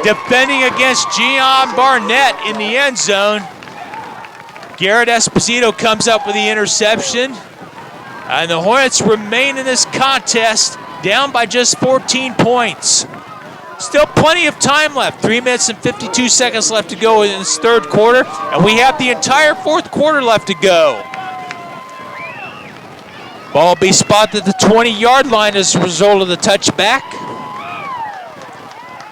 Defending against Gian Barnett in the end zone. Garrett Esposito comes up with the interception. And the Hornets remain in this contest down by just 14 points. Still plenty of time left. 3 minutes and 52 seconds left to go in this third quarter. And we have the entire fourth quarter left to go. Ball be spotted at the 20-yard line as a result of the touchback.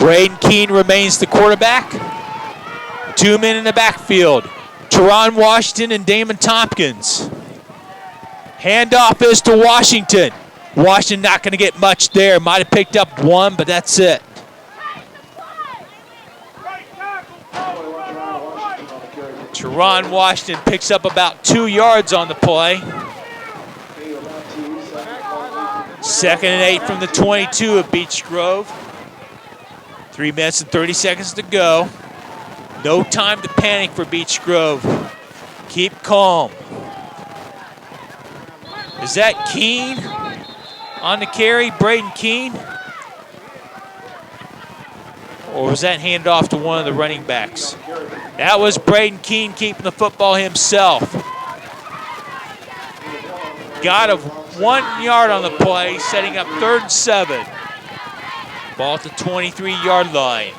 Braden Keene remains the quarterback. 2 men in the backfield. Teron Washington and Damon Tompkins. Handoff is to Washington. Washington not going to get much there. Might have picked up one, but that's it. Teron Washington picks up about 2 yards on the play. 2nd and 8 from the 22 of Beech Grove. 3 minutes and 30 seconds to go. No time to panic for Beech Grove. Keep calm. Is that Keene on the carry, Braden Keene? Or was that handed off to one of the running backs? That was Braden Keene keeping the football himself. Got a 1 yard on the play, setting up 3rd and 7. Ball at the 23-yard line.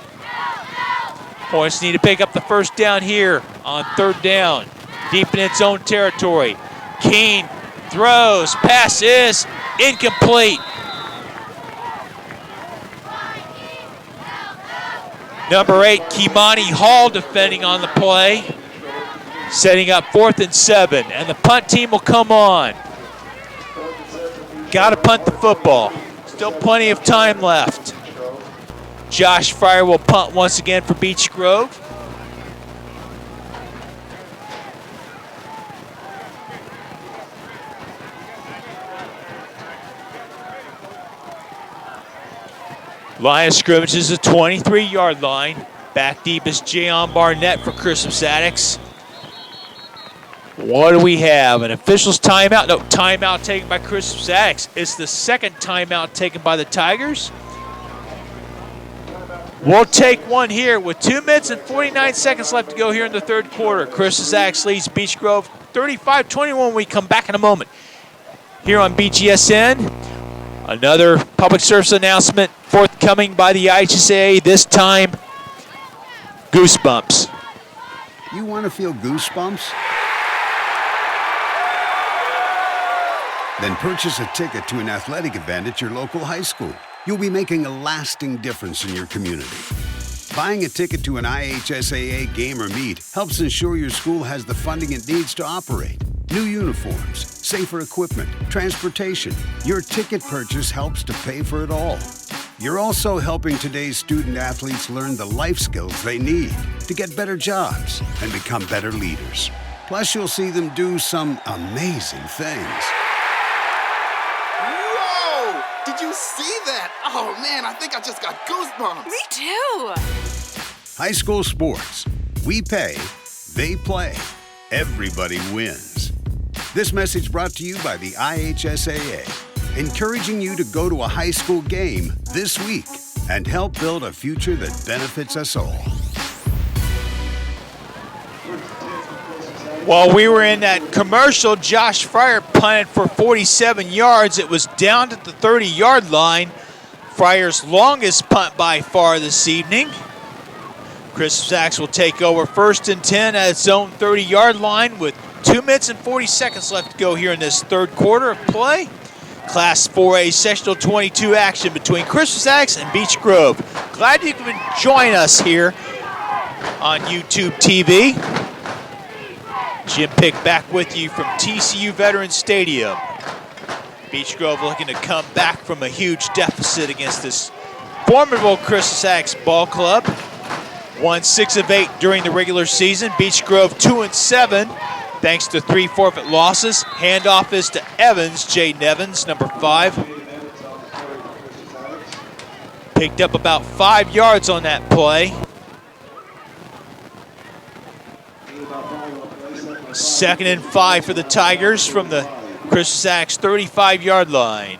Hornets need to pick up the first down here on 3rd down. Deep in its own territory. Keene throws. Pass is incomplete. Number 8, Kimani Hall defending on the play. Setting up 4th and 7. And the punt team will come on. Got to punt the football. Still plenty of time left. Josh Fryer will punt once again for Beech Grove. Line of scrimmage is the 23-yard line. Back deep is Jayon Barnett for Christmas Addicts. What do we have? An official's timeout? No, timeout taken by Christmas Addicts. It's the 2nd timeout taken by the Tigers. We'll take one here with 2 minutes and 49 seconds left to go here in the 3rd quarter. Christmas Addicts leads Beech Grove 35-21 when we come back in a moment. Here on Bgsn, another public service announcement forthcoming by the IHSAA, this time Goosebumps. You want to feel goosebumps? Then purchase a ticket to an athletic event at your local high school. You'll be making a lasting difference in your community. Buying a ticket to an IHSAA game or meet helps ensure your school has the funding it needs to operate. New uniforms, safer equipment, transportation. Your ticket purchase helps to pay for it all. You're also helping today's student athletes learn the life skills they need to get better jobs and become better leaders. Plus, you'll see them do some amazing things. Whoa! Did you see that? Oh man, I think I just got goosebumps. Me too. High school sports. We pay, they play. Everybody wins. This message brought to you by the IHSAA, encouraging you to go to a high school game this week and help build a future that benefits us all. While we were in that commercial, Josh Fryer punted for 47 yards. It was down to the 30-yard line. Fryer's longest punt by far this evening. Christmas Addicts will take over 1st and 10 at its own 30-yard line with 2 minutes and 40 seconds left to go here in this 3rd quarter of play. Class 4A Sectional 22 action between Christmas Addicts and Beech Grove. Glad you can join us here on YouTube TV. Jim Pick back with you from TCU Veterans Stadium. Beech Grove looking to come back from a huge deficit against this formidable Christmas Addicts ball club. Won 6 of 8 during the regular season. Beech Grove 2-7 thanks to 3 forfeit losses. Handoff is to Evans, Jaden Evans, number 5. Picked up about 5 yards on that play. 2nd and 5 for the Tigers from the Christmas Addicts 35-yard line.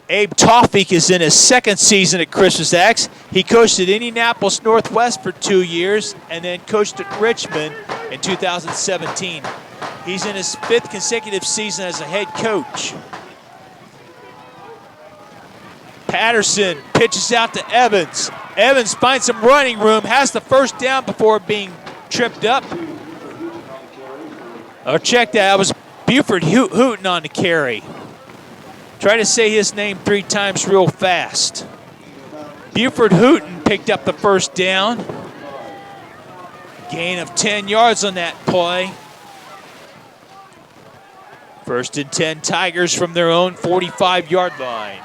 Abe Toffik is in his 2nd season at Christmas Addicts. He coached at Indianapolis Northwest for 2 years and then coached at Richmond in 2017. He's in his 5th consecutive season as a head coach. Patterson pitches out to Evans. Evans finds some running room, has the first down before being tripped up. Oh, check that. It was Buford Hooten on the carry. Try to say his name 3 times real fast. Buford Hooten picked up the first down. Gain of 10 yards on that play. 1st and 10 Tigers from their own 45-yard line.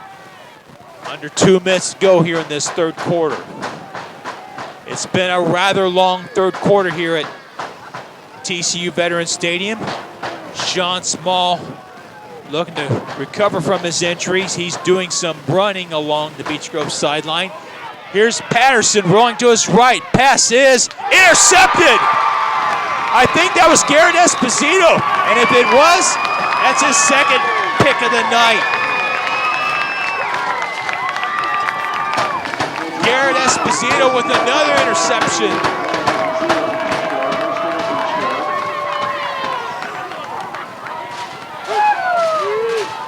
Under 2 minutes to go here in this third quarter. It's been a rather long third quarter here at TCU Veterans Stadium. Sean Small looking to recover from his injuries. He's doing some running along the Beech Grove sideline. Here's Patterson rolling to his right. Pass is intercepted. I think that was Garrett Esposito. And if it was, that's his second pick of the night. Garrett Esposito with another interception.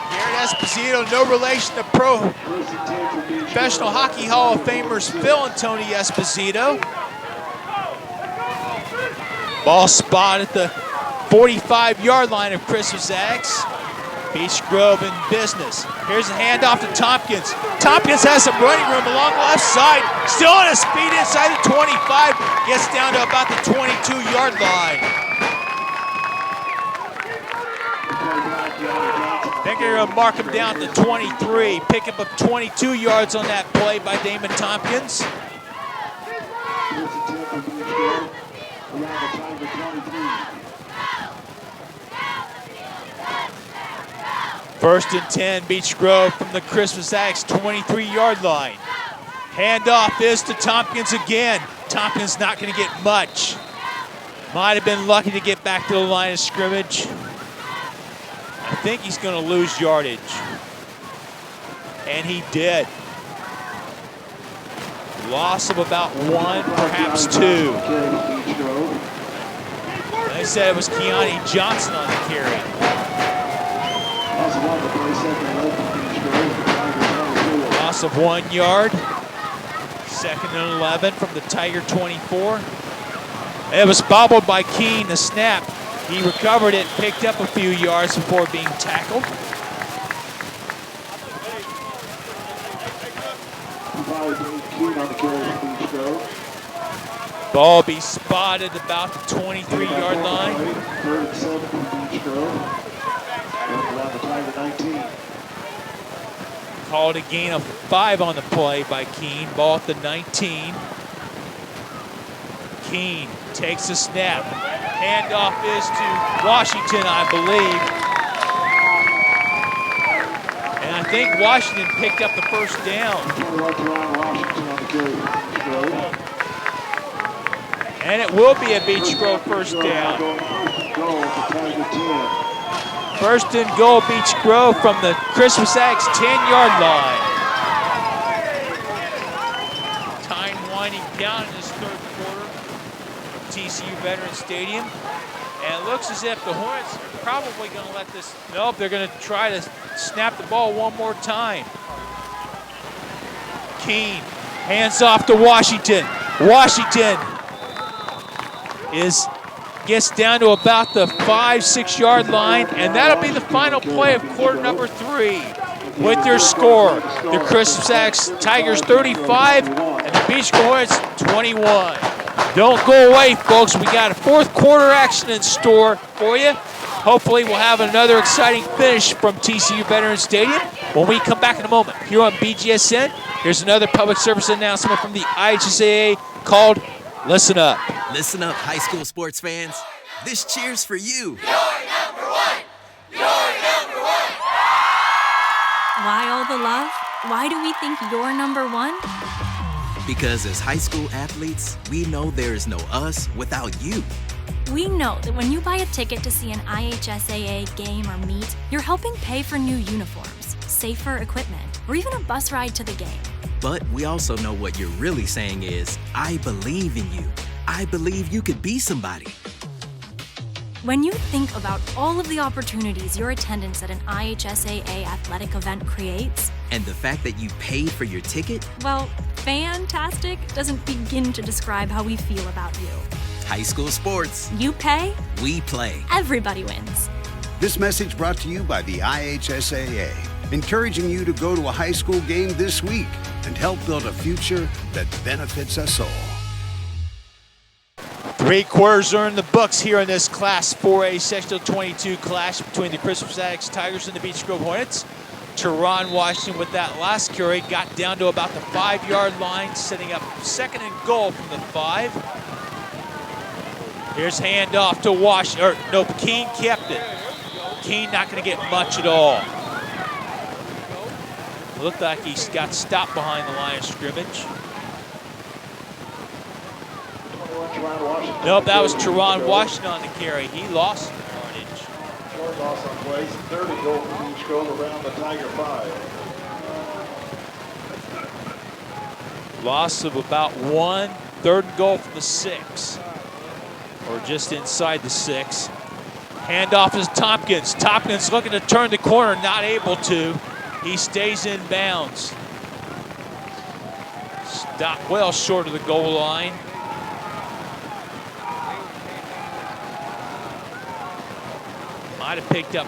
Garrett Esposito, no relation to Professional Hockey Hall of Famers Phil and Tony Esposito. Ball spot at the 45-yard line of Christmas Zags. Beech Grove in business. Here's a handoff to Tompkins. Tompkins has some running room along the left side. Still on his feet inside the 25. Gets down to about the 22-yard line. I think they're going to mark him down to 23. Pick up 22 yards on that play by Damon Tompkins. First and 10, Beech Grove from the Christmas Zags 23-yard line. Handoff is to Tompkins again. Tompkins not going to get much. Might have been lucky to get back to the line of scrimmage. I think he's going to lose yardage. And he did. Loss of about 1, perhaps 2. They said it was Keani Johnson on the carry. Loss of 1 yard. 2nd and 11 from the Tiger 24. It was bobbled by Keene, the snap. He recovered it, picked up a few yards before being tackled. Ball be spotted about the 23-yard line. 3rd and 7 from Beech Grove. Around the Tiger 19. Called a gain of 5 on the play by Keene. Ball at the 19. Keene takes a snap. Handoff is to Washington, I believe. And I think Washington picked up the first down. And it will be a Beech Grove first down. First and goal, Beech Grove from the Christmas Zags 10-yard line. Time winding down in this third quarter of TCU Veterans Stadium. And it looks as if the Hornets are probably going to let this, nope, they're going to try to snap the ball one more time. Keene hands off to Washington. Washington gets down to about the 5-6 yard line, and that'll be the final play of quarter number 3 with their score. The Christmas Zags Tigers 35 and the Beech Grove Hornets 21. Don't go away, folks. We got a fourth quarter action in store for you. Hopefully we'll have another exciting finish from TCU Veterans Stadium when we come back in a moment. Here on BGSN, here's another public service announcement from the IHSAA called Listen Up. Listen up, high school sports fans. This cheer's for you. You're number 1. You're number 1. Why all the love? Why do we think you're number 1? Because as high school athletes, we know there is no us without you. We know that when you buy a ticket to see an IHSAA game or meet, you're helping pay for new uniforms, safer equipment, or even a bus ride to the game. But we also know what you're really saying is, I believe in you. I believe you could be somebody. When you think about all of the opportunities your attendance at an IHSAA athletic event creates, and the fact that you paid for your ticket, well, fantastic doesn't begin to describe how we feel about you. High school sports. You pay, we play. Everybody wins. This message brought to you by the IHSAA encouraging you to go to a high school game this week and help build a future that benefits us all. 3 quarters are in the books here in this Class 4A Sectional 22 clash between the Crispus Attucks Tigers and the Beech Grove Hornets. Teron Washington with that last carry got down to about the 5-yard line, setting up 2nd and goal from the 5. Here's handoff to Washington. Keene kept it. Keene not going to get much at all. Looked like he got stopped behind the line of scrimmage. Nope, that was Teron Washington on the carry. He lost some yardage. Short loss on plays. 3rd and goal for Beech Grove around the Tiger 5. Loss of about 1. 3rd and goal from the 6. Or just inside the 6. Handoff is Tompkins. Tompkins looking to turn the corner, not able to. He stays in bounds. Stopped well short of the goal line. Might have picked up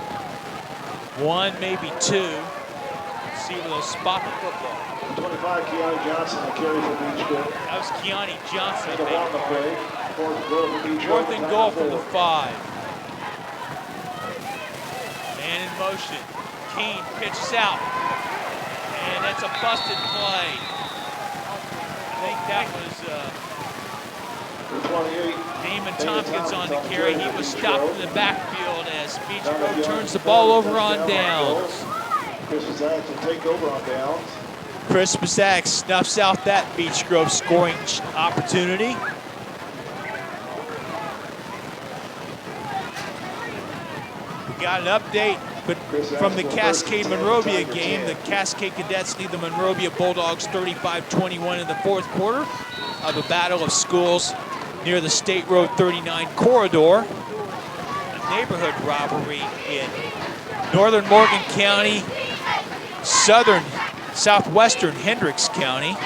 1, maybe 2. See where they'll spot the football. 25, Keani Johnson, the carry for Beech Grove. That was Keani Johnson. And around the play. 4th and goal for Beech Grove. 4th and goal from the 5. Man in motion. Keene pitches out. And that's a busted play. I think that was Damon Tompkins on the carry. He was stopped in the backfield as Beech Grove turns the ball over on downs. Crispus Attucks will take over on downs. Crispus Attucks snuffs out that Beech Grove scoring opportunity. We got an update from the Cascade-Monrovia game. The Cascade Cadets lead the Monrovia Bulldogs 35-21 in the 4th quarter of a battle of schools near the State Road 39 corridor. A neighborhood rivalry in northern Morgan County, southwestern Hendricks County.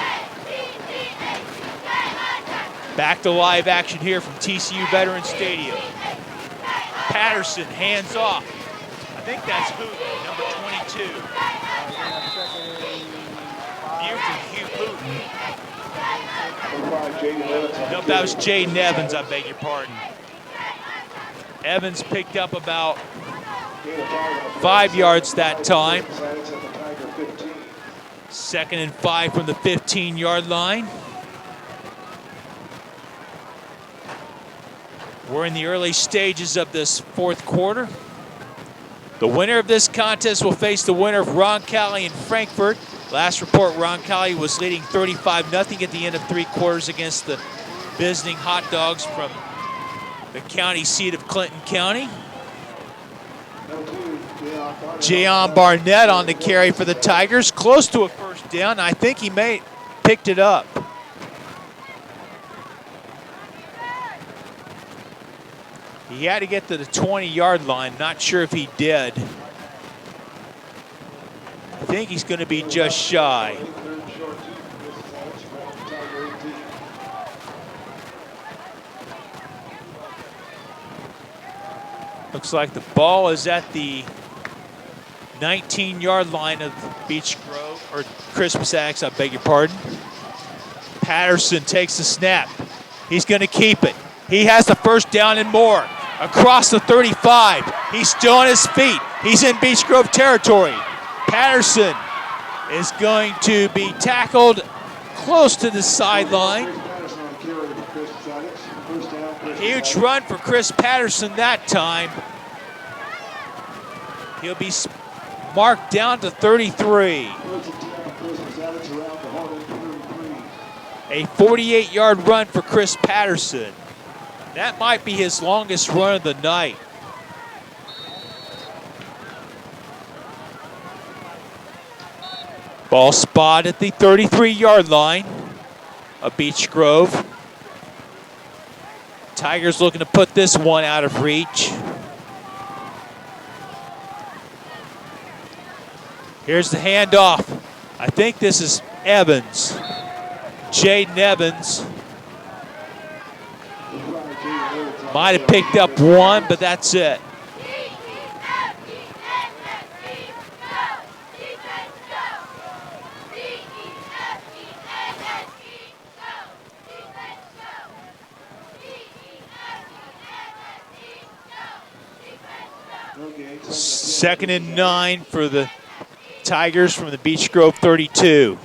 Back to live action here from TCU Veterans Stadium. Patterson hands off. I think that's Hooten, number 22. Hugh Hooten. Nope, that was Jaden Evans, I beg your pardon. Evans picked up about 5 yards that time. 2nd and 5 from the 15-yard line. We're in the early stages of this 4th quarter. The winner of this contest will face the winner of Roncalli and Frankfort. Last report, Roncalli was leading 35-0 at the end of 3 quarters against the visiting Hot Dogs from the county seat of Clinton County. Jayon Barnett on the carry for the Tigers, close to a first down. I think he picked it up. He had to get to the 20-yard line. Not sure if he did. I think he's going to be just shy. Looks like the ball is at the 19-yard line of Beech Grove, or Crispus Attucks, I beg your pardon. Patterson takes the snap. He's going to keep it. He has the first down and more. Across the 35. He's still on his feet. He's in Beech Grove territory. Patterson is going to be tackled close to the sideline. Huge run for Chris Patterson that time. He'll be marked down to 33. A 48-yard run for Chris Patterson. That might be his longest run of the night. Ball spot at the 33-yard line of Beech Grove. Tigers looking to put this one out of reach. Here's the handoff. I think this is Evans. Jaden Evans. Might have picked up 1, but that's it. 2nd and 9 for the Tigers from the Beech Grove 32.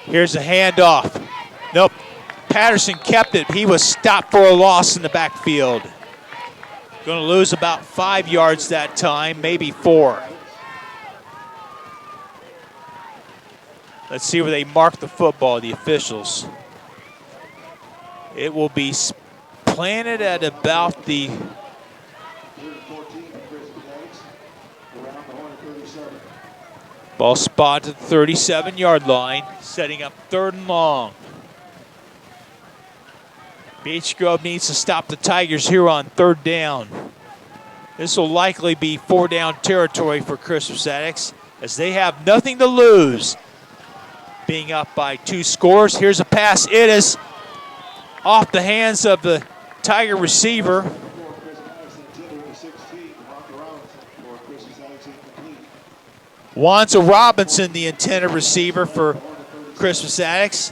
Here's a handoff. Nope. Patterson kept it. He was stopped for a loss in the backfield. Going to lose about 5 yards that time, maybe 4. Let's see where they mark the football, the officials. It will be planted at about the ball spot at the 37-yard line, setting up 3rd and long. Beech Grove needs to stop the Tigers here on 3rd down. This will likely be 4-down territory for Christmas Addicts as they have nothing to lose, being up by 2 scores. Here's a pass. It is off the hands of the Tiger receiver. Wanza Robinson, the intended receiver for Christmas Addicts.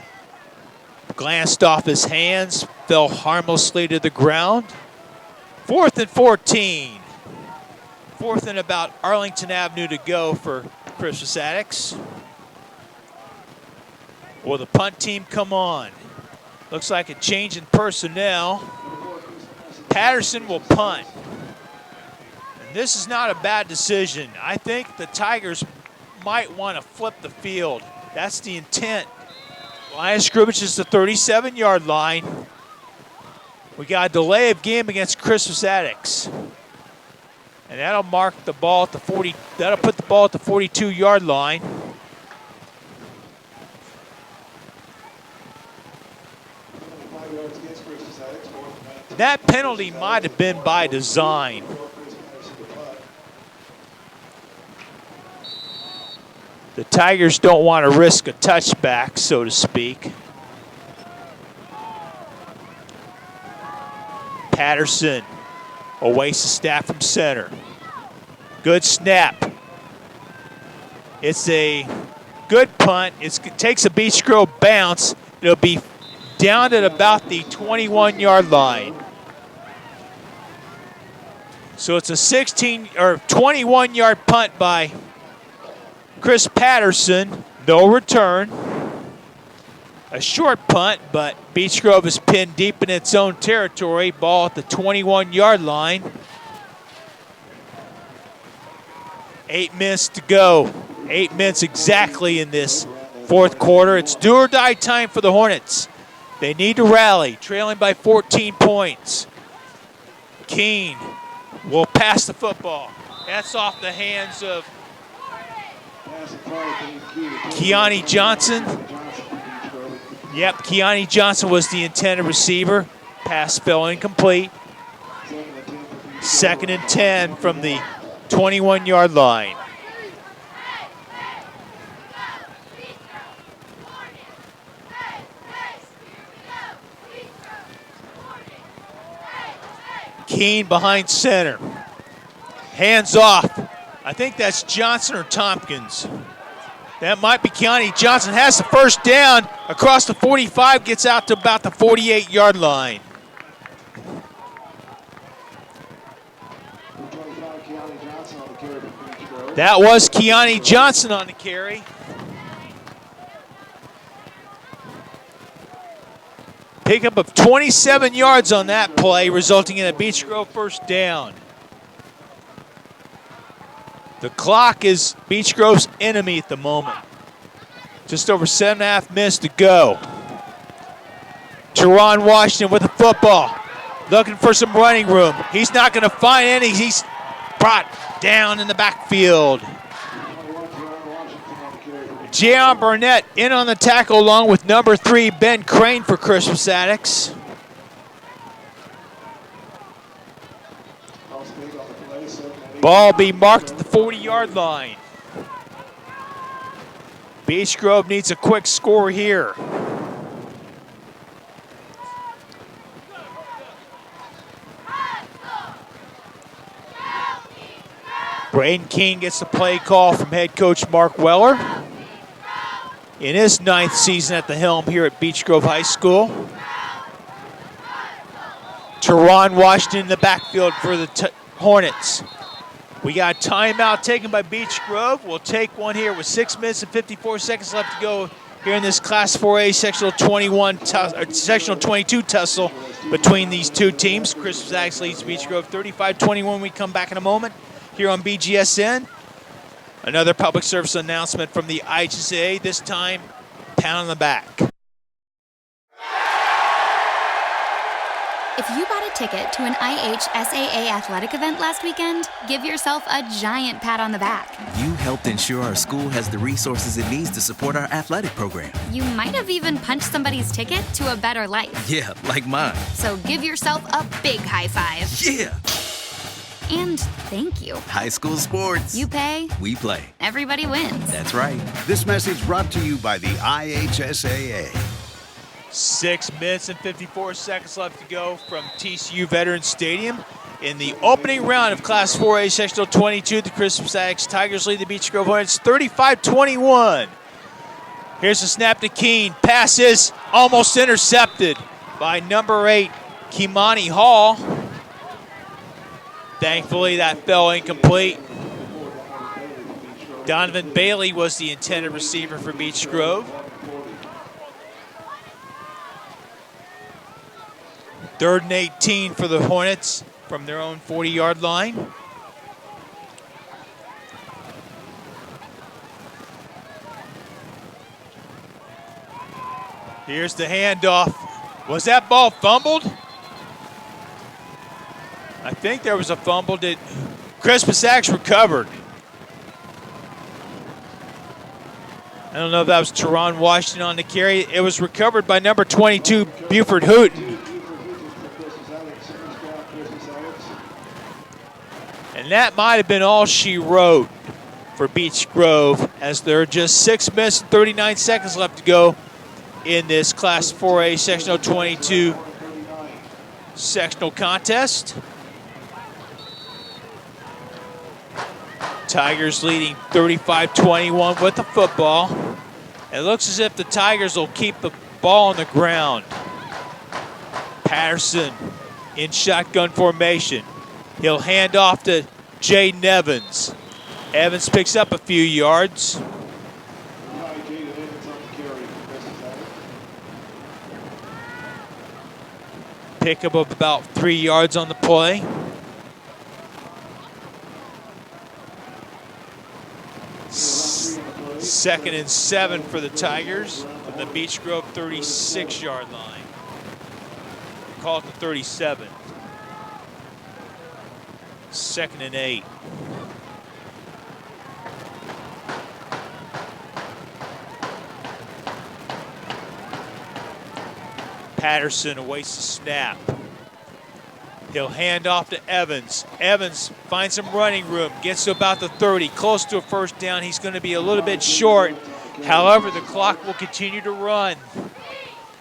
Glanced off his hands, fell harmlessly to the ground. 4th and 14. 4th and about Arlington Avenue to go for Christmas Addicts. Will the punt team come on? Looks like a change in personnel. Patterson will punt. And this is not a bad decision. I think the Tigers might want to flip the field. That's the intent. Line of scrimmage is the 37-yard line. We got a delay of game against Christmas Addicts. And that'll mark the ball at the 40. That'll put the ball at the 42-yard line. That penalty might have been by design. The Tigers don't want to risk a touchback, so to speak. Patterson awaits the snap from center. Good snap. It's a good punt. It takes a Beech Grove bounce. It'll be down at about the 21-yard line. So it's a 21-yard punt by Chris Patterson. No return. A short punt, but Beech Grove is pinned deep in its own territory. Ball at the 21-yard line. 8 minutes to go. 8 minutes exactly in this 4th quarter. It's do or die time for the Hornets. They need to rally, trailing by 14 points. Keene will pass the football. That's off the hands of Keani Johnson. Yep, Keani Johnson was the intended receiver. Pass fell incomplete. 2nd and 10 from the 21-yard line. Keene behind center. Hands off. I think that's Johnson or Tompkins. That might be Keani Johnson. Has the first down across the 45, gets out to about the 48-yard line. That was Keani Johnson on the carry. Pickup of 27 yards on that play, resulting in a Beech Grove 1st down. The clock is Beech Grove's enemy at the moment. Just over 7.5 minutes to go. Teron Washington with the football. Looking for some running room. He's not going to find any. He's brought down in the backfield. Jayon Burnett in on the tackle along with number 3, Ben Crane for Christmas Addicts. Ball be marked at the 40-yard line. Beech Grove needs a quick score here. Braden King gets the play call from head coach Mark Weller in his 9th season at the helm here at Beech Grove High School. Teron Washington in the backfield for the Hornets. We got timeout taken by Beech Grove. We'll take one here with 6 minutes and 54 seconds left to go here in this Class 4A Sectional 22 tussle between these two teams. Christmas Axe leads Beech Grove 35-21. We come back in a moment here on BGSN. Another public service announcement from the IHSAA, this time pound on the back. If you bought a ticket to an IHSAA athletic event last weekend, give yourself a giant pat on the back. You helped ensure our school has the resources it needs to support our athletic program. You might have even punched somebody's ticket to a better life. Yeah, like mine. So give yourself a big high five. Yeah. And thank you. High school sports. You pay. We play. Everybody wins. That's right. This message brought to you by the IHSAA. 6 minutes and 54 seconds left to go from TCU Veterans Stadium. In the opening round of Class 4A Sectional 22, the Christmas Axe Tigers lead the Beech Grove Hornets 35-21. Here's the snap to Keene. Pass is almost intercepted by number 8, Kimani Hall. Thankfully, that fell incomplete. Donovan Bailey was the intended receiver for Beech Grove. 3rd and 18 for the Hornets from their own 40-yard line. Here's the handoff. Was that ball fumbled? I think there was a fumble. Did Christmas Axe recovered? I don't know if that was Teron Washington on the carry. It was recovered by number 22, Buford Hooten. And that might have been all she wrote for Beech Grove, as there are just 6 minutes and 39 seconds left to go in this Class 4A Sectional 22 sectional contest. Tigers leading 35-21 with the football. It looks as if the Tigers will keep the ball on the ground. Patterson in shotgun formation. He'll hand off to Jaden Evans. Evans picks up a few yards. Pickup of about 3 yards on the play. Second and 7 for the Tigers from the Beech Grove 36-yard line. Call it the 37. 2nd and 8. Patterson awaits the snap. He'll hand off to Evans. Evans finds some running room, gets to about the 30, close to a first down. He's going to be a little bit short. However, the clock will continue to run,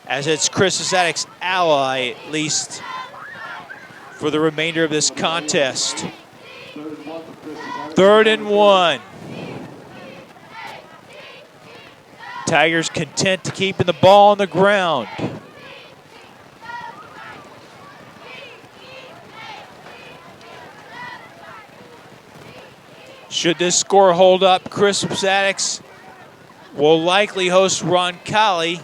as it's Christmas Addict's ally, at least for the remainder of this contest. 3rd and 1. Tigers content to keeping the ball on the ground. Should this score hold up, Christmas Addicts will likely host Roncalli,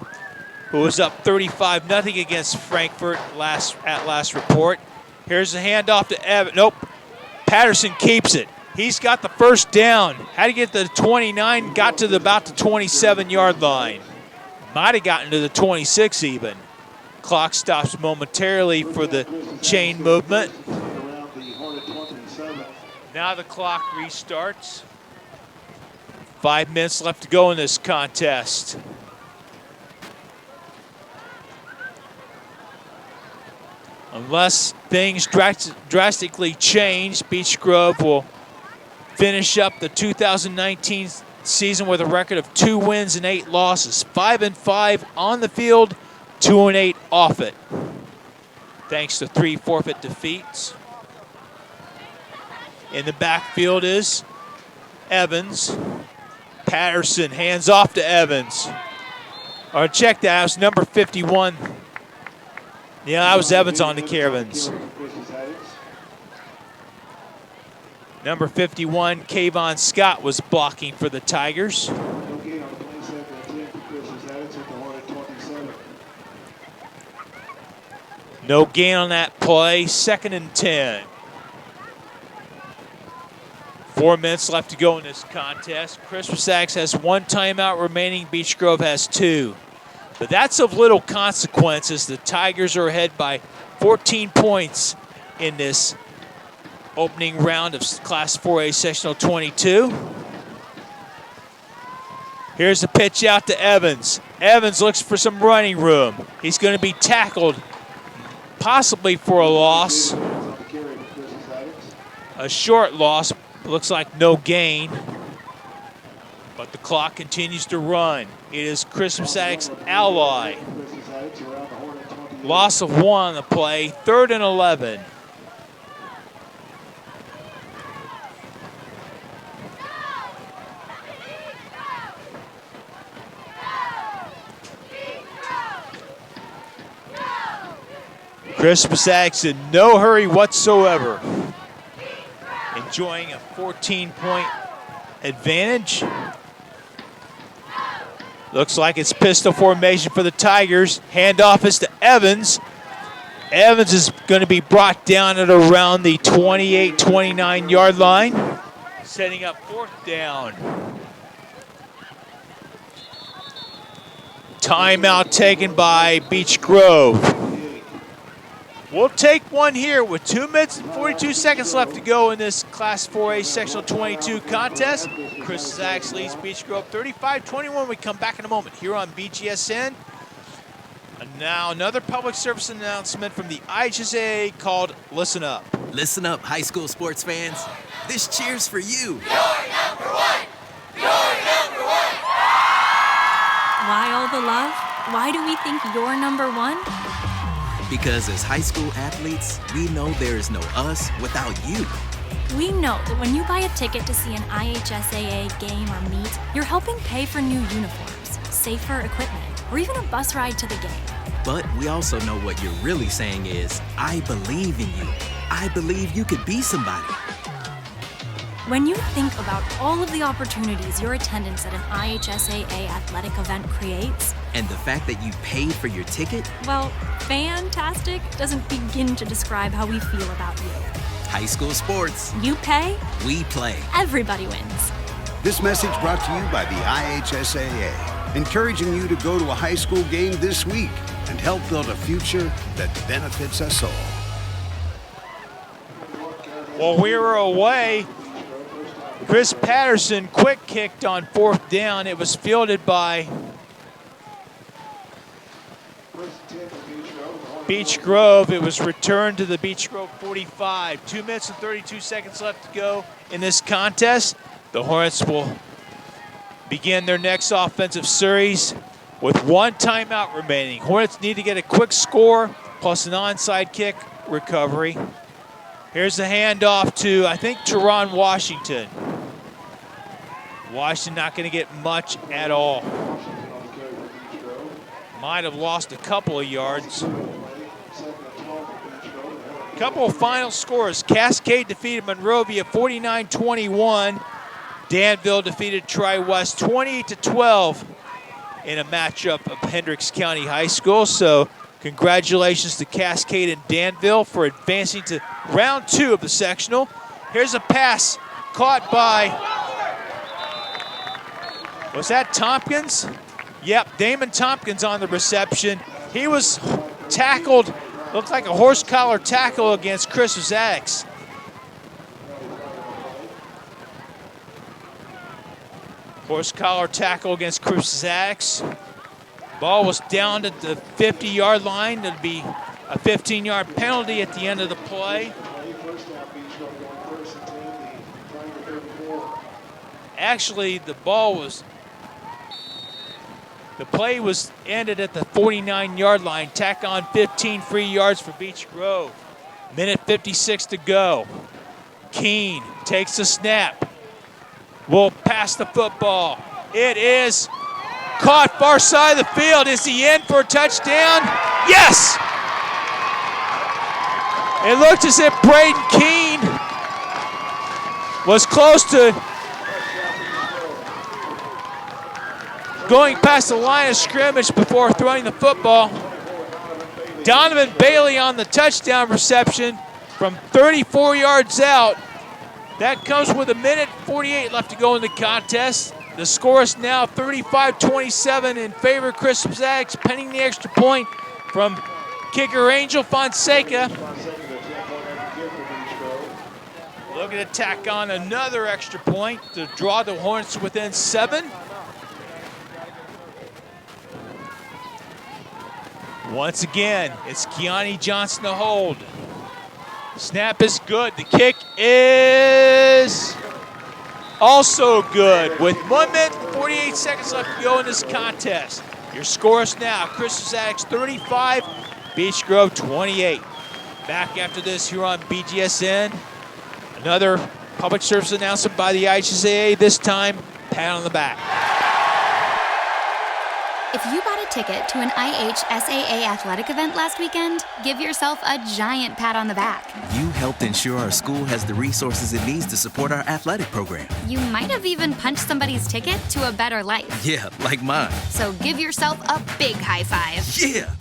who was up 35-0 against Frankfurt at last report. Here's the handoff to Evans. Nope. Patterson keeps it. He's got the first down. Had to get to the 29, got to about the 27-yard line. Might have gotten to the 26 even. Clock stops momentarily for the chain movement. Now the clock restarts. 5 minutes left to go in this contest. Unless things drastically change, Beech Grove will finish up the 2019 season with a record of 2 wins and 8 losses. 5-5 on the field, 2-8 off it, thanks to 3 forfeit defeats. In the backfield is Evans. Patterson hands off to Evans. Or check that, it was number 51. Yeah, that was Evans on the carry. Number 51, Kayvon Scott, was blocking for the Tigers. No gain on the play, second and 10 for Christmas Addicts at the Hornet 27. No gain on that play, 2nd and 10. 4 minutes left to go in this contest. Christmas Addicts has 1 timeout remaining. Beech Grove has 2. But that's of little consequence as the Tigers are ahead by 14 points in this opening round of Class 4A Sectional 22. Here's the pitch out to Evans. Evans looks for some running room. He's going to be tackled, possibly for a loss. A short loss, looks like no gain. But the clock continues to run. It is Christmas Addicts ally. Loss of 1 on the play, 3rd and 11. Christmas Addicts in no hurry whatsoever. Enjoying a 14-point advantage. Looks like it's pistol formation for the Tigers. Handoff is to Evans. Evans is going to be brought down at around the 28-29 yard line. Setting up 4th down. Timeout taken by Beech Grove. We'll take one here with 2 minutes and 42 seconds left to go in this Class 4A Sectional 22 contest. Christmas Addicts leads Beech Grove 35-21. We come back in a moment here on BGSN. And now another public service announcement from the IHSAA called Listen Up. Listen up, high school sports fans. This cheers for you. You're number 1. You're number 1. Why all the love? Why do we think you're number 1? Because as high school athletes, we know there is no us without you. We know that when you buy a ticket to see an IHSAA game or meet, you're helping pay for new uniforms, safer equipment, or even a bus ride to the game. But we also know what you're really saying is, I believe in you. I believe you could be somebody. When you think about all of the opportunities your attendance at an IHSAA athletic event creates, and the fact that you paid for your ticket, well, fantastic doesn't begin to describe how we feel about you. High school sports. You pay, we play. Everybody wins. This message brought to you by the IHSAA, encouraging you to go to a high school game this week and help build a future that benefits us all. While we were away, Chris Patterson quick kicked on 4th down. It was fielded by Beech Grove. It was returned to the Beech Grove 45. 2 minutes and 32 seconds left to go in this contest. The Hornets will begin their next offensive series with 1 timeout remaining. Hornets need to get a quick score plus an onside kick recovery. Here's the handoff to, I think, Teron Washington. Washington not going to get much at all. Might have lost a couple of yards. Couple of final scores. Cascade defeated Monrovia 49-21. Danville defeated Tri-West 28-12 in a matchup of Hendricks County High School. So congratulations to Cascade and Danville for advancing to round 2 of the sectional. Here's a pass caught by, was that Tompkins? Yep, Damon Tompkins on the reception. He was tackled, looked like a horse collar tackle against Christmas Addicts. Horse collar tackle against Christmas Addicts. Ball was down at the 50-yard line. There'd be a 15-yard penalty at the end of the play. Actually, the play was ended at the 49-yard line. Tack on 15 free yards for Beech Grove. Minute 56 to go. Keene takes the snap. Will pass the football. It is caught far side of the field. Is he in for a touchdown? Yes! It looked as if Braden Keene was close to going past the line of scrimmage before throwing the football. Donovan Bailey on the touchdown reception from 34 yards out. That comes with 1:48 left to go in the contest. The score is now 35-27 in favor of Crystal Zags, pending the extra point from kicker Angel Fonseca. Looking to tack on another extra point to draw the Hornets within 7. Once again, it's Keani Johnson to hold. Snap is good. The kick is also good with 1 minute and 48 seconds left to go in this contest. Your score is now Crystal Zags 35, Beech Grove 28. Back after this here on BGSN. Another public service announcement by the IHSAA, this time pat on the back. If you bought a ticket to an IHSAA athletic event last weekend, give yourself a giant pat on the back. You helped ensure our school has the resources it needs to support our athletic program. You might have even punched somebody's ticket to a better life. Yeah, like mine. So give yourself a big high five. Yeah.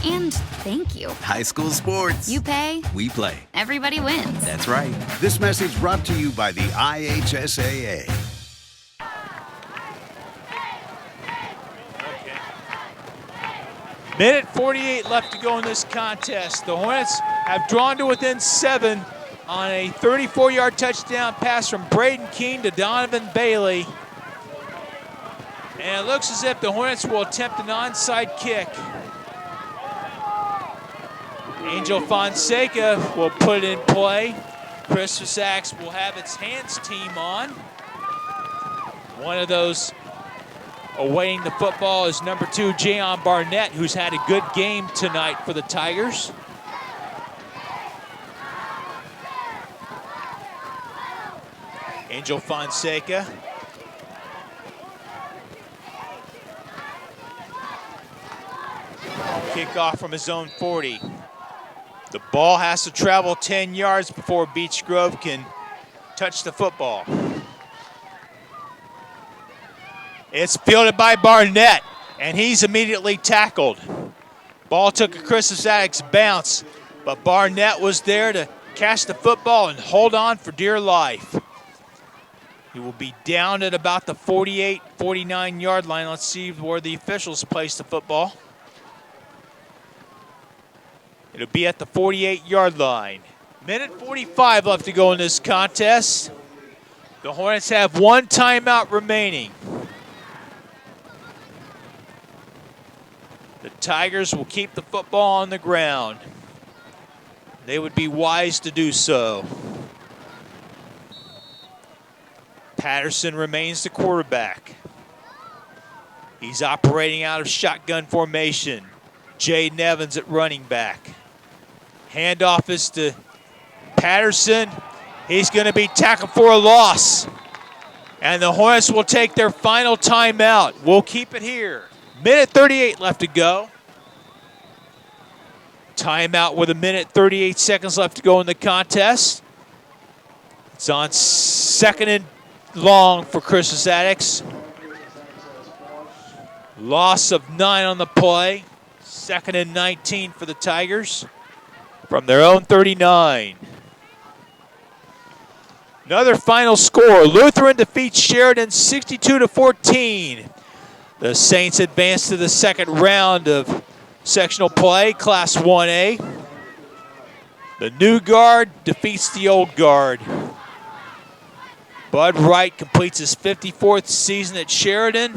And thank you. High school sports. You pay. We play. Everybody wins. That's right. This message brought to you by the IHSAA. Minute 48 left to go in this contest. The Hornets have drawn to within 7 on a 34-yard touchdown pass from Braden Keene to Donovan Bailey. And it looks as if the Hornets will attempt an onside kick. Angel Fonseca will put it in play. Crystal Zags will have its hands team on. One of those awaiting the football is number 2, Jayon Barnett, who's had a good game tonight for the Tigers. Angel Fonseca. Kickoff from his own 40. The ball has to travel 10 yards before Beech Grove can touch the football. It's fielded by Barnett, and he's immediately tackled. Ball took a Crystal Zags bounce, but Barnett was there to catch the football and hold on for dear life. He will be down at about the 48, 49-yard line. Let's see where the officials place the football. It'll be at the 48-yard line. Minute 45 left to go in this contest. The Hornets have 1 timeout remaining. The Tigers will keep the football on the ground. They would be wise to do so. Patterson remains the quarterback. He's operating out of shotgun formation. Jaden Evans at running back. Handoff is to Patterson. He's going to be tackled for a loss. And the Hornets will take their final timeout. We'll keep it here. Minute 38 left to go. Timeout with 1 minute 38 seconds left to go in the contest. It's on 2nd and long for Crystal Zags. Loss of 9 on the play. 2nd and 19 for the Tigers from their own 39. Another final score. Lutheran defeats Sheridan 62-14. The Saints advance to the 2nd round of sectional play, Class 1A. The new guard defeats the old guard. Bud Wright completes his 54th season at Sheridan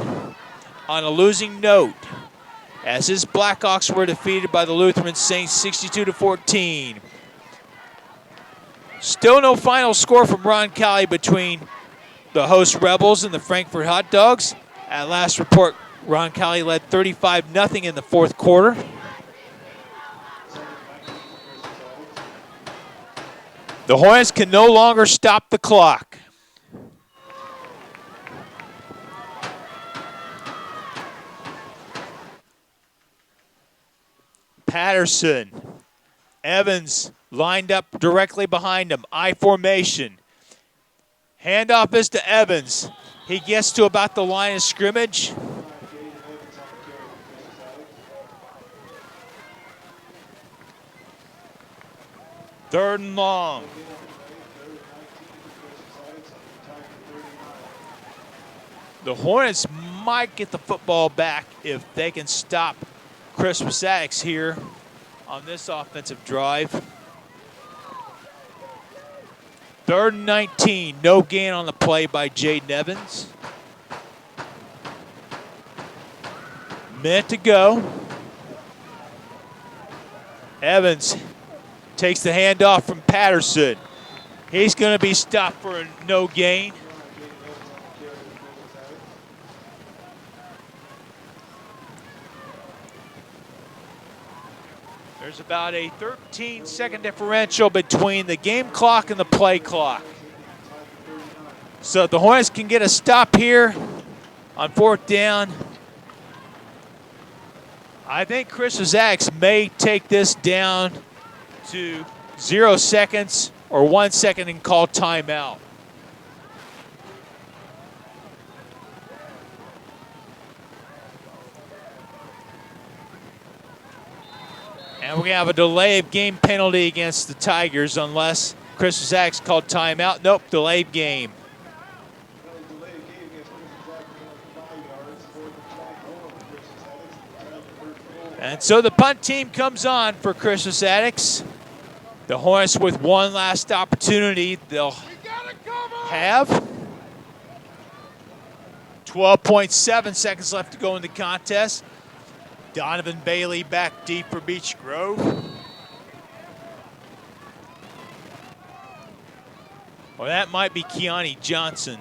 on a losing note, as his Blackhawks were defeated by the Lutheran Saints 62-14. Still no final score from Roncalli between the host Rebels and the Frankfurt Hot Dogs. At last report, Roncalli led 35-0 in the 4th quarter. The Hornets can no longer stop the clock. Patterson, Evans lined up directly behind him, I formation. Handoff is to Evans. He gets to about the line of scrimmage. Third and long. The Hornets might get the football back if they can stop Chris Wasatix here on this offensive drive. 3rd and 19. No gain on the play by Jaden Evans. Minute to go. Evans takes the handoff from Patterson. He's going to be stopped for a no gain. There's about a 13-second differential between the game clock and the play clock. So if the Hornets can get a stop here on 4th down, I think Chris Wasatix may take this down to 0 seconds or 1 second and call timeout. And we're going to have a delay of game penalty against the Tigers unless Chris Wasatix called timeout. Nope, delay of game. And so the punt team comes on for Chris Wasatix. The Hornets with one last opportunity they'll have. 12.7 seconds left to go in the contest. Donovan Bailey back deep for Beech Grove. Or that might be Keani Johnson.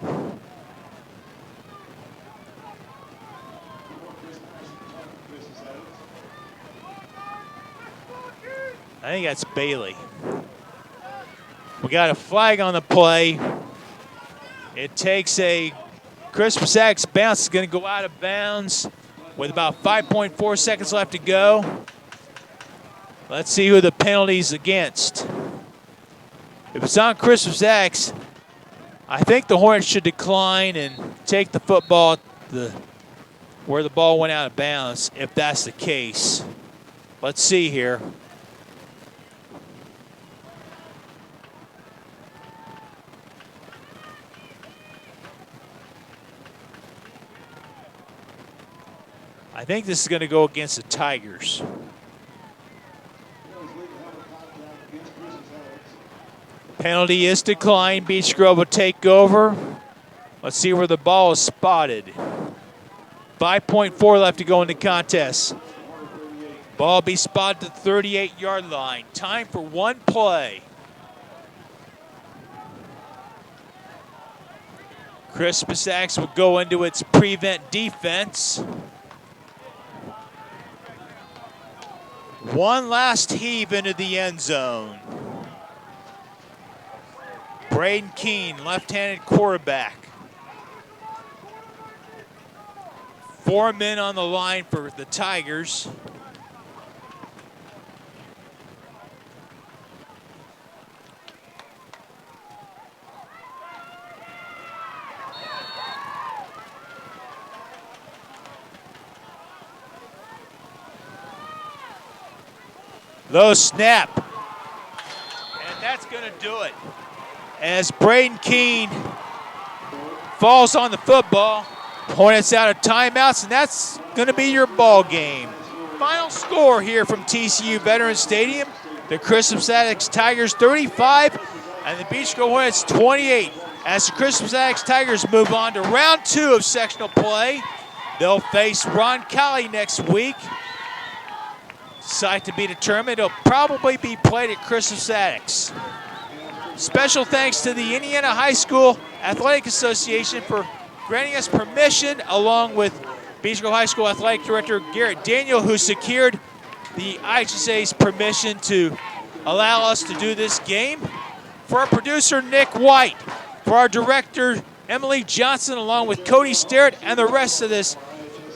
I think that's Bailey. We got a flag on the play. It takes a Chris Wasatix bounce. Is going to go out of bounds with about 5.4 seconds left to go. Let's see who the penalty's against. If it's on Chris Wasatix, I think the Hornets should decline and take the football where the ball went out of bounds, if that's the case. Let's see here. I think this is going to go against the Tigers. Penalty is declined. Beech Grove will take over. Let's see where the ball is spotted. 5.4 left to go in the contest. Ball be spotted to the 38-yard line. Time for one play. Chris Wasatix will go into its prevent defense. One last heave into the end zone. Braden Keene, left-handed quarterback. 4 men on the line for the Tigers. Low snap. And that's going to do it. As Braden Keene falls on the football, Hornets out of timeouts, and that's going to be your ball game. Final score here from TCU Veterans Stadium. The Chris Wasatix Tigers 35 and the Beech Grove Hornets 28. As the Chris Wasatix Tigers move on to round 2 of sectional play, they'll face Roncalli next week. Site to be determined. It'll probably be played at Chris Wasatix. Special thanks to the Indiana High School Athletic Association for granting us permission, along with Beech Grove High School Athletic Director Garrett Daniel, who secured the IHSAA's permission to allow us to do this game. For our producer, Nick White, for our director, Emily Johnson, along with Cody Sterrett and the rest of this